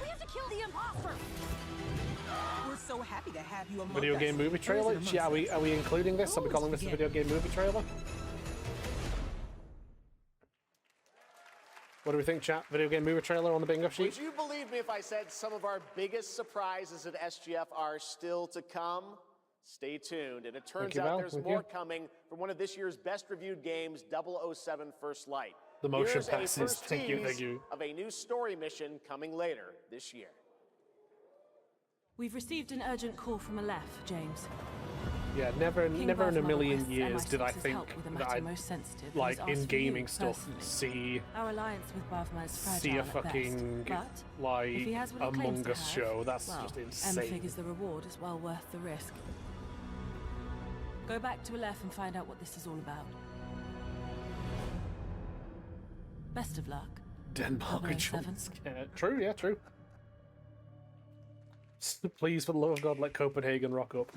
We have to kill the imposter! We're so happy to have you among Video us. game movie trailer? Where's it Yeah, amongst are we including this? Are we calling this a video game movie trailer? What do we think, chat? Video game movie trailer on the bingo sheet? Would you believe me if I said some of our biggest surprises at SGF are still to come? Stay tuned. And it turns you, out Val. there's Thank more you. coming from one of this year's best reviewed games, 007 First Light. The motion Here's a passes. first Thank you, tease thank you. of a new story mission coming later this year. We've received an urgent call from Aleph, James. Yeah, never in a million years did I MI6's think help with the that matter I'd, most sensitive like, was in asked for gaming you stuff, personally. Our alliance with Bavma is fragile see a at fucking, best, but like, if he has what he claims Among to Us have, show. That's well, just M insane. figures the reward is well worth the risk. Go back to Aleph and find out what this is all about. Best of luck. Denmark 007. jump scare. True, yeah, true. Please, for the love of God, let Copenhagen rock up.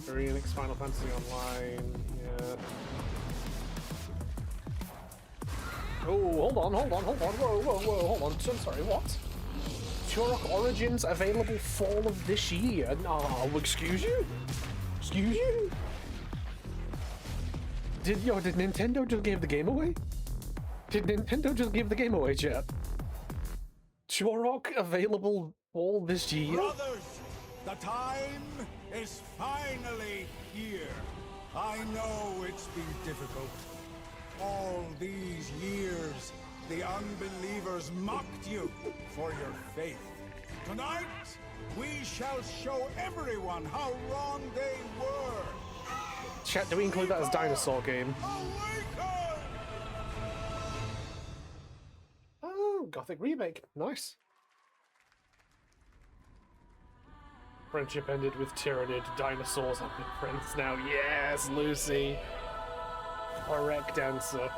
Square Enix Final Fantasy Online, yeah. Oh, hold on, whoa, hold on. I'm sorry, what? Turok Origins available fall of this year? No, excuse you? Excuse you? Did Nintendo just give the game away? Did Nintendo just give the game away, chat? Turok available fall this year? Brothers, the time is finally here. I know it's been difficult. All these years, the unbelievers mocked you for your faith. Tonight, we shall show everyone how wrong they were. Chat, do we include that as dinosaur game? Oh, Gothic remake. Nice. Friendship ended with Tyrannid. Dinosaurs have been friends now. Yes, Lucy. Correct answer.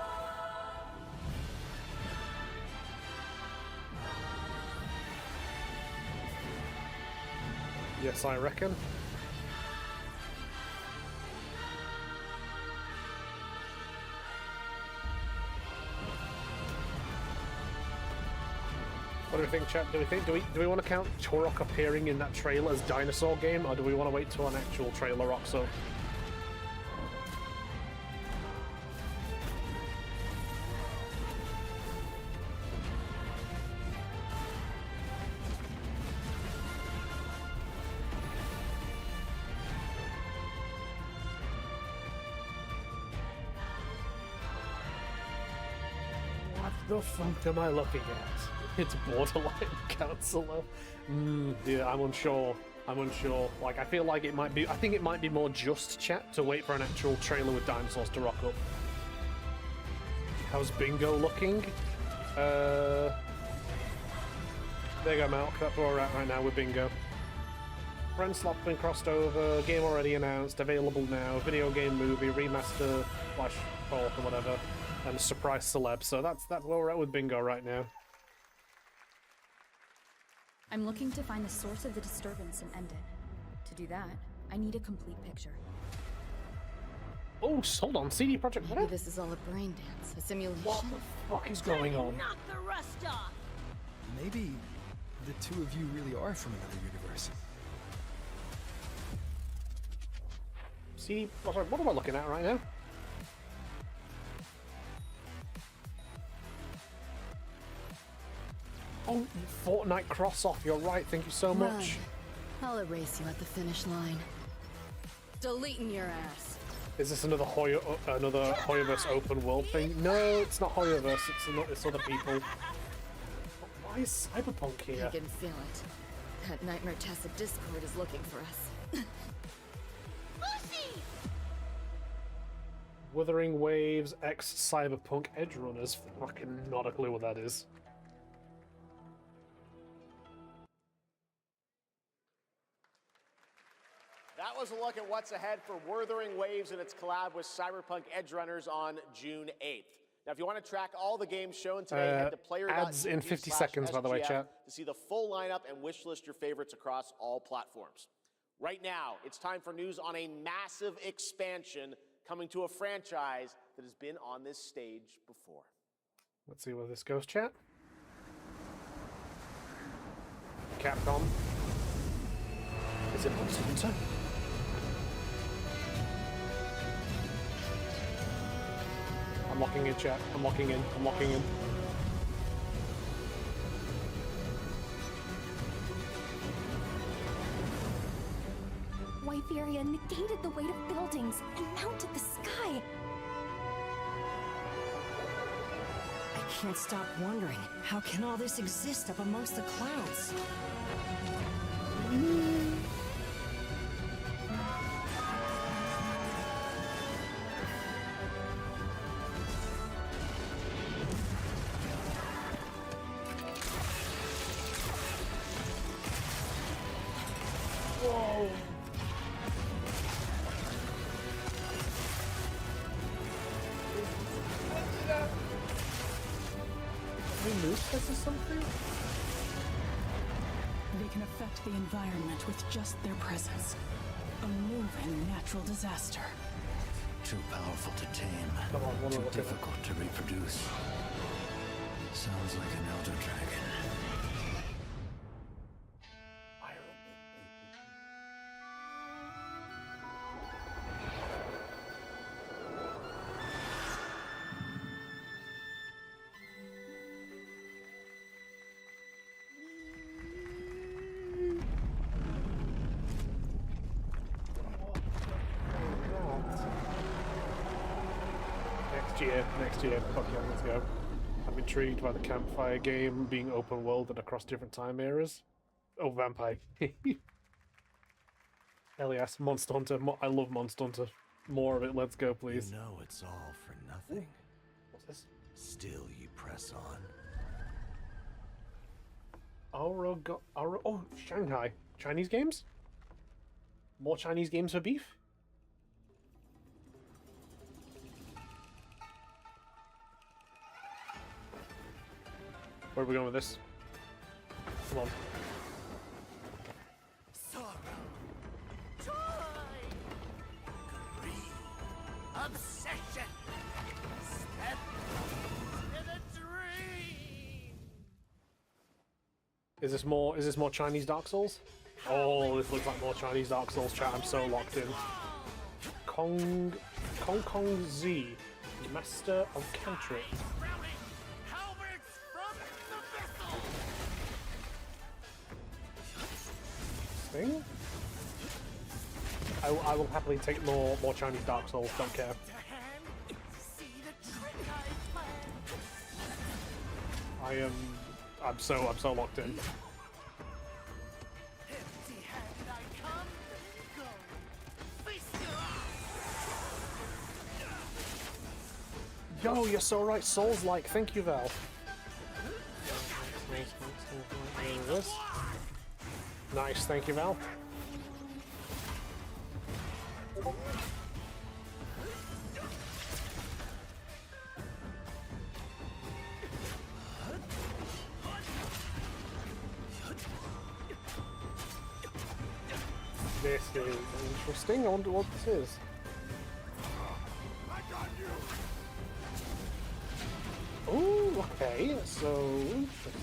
Yes, I reckon. What do we think, chat? Do we want to count Turok appearing in that trailer as dinosaur game, or do we want to wait till an actual trailer rocks up? What the fuck am I looking at? It's Borderline Counselor. Yeah, I'm unsure. Like, I feel like it might be. I think it might be more just chat to wait for an actual trailer with dinosaurs to rock up. How's Bingo looking? There you go, Malk. That's where we're at right now with Bingo. Friend slot's been crossed over. Game already announced. Available now. Video game, movie, remaster, flash talk or whatever, and a surprise celeb. So that's where we're at with Bingo right now. I'm looking to find the source of the disturbance and end it. To do that, I need a complete picture. Oh, hold on, CD Projekt Maybe this is all a brain dance, a simulation. What the fuck is going on? Knock the rust off! Maybe the two of you really are from another universe. CD Projekt, what am I looking at right now? Oh, Fortnite cross-off, you're right, thank you so much. I'll erase you at the finish line. Deleting your ass. Is this another Hoyoverse open world thing? No, it's not Hoyoverse, it's other people. But why is Cyberpunk here? I can feel it. That Nightmare Tessa Discord is looking for us. Lucy! Wuthering Waves X Cyberpunk Edgerunners. Fucking not a clue what that is. That was a look at what's ahead for Wuthering Waves and its collab with Cyberpunk Edgerunners on June 8th. Now, if you want to track all the games shown today, head to player.tv/SGF ads in 50 seconds, by the way, chat. to see the full lineup and wishlist your favorites across all platforms. Right now, it's time for news on a massive expansion coming to a franchise that has been on this stage before. Let's see where this goes, chat. Capcom. Is it Monster Hunter? I'm locking in, chat. I'm locking in. Wyveria negated the weight of buildings and mounted the sky. I can't stop wondering, how can all this exist up amongst the clouds? This is something. They can affect the environment with just their presence. A moving natural disaster. Too powerful to tame. Come on, one Too more. difficult to reproduce. Sounds like an elder dragon. Next year, fuck yeah, let's go. I'm intrigued by the campfire game being open world and across different time eras. Oh, vampire. Hell yes, Monster Hunter. I love Monster Hunter. More of it, let's go, please. You know it's all for nothing. What's this? Still you press on. Oh, Shanghai. Chinese games? More Chinese games for beef? Where are we going with this? Come on. Obsession. Step in a dream. Is this more Chinese Dark Souls? Oh, this looks like more Chinese Dark Souls, chat. I'm so locked in. Kong Z, Master of Cantrip. Thing? I will happily take more Chinese Dark Souls, don't care. I'm so locked in. Yo, you're so right, Souls-like. Thank you, Val. Nice, thank you, Val. This is interesting. I wonder what this is. Oh, okay. So interesting.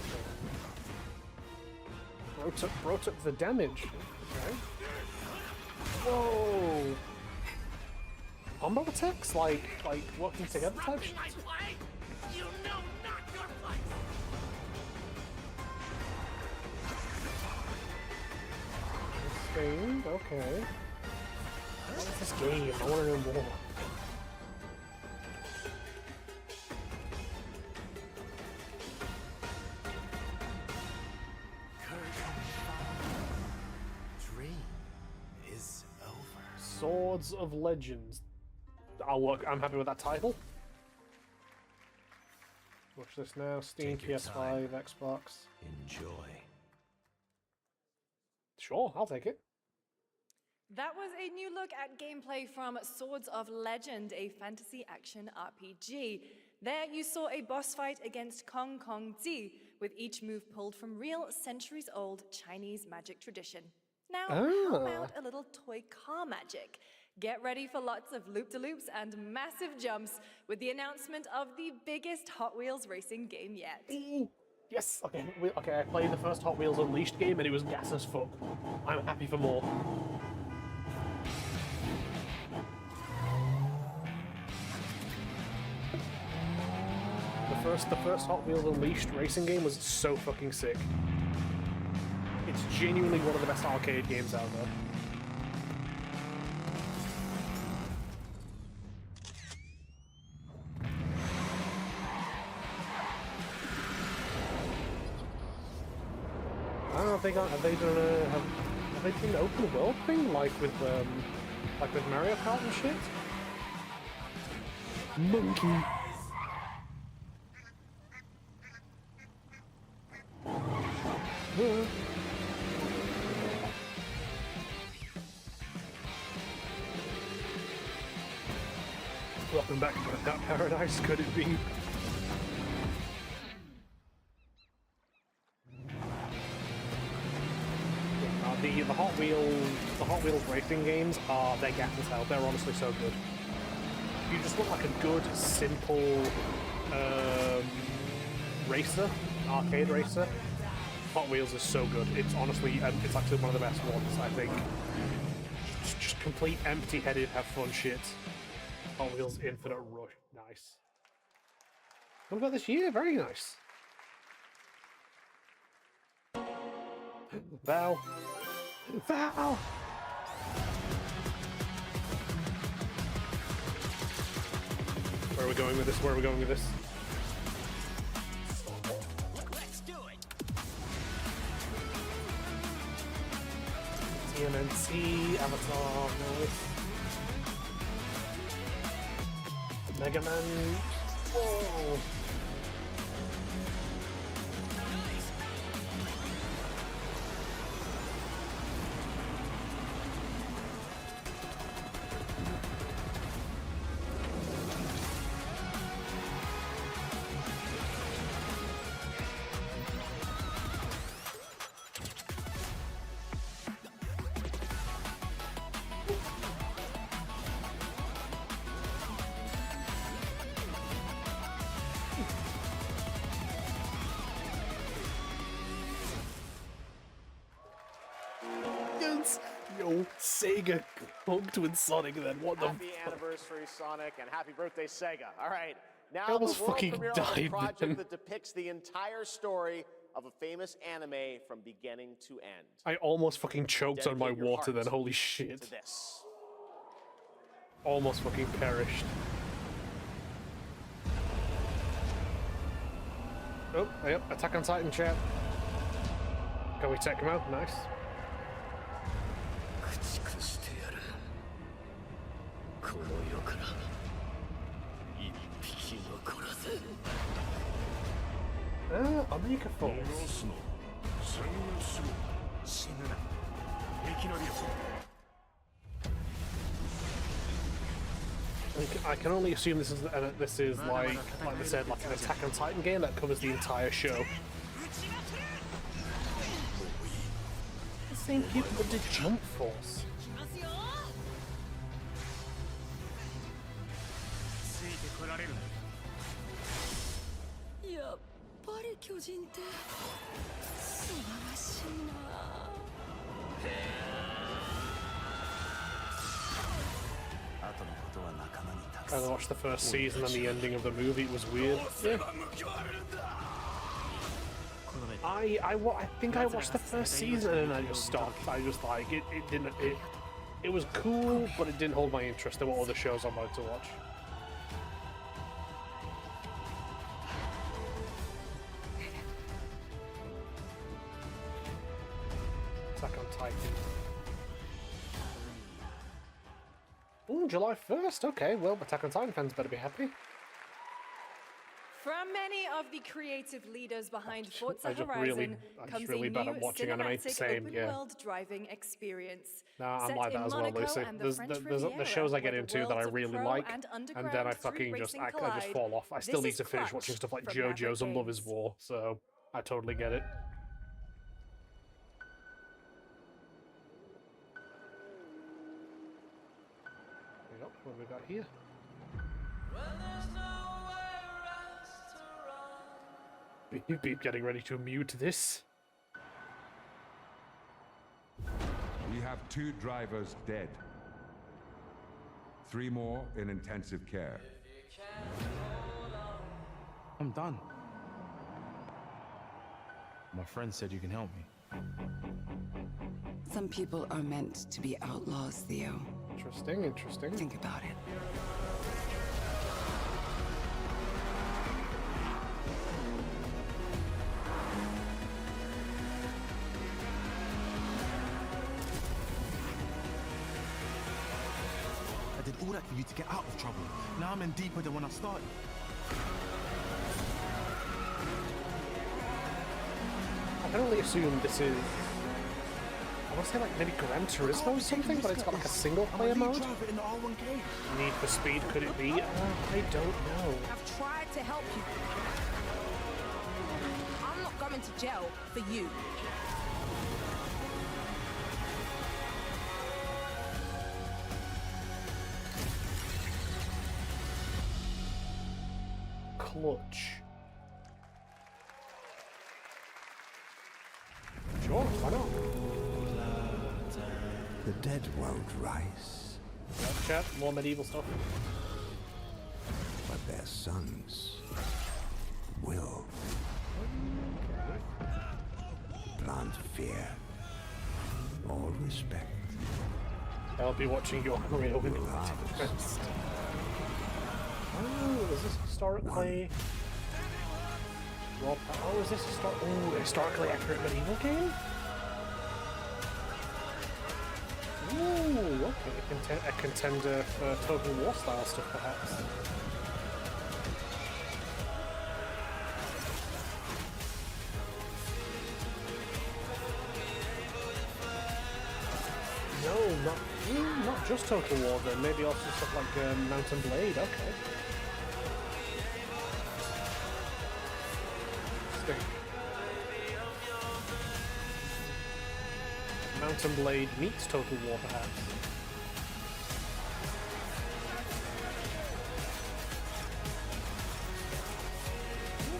Brought up the damage. Okay. Whoa. Combo attacks, like working together type shit. This game, okay. What is this game? I want to know more. Swords of Legends. I'm happy with that title. Watch this now. Steam, PS5, Xbox. Enjoy. Sure, I'll take it. That was a new look at gameplay from Swords of Legend, a fantasy action RPG. There you saw a boss fight against Kong Zi, with each move pulled from real centuries-old Chinese magic tradition. Now, how about a little toy car magic? Get ready for lots of loop-de-loops and massive jumps with the announcement of the biggest Hot Wheels racing game yet. Yes, okay, I played the first Hot Wheels Unleashed game and it was gas as fuck. I'm happy for more. The first Hot Wheels Unleashed racing game was so fucking sick. It's genuinely one of the best arcade games out there. I don't know if have they done the open world thing like with Mario Kart and shit? Monkey. Welcome back to that paradise, could it be? Hot Wheels racing games are they're gas as hell. They're honestly so good. You just want like a good, simple racer, arcade racer. Hot Wheels is so good. It's honestly, it's actually one of the best ones, I think. Just complete empty-headed, have fun shit. Hot Wheels Infinite Rush, nice. What about this year? Very nice. Val. Val! Where are we going with this? Where are we going with this? Let's do it. TMNT, Avatar, nice. Mega Man. Whoa! Yo, Sega hooked with Sonic then, what the Happy anniversary, Sonic, and happy birthday, Sega. All right, now I almost the world fucking premiere of died a project then. that depicts the entire story of a famous anime from beginning to end. I almost fucking choked on my Dedicate your water then, heart holy shit. to this. Almost fucking perished. Oh, yep, Attack on Titan chat. Can we take him out? Nice. Omega Force. I can only assume this is like I said, like an Attack on Titan game that covers the entire show. The same people that did Jump Force. やっぱり巨人って素晴らしいな。 I watched the first season and the ending of the movie. It was weird. Yeah. I think I watched the first season and then I just stopped. I just like it was cool, but it didn't hold my interest. There were other shows I wanted to watch. Attack on Titan. Ooh, July 1st. Okay, well, Attack on Titan fans better be happy. From many of the creative leaders behind Forza I'm Horizon just comes really a bad new at watching anime. cinematic Same, yeah. open-world driving experience. Nah, I'm Set like that in as well, Monaco Lucy. and the There's French the Riviera, shows I get where the into that I worlds of really pro like, and and then I underground fucking street just racing I just collide. fall off. I still This need is to finish Crunch watching stuff like from JoJo's Maverick and Love is Games. War, so I totally get it. Yep, what have we got here? Beep beep, getting ready to mute this. We have 2 drivers dead. 3 more in intensive care. I'm done. My friend said you can help me. Some people are meant to be outlaws, Theo. Interesting, interesting. Think about it. I did all that for you to get out of trouble. Now I'm in deeper than when I started. I can only assume this is, I want to say like maybe Gran Turismo or something, but it's got like a single player mode. Need for Speed, could it be? I don't know. I've tried to help you. I'm not going to jail for you. clutch. Sure, why not? The dead won't rise, Yeah, chat, more medieval stuff. but their sons will. Plant fear or respect. I'll be watching your career with interest. Oh, is this historically? Well, oh, is this historically accurate medieval game? Ooh, okay, a contender for Total War style stuff, perhaps. No, not just Total War then, maybe also stuff like Mountain Blade, okay. Mountain Blade meets Total War, perhaps.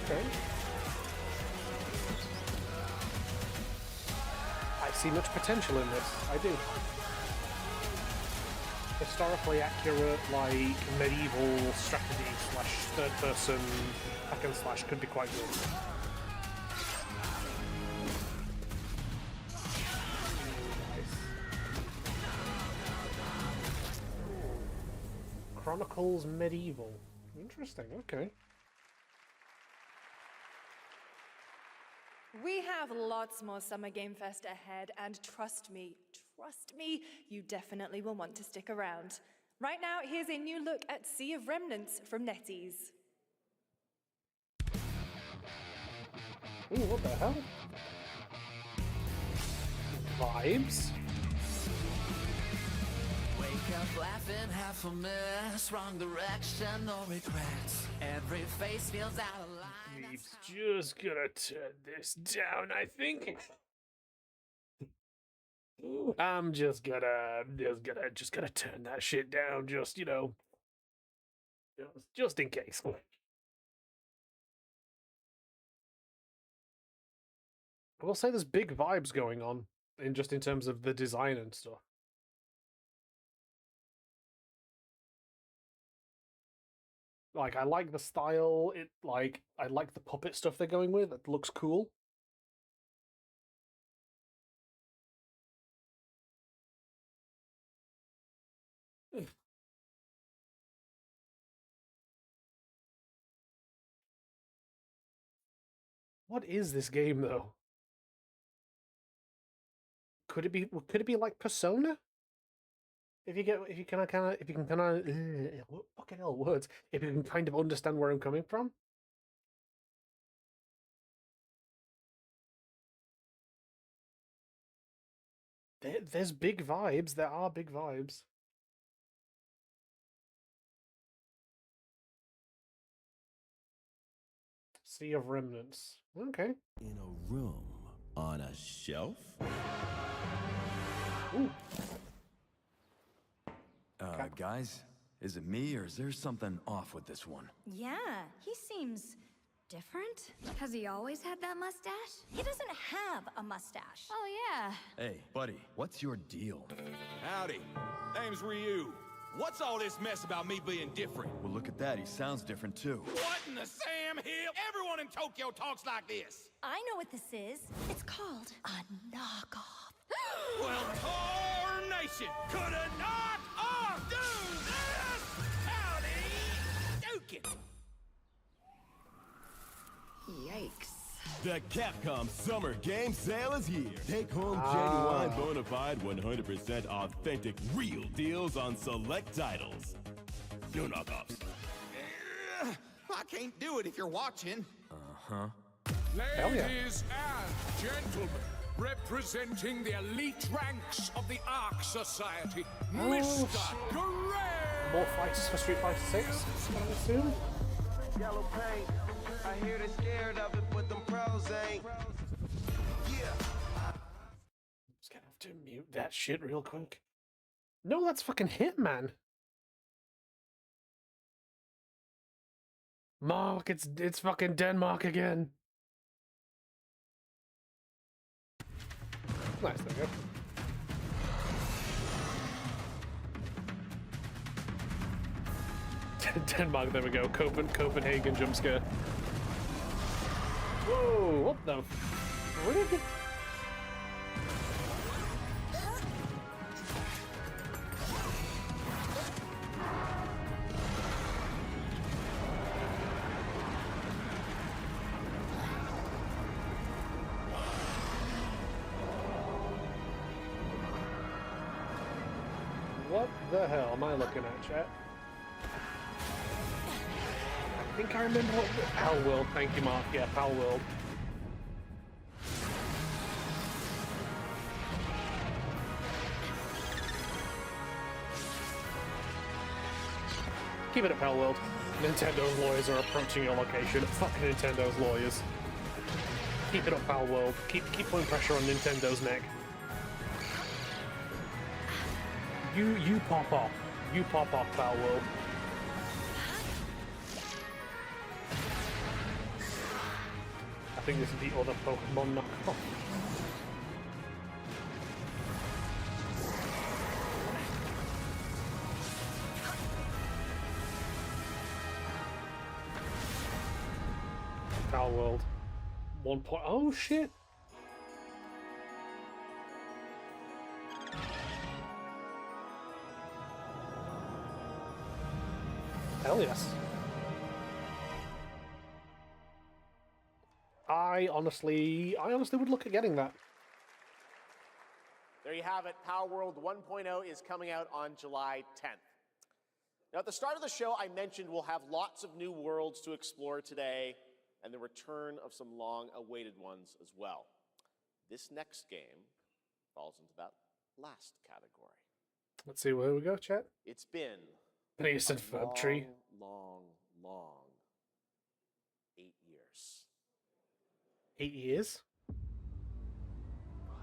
Okay. I see much potential in this. I do. Historically accurate, like medieval strategy slash third person hack and slash could be quite good. Chronicles Medieval. Interesting, okay. We have lots more Summer Game Fest ahead, and trust me, you definitely will want to stick around. Right now, here's a new look at Sea of Remnants from NetEase. Ooh, what the hell? Vibes? Wake up laughing, half a mess, wrong direction, no regrets. Every face feels out of line. We've just gonna turn this down, I think. I'm just gonna turn that shit down, just, you know, just in case. I will say there's big vibes going on in terms of the design and stuff. Like, I like the style, I like the puppet stuff they're going with, it looks cool. What is this game, though? Could it be like Persona? If you can fucking hell words. If you can kind of understand where I'm coming from. There's big vibes. There are big vibes. Sea of Remnants. Okay. In a room on a shelf? Ooh. Guys, is it me or is there something off with this one? Yeah, he seems different. Has he always had that mustache? He doesn't have a mustache. Oh, yeah. Hey, buddy, what's your deal? Howdy. Name's Ryu. What's all this mess about me being different? Well, look at that. He sounds different, too. What in the Sam Hill? Everyone in Tokyo talks like this. I know what this is. It's called a knockoff. Well, tarnation! Could a knock-off do this? Howdy, Dukin! Yikes. The Capcom Summer Game Sale is here. Take home genuine, bona fide, 100% authentic, real deals on select titles. No knockoffs. I can't do it if you're watching. Uh-huh. Ladies and gentlemen, representing the elite ranks of the Ark Society, Mr. Gray! More fights for Street Fighter 6, I assume? Yellow paint. I hear they're scared of it, but them pros ain't. Yeah. Just gonna have to mute that shit real quick. No, that's fucking Hitman. Mark, it's fucking Denmark again. Nice, there we go. Denmark, there we go. Copenhagen jump scare. Whoa, what the frick? What the hell am I looking at, chat? I think I remember what... Pal World, thank you, Mark. Yeah, Pal World. Keep it at Pal World. Nintendo's lawyers are approaching your location. Fuck Nintendo's lawyers. Keep it up, Pal World. Keep putting pressure on Nintendo's neck. You pop off. You pop off, Pal World. I think this is the other Pokemon knockoff. Pal World. 1 point. Oh shit! Hell yes. I honestly would look at getting that. There you have it. Power World 1.0 is coming out on July 10th. Now, at the start of the show, I mentioned we'll have lots of new worlds to explore today, and the return of some long-awaited ones as well. This next game falls into that last category. Let's see where we go, chat. It's been Nascent Verb Tree. long 8 years. 8 years?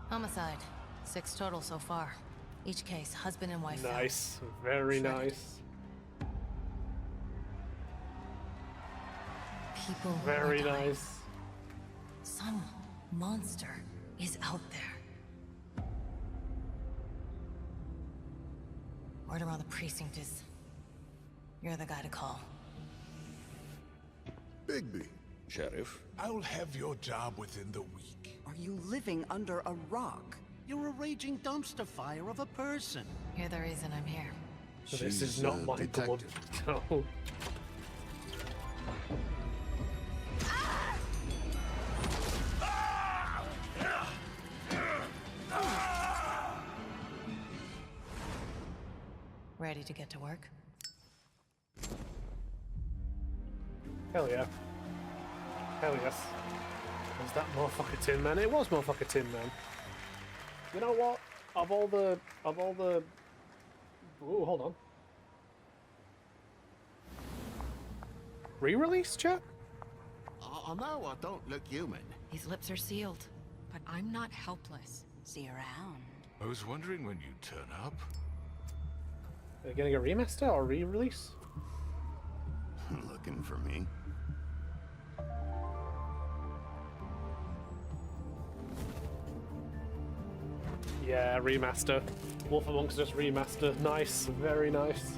Homicide. 6 total so far. Each case, husband and wife. Nice. Very nice. People. Very nice. Some monster is out there. Word around the precinct is you're the guy to call. Bigby. Sheriff. I'll have your job within the week. Are you living under a rock? You're a raging dumpster fire of a person. You're the reason I'm here. So this is not my blood. No. Ready to get to work? Hell yeah. Hell yes. Was that motherfucker Tin Man? It was motherfucker Tin Man. You know what? Of all the... Ooh, hold on. Re-release, chat? Oh no, I don't look human. His lips are sealed, but I'm not helpless. See you around. I was wondering when you'd turn up. Are they getting a remaster or re-release? Looking for me? Yeah, remaster. Wolf Amongst Us remaster. Nice. Very nice.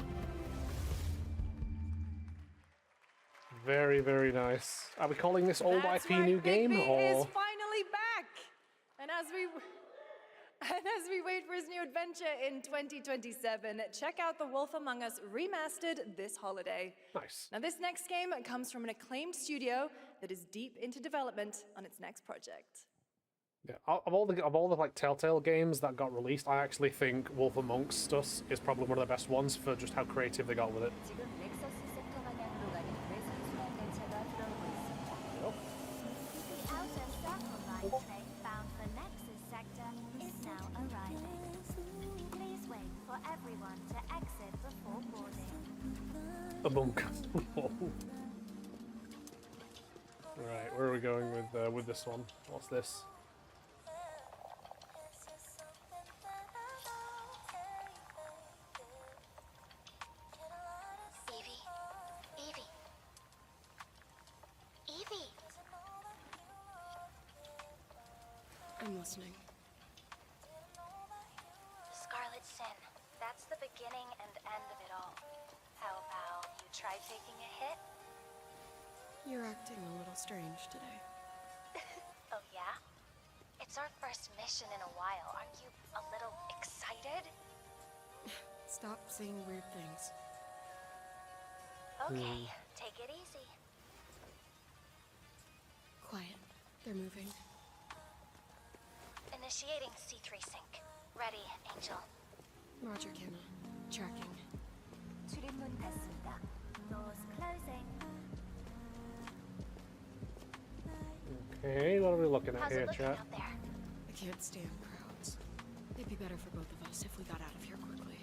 Very, very nice. Are we calling this old That's IP right, new game, Bigby or...? is finally back! And as we wait for his new adventure in 2027, check out The Wolf Among Us Remastered this holiday. Nice. Now, this next game comes from an acclaimed studio that is deep into development on its next project. Yeah, of all the like Telltale games that got released, I actually think Wolf Amongst Us is probably one of the best ones for just how creative they got with it. A monk. Right, where are we going with this one? What's this? listening. Scarlet Sin. That's the beginning and end of it all. How about you try taking a hit? You're acting a little strange today. Oh yeah? It's our first mission in a while. Aren't you a little excited? Stop saying weird things. Okay, take it easy. Quiet. They're moving. Initiating C3 sync. Ready, Angel. Roger, Kenna. Tracking. 출입문 닫습니다. Doors closing. Okay, what are we looking at How's here, it looking chat? out there? I can't stand crowds. It'd be better for both of us if we got out of here quickly.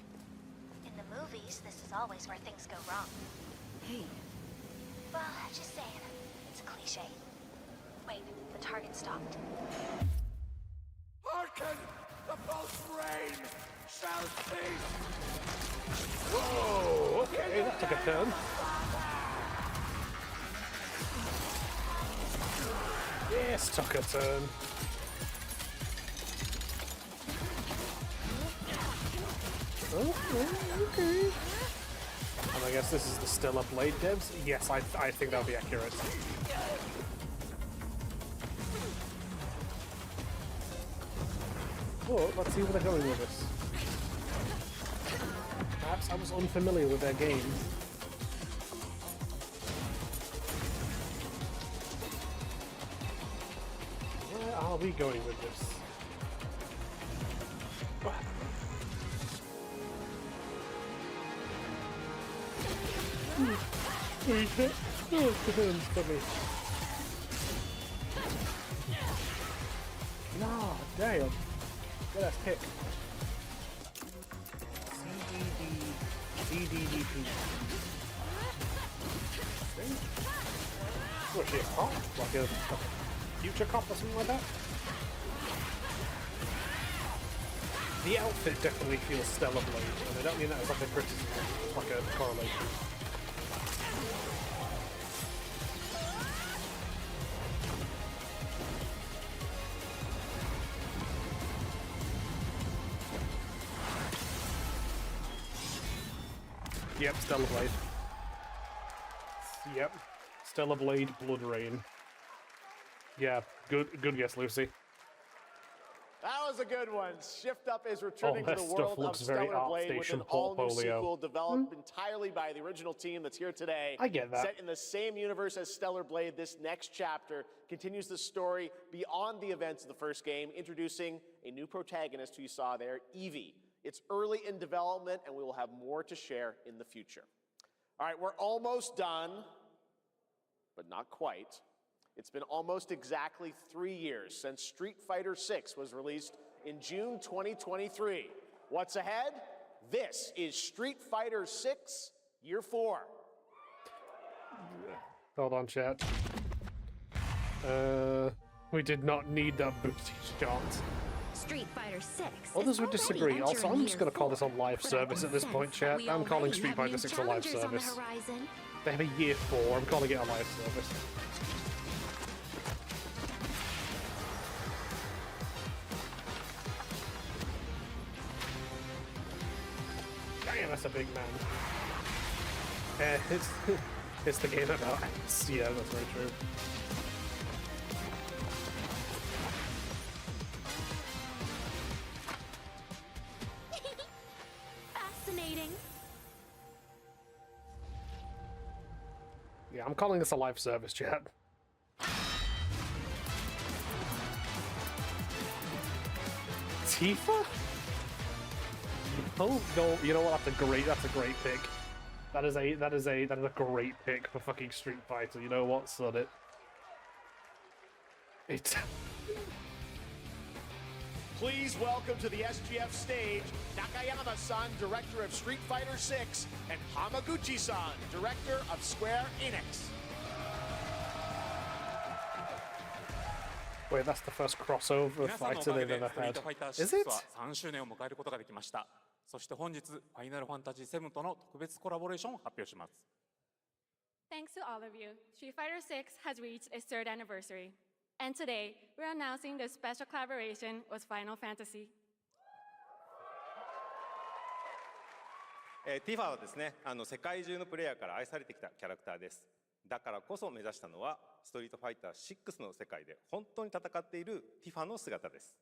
In the movies, this is always where things go wrong. Hey. Well, just saying. It's a cliche. Wait, the target stopped. Hearken! The pulse rain shall cease! Whoa, okay, that took a turn. Yes, took a turn. Okay. And I guess this is the Stellar Blade devs? Yes, I think that'll be accurate. But let's see where they're going with this. Perhaps I was unfamiliar with their game. Where are we going with this? Oh, hands for me. Nah, damn. Get that pick. CDDP. Was she a cop? Like a future cop or something like that? The outfit definitely feels Stellar Blade, and I don't mean that as like a criticism, like a correlation. Yep, Stellar Blade. Yep. Stellar Blade, Blood Rain. Yeah, good guess, Lucy. That was a good one. Shift Up is returning to that the stuff world of looks very Stellar Blade with an ArtStation all-new portfolio. sequel developed entirely by the original team that's here today. I get that. Set in the same universe as Stellar Blade, this next chapter continues the story beyond the events of the first game, introducing a new protagonist who you saw there, Evie. It's early in development, and we will have more to share in the future. All right, we're almost done, but not quite. It's been almost exactly 3 years since Street Fighter VI was released in June 2023. What's ahead? This is Street Fighter VI Year 4. Hold on, chat. We did not need that booty shot. Street Fighter 6. Others would disagree. Also, I'm just going to call this a live service at this point, chat. I'm calling Street Fighter 6 a live service. They have a Year 4. I'm calling it a live service. Damn, that's a big man. It's the game about ants. Yeah, that's very true. Fascinating. Yeah, I'm calling this a live service, chat. Tifa? Oh, no, you know what? That's a great pick. That is a great pick for fucking Street Fighter. You know what? Son it. It's. Please welcome to the SGF stage, Nakayama-san, director of Street Fighter VI, and Hamaguchi-san, director of Square Enix. Wait, that's the first crossover fighter they've ever had. Is it? 3周年を迎えることができました。そして本日、ファイナルファンタジー7との特別コラボレーションを発表します。 Thanks to all of you, Street Fighter VI has reached its 3rd anniversary. And today, we're announcing this special collaboration with Final Fantasy. ティファはですね、世界中のプレイヤーから愛されてきたキャラクターです。だからこそ目指したのは、ストリートファイター6の世界で本当に戦っているティファの姿です。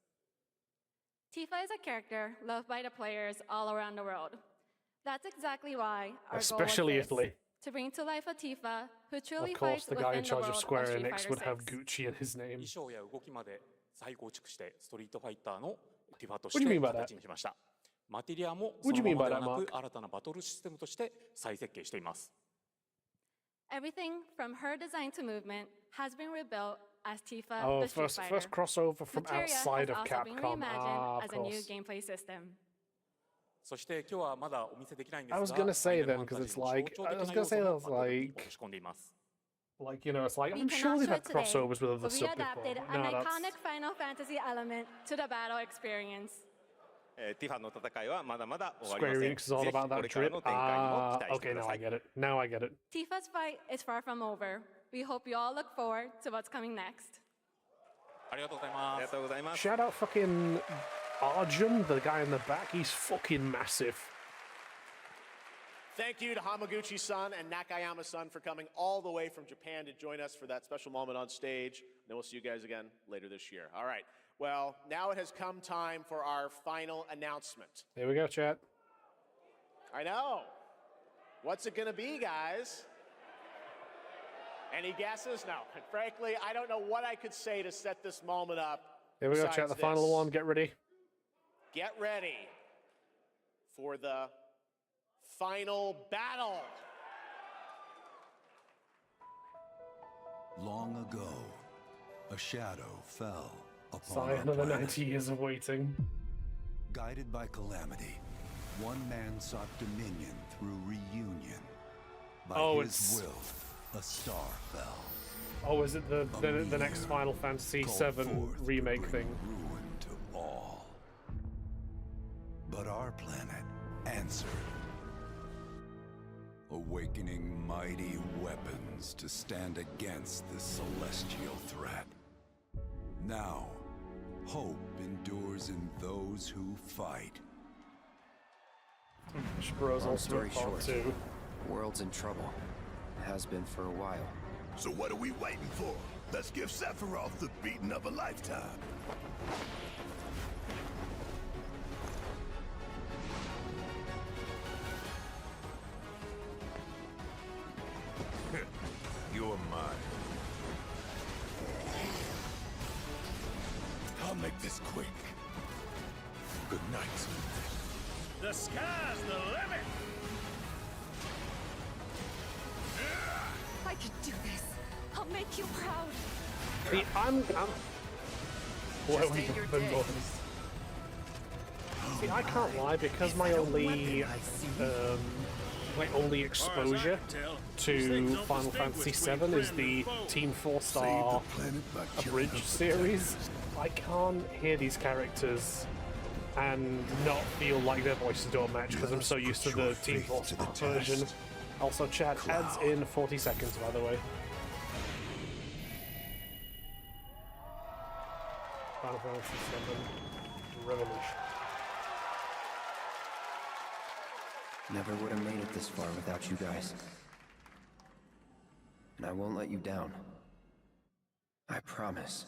Tifa is a character loved by the players all around the world. That's exactly why our Especially goal Italy. is to bring to life a Tifa who truly Of course, fights the guy in within the charge world of of Square Street Enix Fighter would have 6. Gucci in his name. 衣装や動きまで再構築してストリートファイターのティファと What し do you て mean by that? 形にしました。マテリアも What そ do you の mean ま by まで that, はな Mark? く新たなバトルシステムとして再設計しています。Everything from her design to movement has been rebuilt as Tifa Oh, the Street Fighter. first crossover from Materia outside has of also been Capcom. reimagined Of as a new course. gameplay system. そして今日はまだお見せできないんですが、 I was gonna say ファイナル then, ファン because タ it's ジーの like, 象徴 I 的 was な gonna 要素 say も that's バトルに like, 落とし込んでいます。 like, you know, it's like, We I'm can sure also they've had today, crossovers with other but we stuff before. adapted but an no, iconic that's... Final Fantasy element to the battle experience. ティファの戦いはまだまだ終わりま Square せん。 Enix is all ぜひ about こ that れから drip. の展開にも期待して Okay, くだ now さ I い。 get it. Now I get it. Tifa's fight is far from over. We hope you all look forward to what's coming next. ありがとうございます。ありがとうございます。 Shout out fucking Arjun, the guy in the back. He's fucking massive. Thank you to Hamaguchi-san and Nakayama-san for coming all the way from Japan to join us for that special moment on stage. Then we'll see you guys again later this year. All right. Well, now it has come time for our final announcement. Here we go, chat. I know. What's it going to be, guys? Any guesses? No. And frankly, I don't know what I could say to set this moment up. Here we go, chat. besides The final this. one. Get ready. Get ready for the final battle. Long ago, a shadow fell upon Sorry, our another planet. 90 years of waiting. Guided by calamity, one man sought dominion through reunion. By Oh, his it's- will, a star fell. Oh, is it the next Final Fantasy VII remake thing? Ruin to all. But our planet answered, awakening mighty weapons to stand against this celestial threat. Now, hope endures in those who fight. Bros Long also story part short, 2. the world's in trouble. Has been for a while. So what are we waiting for? Let's give Sephiroth the beating of a lifetime. You're mine. I'll make this quick. Good night. The sky's the limit! I can do this. I'll make you proud. See, I'm Where Just we take your been day. going. See, I can't lie because my only exposure to Final Fantasy VII is the Team 4-star abridged series. I can't hear these characters and not feel like their voices don't match because I'm so used to the Team 4-star version. Also, chat adds in 40 seconds, by the way. Final Fantasy VII Revolution. Never would have made it this far without you guys. And I won't let you down. I promise.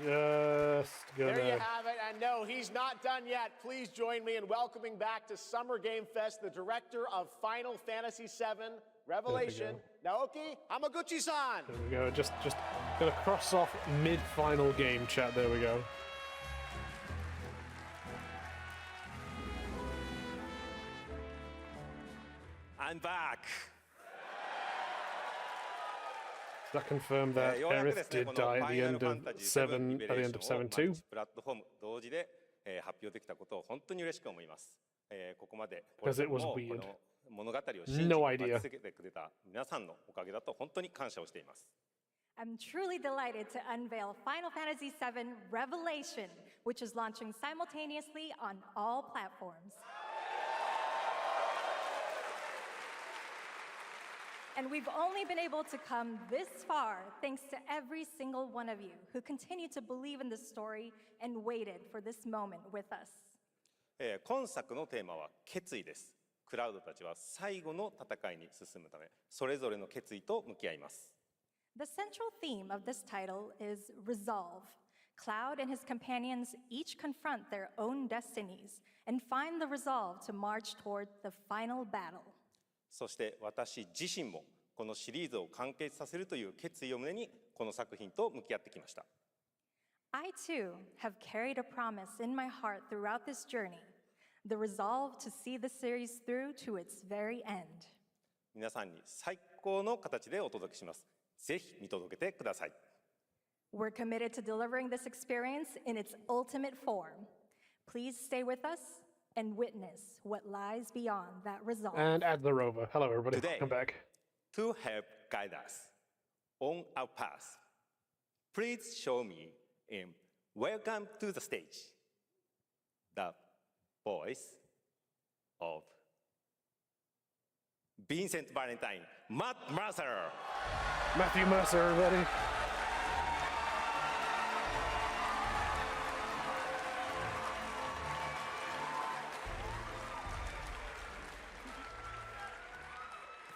Just gonna... There you have it. And no, he's not done yet. Please join me in welcoming back to Summer Game Fest the director of Final Fantasy VII Revelation, Naoki Hamaguchi-san. There we go. Just gonna cross off mid-final game chat. There we go. I'm back. That confirmed that ようやくで Aerith すね、 did この die フ at ァ the イナル end ファ of ンタジー7 7 リ at ベ the レー end シ of ョンを 7 2. プラットフォーム同時で、発表できたことを本当に嬉しく思います。ここまでこれ Because it was もこ weird. の物語を信じ No 待ち idea. 続けてくれた皆さんのおかげだと本当に感謝をしています。 I'm truly delighted to unveil Final Fantasy VII Revelation, which is launching simultaneously on all platforms. And we've only been able to come this far thanks to every single one of you who continue to believe in this story and waited for this moment with us. 今作のテーマは決意です。クラウドたちは最後の戦いに進むため、それぞれの決意と向き合います。The central theme of this title is resolve. Cloud and his companions each confront their own destinies and find the resolve to march toward the final battle. そして私自身もこのシリーズを完結させるという決意を胸にこの作品と向き合ってきました。I too have carried a promise in my heart throughout this journey, the resolve to see the series through to its very end. 皆さんに最高の形でお届けします。ぜひ見届けてください。We're committed to delivering this experience in its ultimate form. Please stay with us and witness what lies beyond that resolve. And add the rover. Hello, everybody. Today, Welcome back. To help guide us on our path, please show me and welcome to the stage the voice of Vincent Valentine, Matt Mercer. Matthew Mercer, everybody.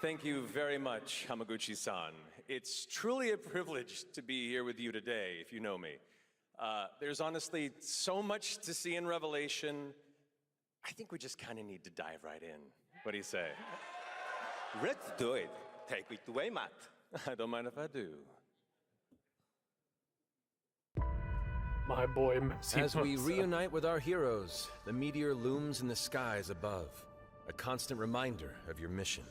Thank you very much, Hamaguchi-san. It's truly a privilege to be here with you today, if you know me. There's honestly so much to see in Revelation. I think we just kind of need to dive right in. What do you say? Let's do it. Take it away, Matt. I don't mind if I do. My boy, Matthew As we Mercer. reunite with our heroes, the meteor looms in the skies above, a constant reminder of your mission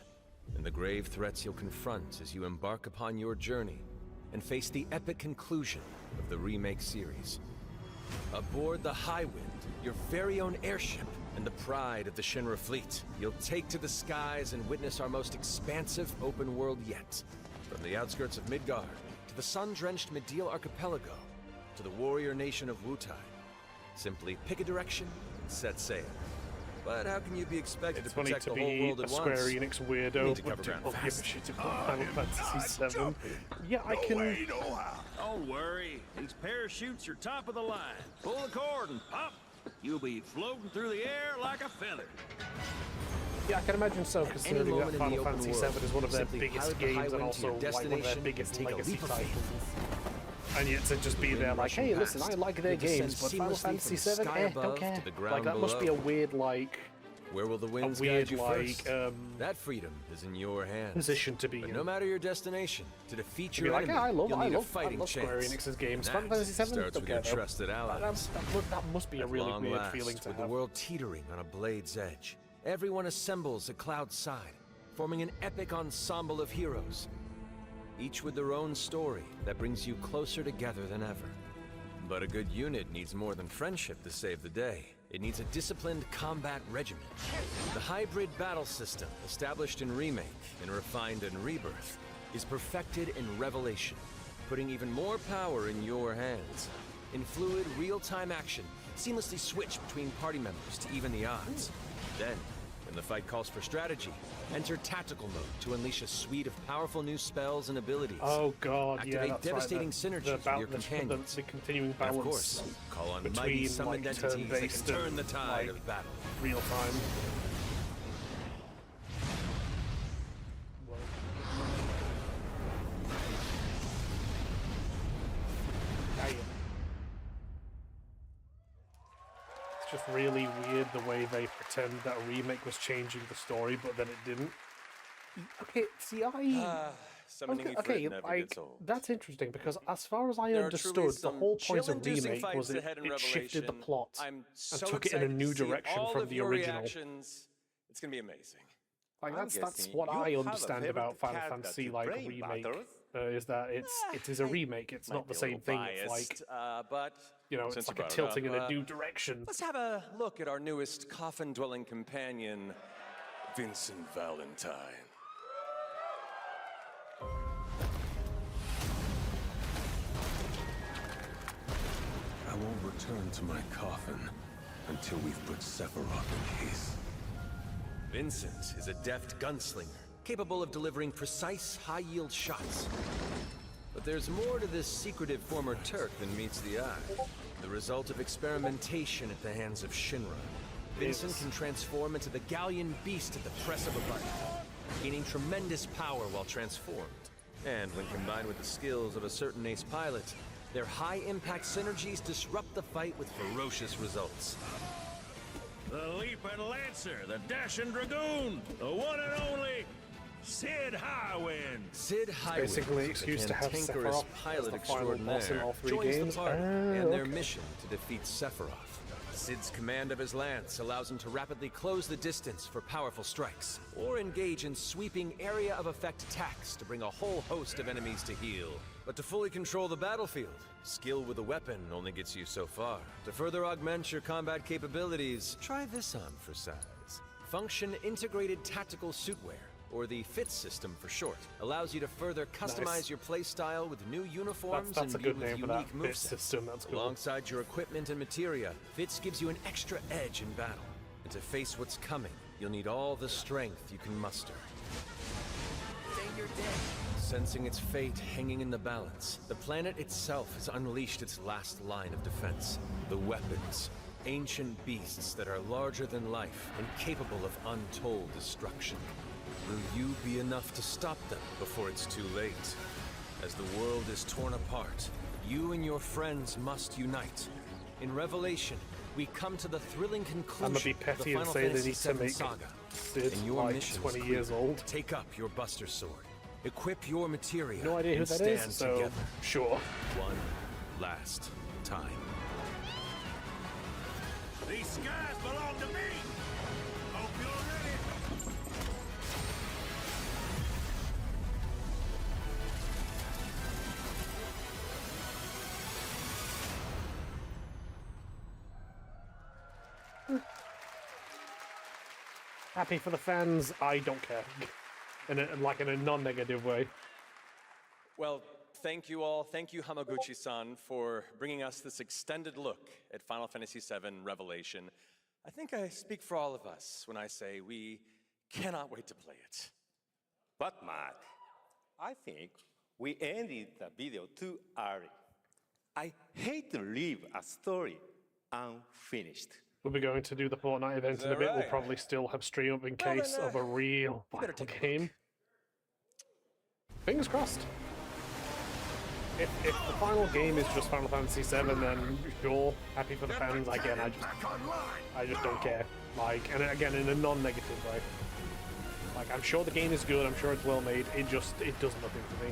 and the grave threats you'll confront as you embark upon your journey and face the epic conclusion of the remake series. Aboard the Highwind, your very own airship and the pride of the Shinra fleet, you'll take to the skies and witness our most expansive open world yet. From the outskirts of Midgard to the sun-drenched Mideel Archipelago to the warrior nation of Wutai, simply pick a direction and set sail. But how can you be expected It's to funny protect to the whole be world a at Square once? Enix You weirdo need to would cover ground give a fast. shit about Final Fantasy VII. Yeah, I can. Don't worry. These parachutes are top of the line. Pull the cord and pop. You'll be floating through the air like a feather. Yeah, I can imagine so, considering that moment in the Final open Fantasy world, VII is one of their simply biggest pilot the games and Highwind to your also like one of their destination biggest and take a legacy leap of faith. titles. And yet to just be there like, rushing hey, listen, past, I like their you'll descend games, but Final seamlessly Fantasy from the VII, sky don't above care. to the ground Like, that must be a below. weird, like, Where will the winds weird, guide you like, first? That freedom is in your hands. position to be But in. no matter your destination, to defeat To be your like, enemy, yeah, I you'll need a love fighting Square chance. Enix's games. And Final that Fantasy VII, starts don't with your care, though. trusted allies. That must be a At really long weird last, feeling to with have. the world teetering on a blade's edge, everyone assembles at Cloud's side, forming an epic ensemble of heroes, each with their own story that brings you closer together than ever. But a good unit needs more than friendship to save the day. It needs a disciplined combat regimen. The hybrid battle system, established in Remake and refined in Rebirth, is perfected in Revelation, putting even more power in your hands. In fluid, real-time action, seamlessly switch between party members to even the odds. Then, when the fight calls for strategy, enter tactical mode to unleash a suite of powerful new spells and abilities. Oh god, yeah, Activate that's devastating right. synergies with your companions. The continuing And balance. of course, call on between, mighty summoned like, entities that can turn-based turn and, the tide like, of battle. Real time. It's just really weird the way they pretend that Remake was changing the story, but then it didn't. Okay, see, Summoning okay, Ifrit never like, gets old. that's interesting because as far as I There are understood, truly the some whole point of chill-inducing Remake fights was it ahead in shifted the Revelation. plot I'm and so took it in a excited new to see direction all from of the your original. reactions. It's gonna be amazing. Like I'm that's guessing what you I have a understand favorite about Final character Fantasy to like play in remake battles? is that it is a remake. It's Might not the be a same little thing. It's like biased, but you know, since it's you like a brought it tilting in up, a new direction. Let's have a look at our newest coffin-dwelling companion, Vincent Valentine. I won't return to my coffin until we've put Sephiroth in his. Vincent is a deft gunslinger, capable of delivering precise, high-yield shots. But there's more to this secretive former Turk than meets the eye. The result of experimentation at the hands of Shinra. Vincent can transform into the Galleon beast at the press of a button, gaining tremendous power while transformed. And when combined with the skills of a certain ace pilot, their high-impact synergies disrupt the fight with ferocious results. The Leaping Lancer, the Dashing Dragoon, the one and only Sid Highwind. Sid Highwind, basically an excuse to have Sephiroth pilot as the final boss in all three joins games. the party and their mission to defeat Sephiroth. Sid's command of his lance allows him to rapidly close the distance for powerful strikes, or engage in sweeping area of effect attacks to bring a whole host of enemies to heel. But to fully control the battlefield, skill with a weapon only gets you so far. To further augment your combat capabilities, try this on for size. Function Integrated Tactical Suitwear, or the FIT system for short, allows you to further customize your playstyle with new uniforms that's a and good with name for that unique FIT movesets. system. That's cool. Alongside your equipment and materia, FITS gives you an extra edge in battle. And to face what's coming, you'll need all the strength you can muster. Say you're dead. Sensing its fate hanging in the balance, the planet itself has unleashed its last line of defense. The weapons. Ancient beasts that are larger than life and capable of untold destruction. Will you be enough to stop them before it's too late? As the world is torn apart, you and your friends must unite. In Revelation, we come to the thrilling conclusion I'm gonna be of petty the and Final say they Fantasy need to VII make saga. Sid And your like mission 20 is years clear. old. Take up your Buster Sword. Equip your materia. No idea who and that stand is, so together. sure. One last time. These skies belong to me. Hope you're ready. Happy for the fans, I don't care. In a non-negative way. Well, thank you all. Thank you, Hamaguchi-san, for bringing us this extended look at Final Fantasy VII Revelation. I think I speak for all of us when I say we cannot wait to play it. But Mark, I think we ended the video too early. I hate to leave a story unfinished. We'll be going to do the Fortnite event in a that bit. We'll right? probably still have stream up in case of a real final game. Fingers crossed. If the final game is just Final Fantasy VII, then sure, happy for the fans. Again, I just don't care. Like, and again, in a non-negative way. Like, I'm sure the game is good. I'm sure it's well made. It does nothing for me.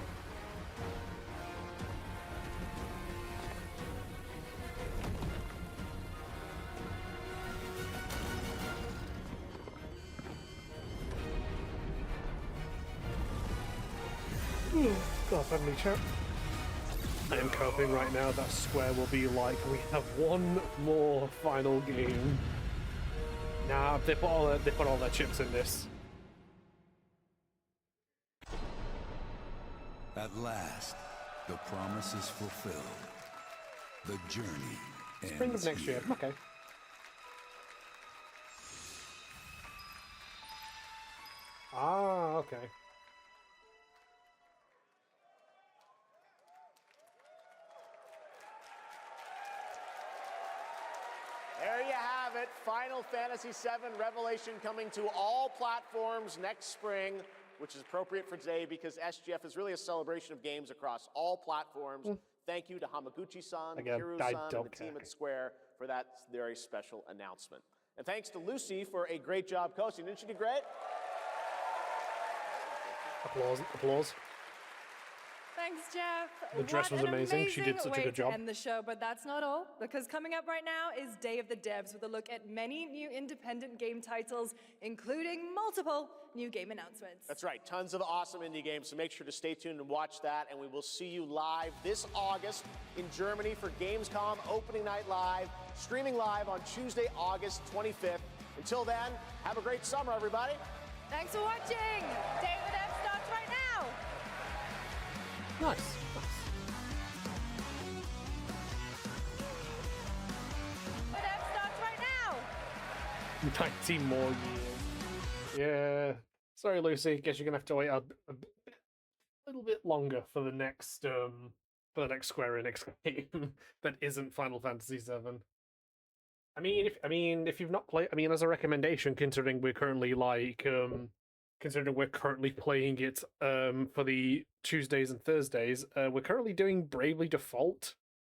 God, friendly chat. I am coping right now that Square will be like, we have one more final game. Nah, they put all their chips in this. At last, the promise is fulfilled. The journey ends Spring of next year. here. Okay. Ah, okay. There you have it. Final Fantasy VII Revelation coming to all platforms next spring, which is appropriate for today because SGF is really a celebration of games across all platforms. Thank you to Hamaguchi-san, Again, I Hiru-san, and don't the team care. at Square for that very special announcement. And thanks to Lucy for a great job coaching. Didn't she do great? Applause, applause. Thanks, Jeff. The dress What was an amazing. She did such a way good to job. end the show, but that's not all, because coming up right now is Day of the Devs with a look at many new independent game titles, including multiple new game announcements. That's right, tons of awesome indie games, so make sure to stay tuned and watch that, and we will see you live this August in Germany for Gamescom Opening Night Live, streaming live on Tuesday, August 25th. Until then, have a great summer, everybody. Thanks for watching. Day of the Devs starts right now. Nice. The Devs starts right now. 19 more years. Yeah. Sorry, Lucy. Guess you're gonna have to wait a little bit longer for the next Square Enix game that isn't Final Fantasy VII. I mean, if you've not played, I mean, as a recommendation, considering we're currently playing it for the Tuesdays and Thursdays, we're currently doing Bravely Default.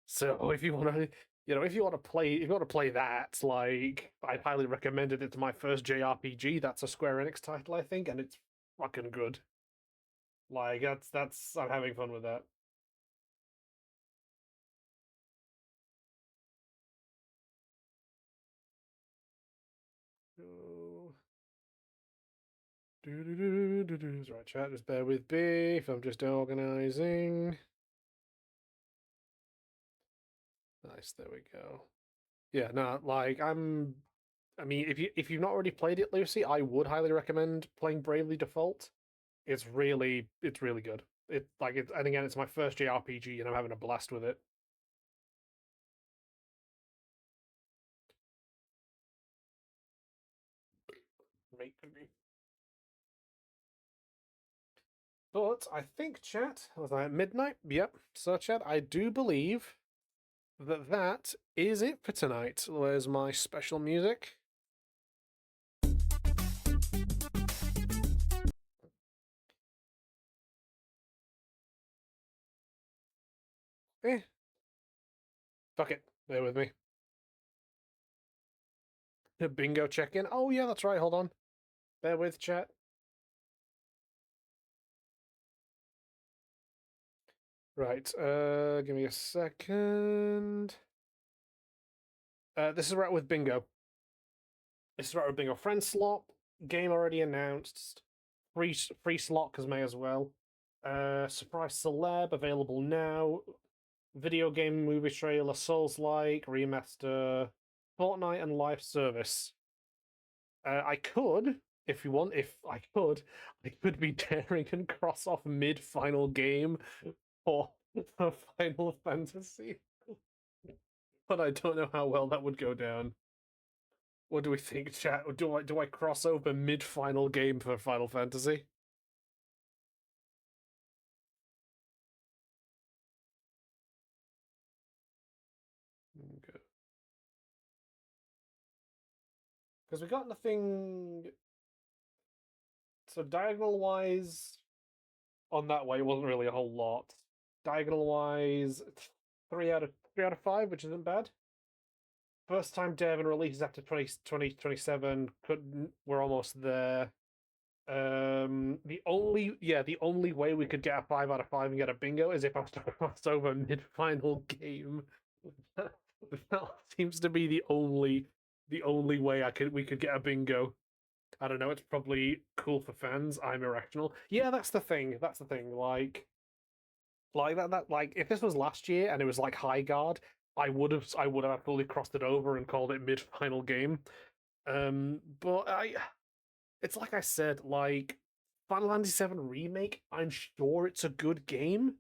So if you want to, if you want to play that, like, I'd highly recommend it. It's my first JRPG. That's a Square Enix title, I think, and it's fucking good. Like, I'm having fun with that. Right, chat, just bear with me if I'm just organizing. Nice, there we go. Yeah, no, like, I mean, if you've not already played it, Lucy, I would highly recommend playing Bravely Default. It's really good. And again, it's my first JRPG, and I'm having a blast with it. But I think, chat, was I at midnight? Yep. So, chat, I do believe that is it for tonight. Where's my special music? Fuck it. Bear with me. Bingo check-in. Oh, yeah, that's right. Hold on. Bear with, chat. Right, give me a second. This is right with Bingo. Friend slot, game already announced. Free slot, because may as well. Surprise celeb, available now. Video game movie trailer, Souls-like, remaster, Fortnite, and live service. I could, if you want, I could be daring and cross off mid-final game for Final Fantasy. But I don't know how well that would go down. What do we think, chat? Do I cross over mid-final game for Final Fantasy? Okay. Because we got nothing. So diagonal-wise, on that way, it wasn't really a whole lot. Diagonal-wise, 3 out of 5, which isn't bad. First time dev and releases after 2027. We're almost there. The only way we could get a 5 out of 5 and get a bingo is if I was to cross over mid-final game. That seems to be the only way we could get a bingo. I don't know, it's probably cool for fans. I'm irrational. Yeah, that's the thing. Like that like if this was last year and it was like High Guard, I would have fully crossed it over and called it mid-final game. But it's like I said, like Final Fantasy VII Remake, I'm sure it's a good game.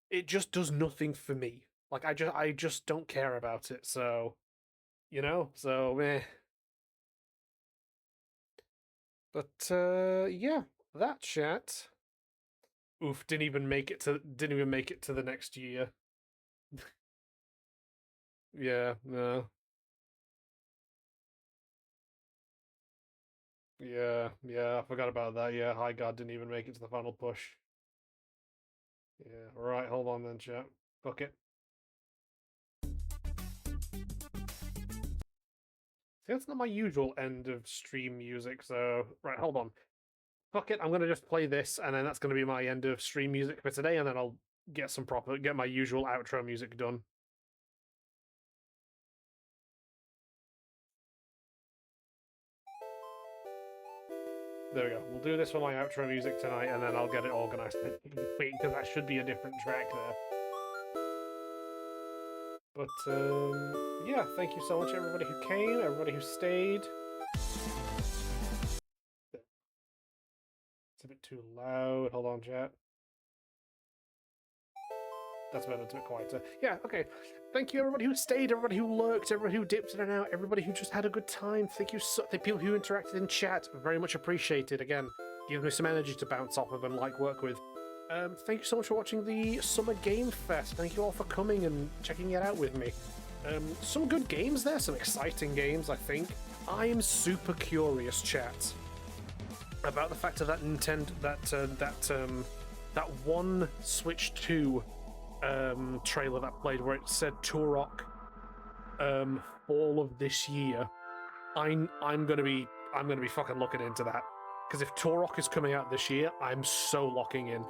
It just does nothing for me. Like I just don't care about it, so meh. But yeah, that chat. Oof, didn't even make it to the next year. Yeah, no. Yeah, I forgot about that. Yeah, High God didn't even make it to the final push. Yeah, right, hold on then, chat. Fuck it. See, that's not my usual end of stream music, so... Right, hold on. Fuck it, I'm gonna just play this, and then that's gonna be my end of stream music for today, and then I'll get my usual outro music done. There we go. We'll do this for my outro music tonight, and then I'll get it organized because that should be a different track there. But, yeah, thank you so much, everybody who came, everybody who stayed. It's a bit too loud. Hold on, chat. That's better, it's a bit quieter. Yeah, okay. Thank you, everybody who stayed, everybody who lurked, everybody who dipped in and out, everybody who just had a good time. Thank you, the people who interacted in chat. Very much appreciated, again. gives me some energy to bounce off of and like work with. Thank you so much for watching the Summer Game Fest. Thank you all for coming and checking it out with me. Some good games there, some exciting games, I think. I am super curious, chat, about the fact of that Nintendo, that one Switch 2 trailer that played where it said Turok fall of this year. I'm gonna be fucking looking into that, because if Turok is coming out this year, I'm so locking in.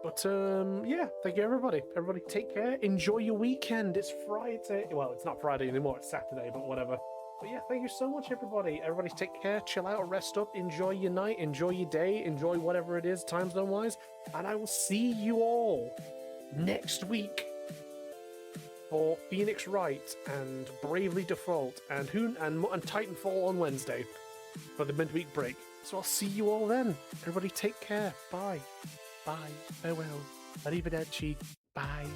But yeah, thank you everybody. Everybody take care. Enjoy your weekend. It's Friday. Well, it's not Friday anymore, it's Saturday, but whatever. But yeah, thank you so much everybody. Everybody take care, chill out, rest up, enjoy your night, enjoy your day, enjoy whatever it is time zone wise, and I will see you all next week for Phoenix Wright and Bravely Default and Titanfall on Wednesday for the midweek break. So I'll see you all then. Everybody take care. Bye. Bye. Farewell. Arrivederci. Bye.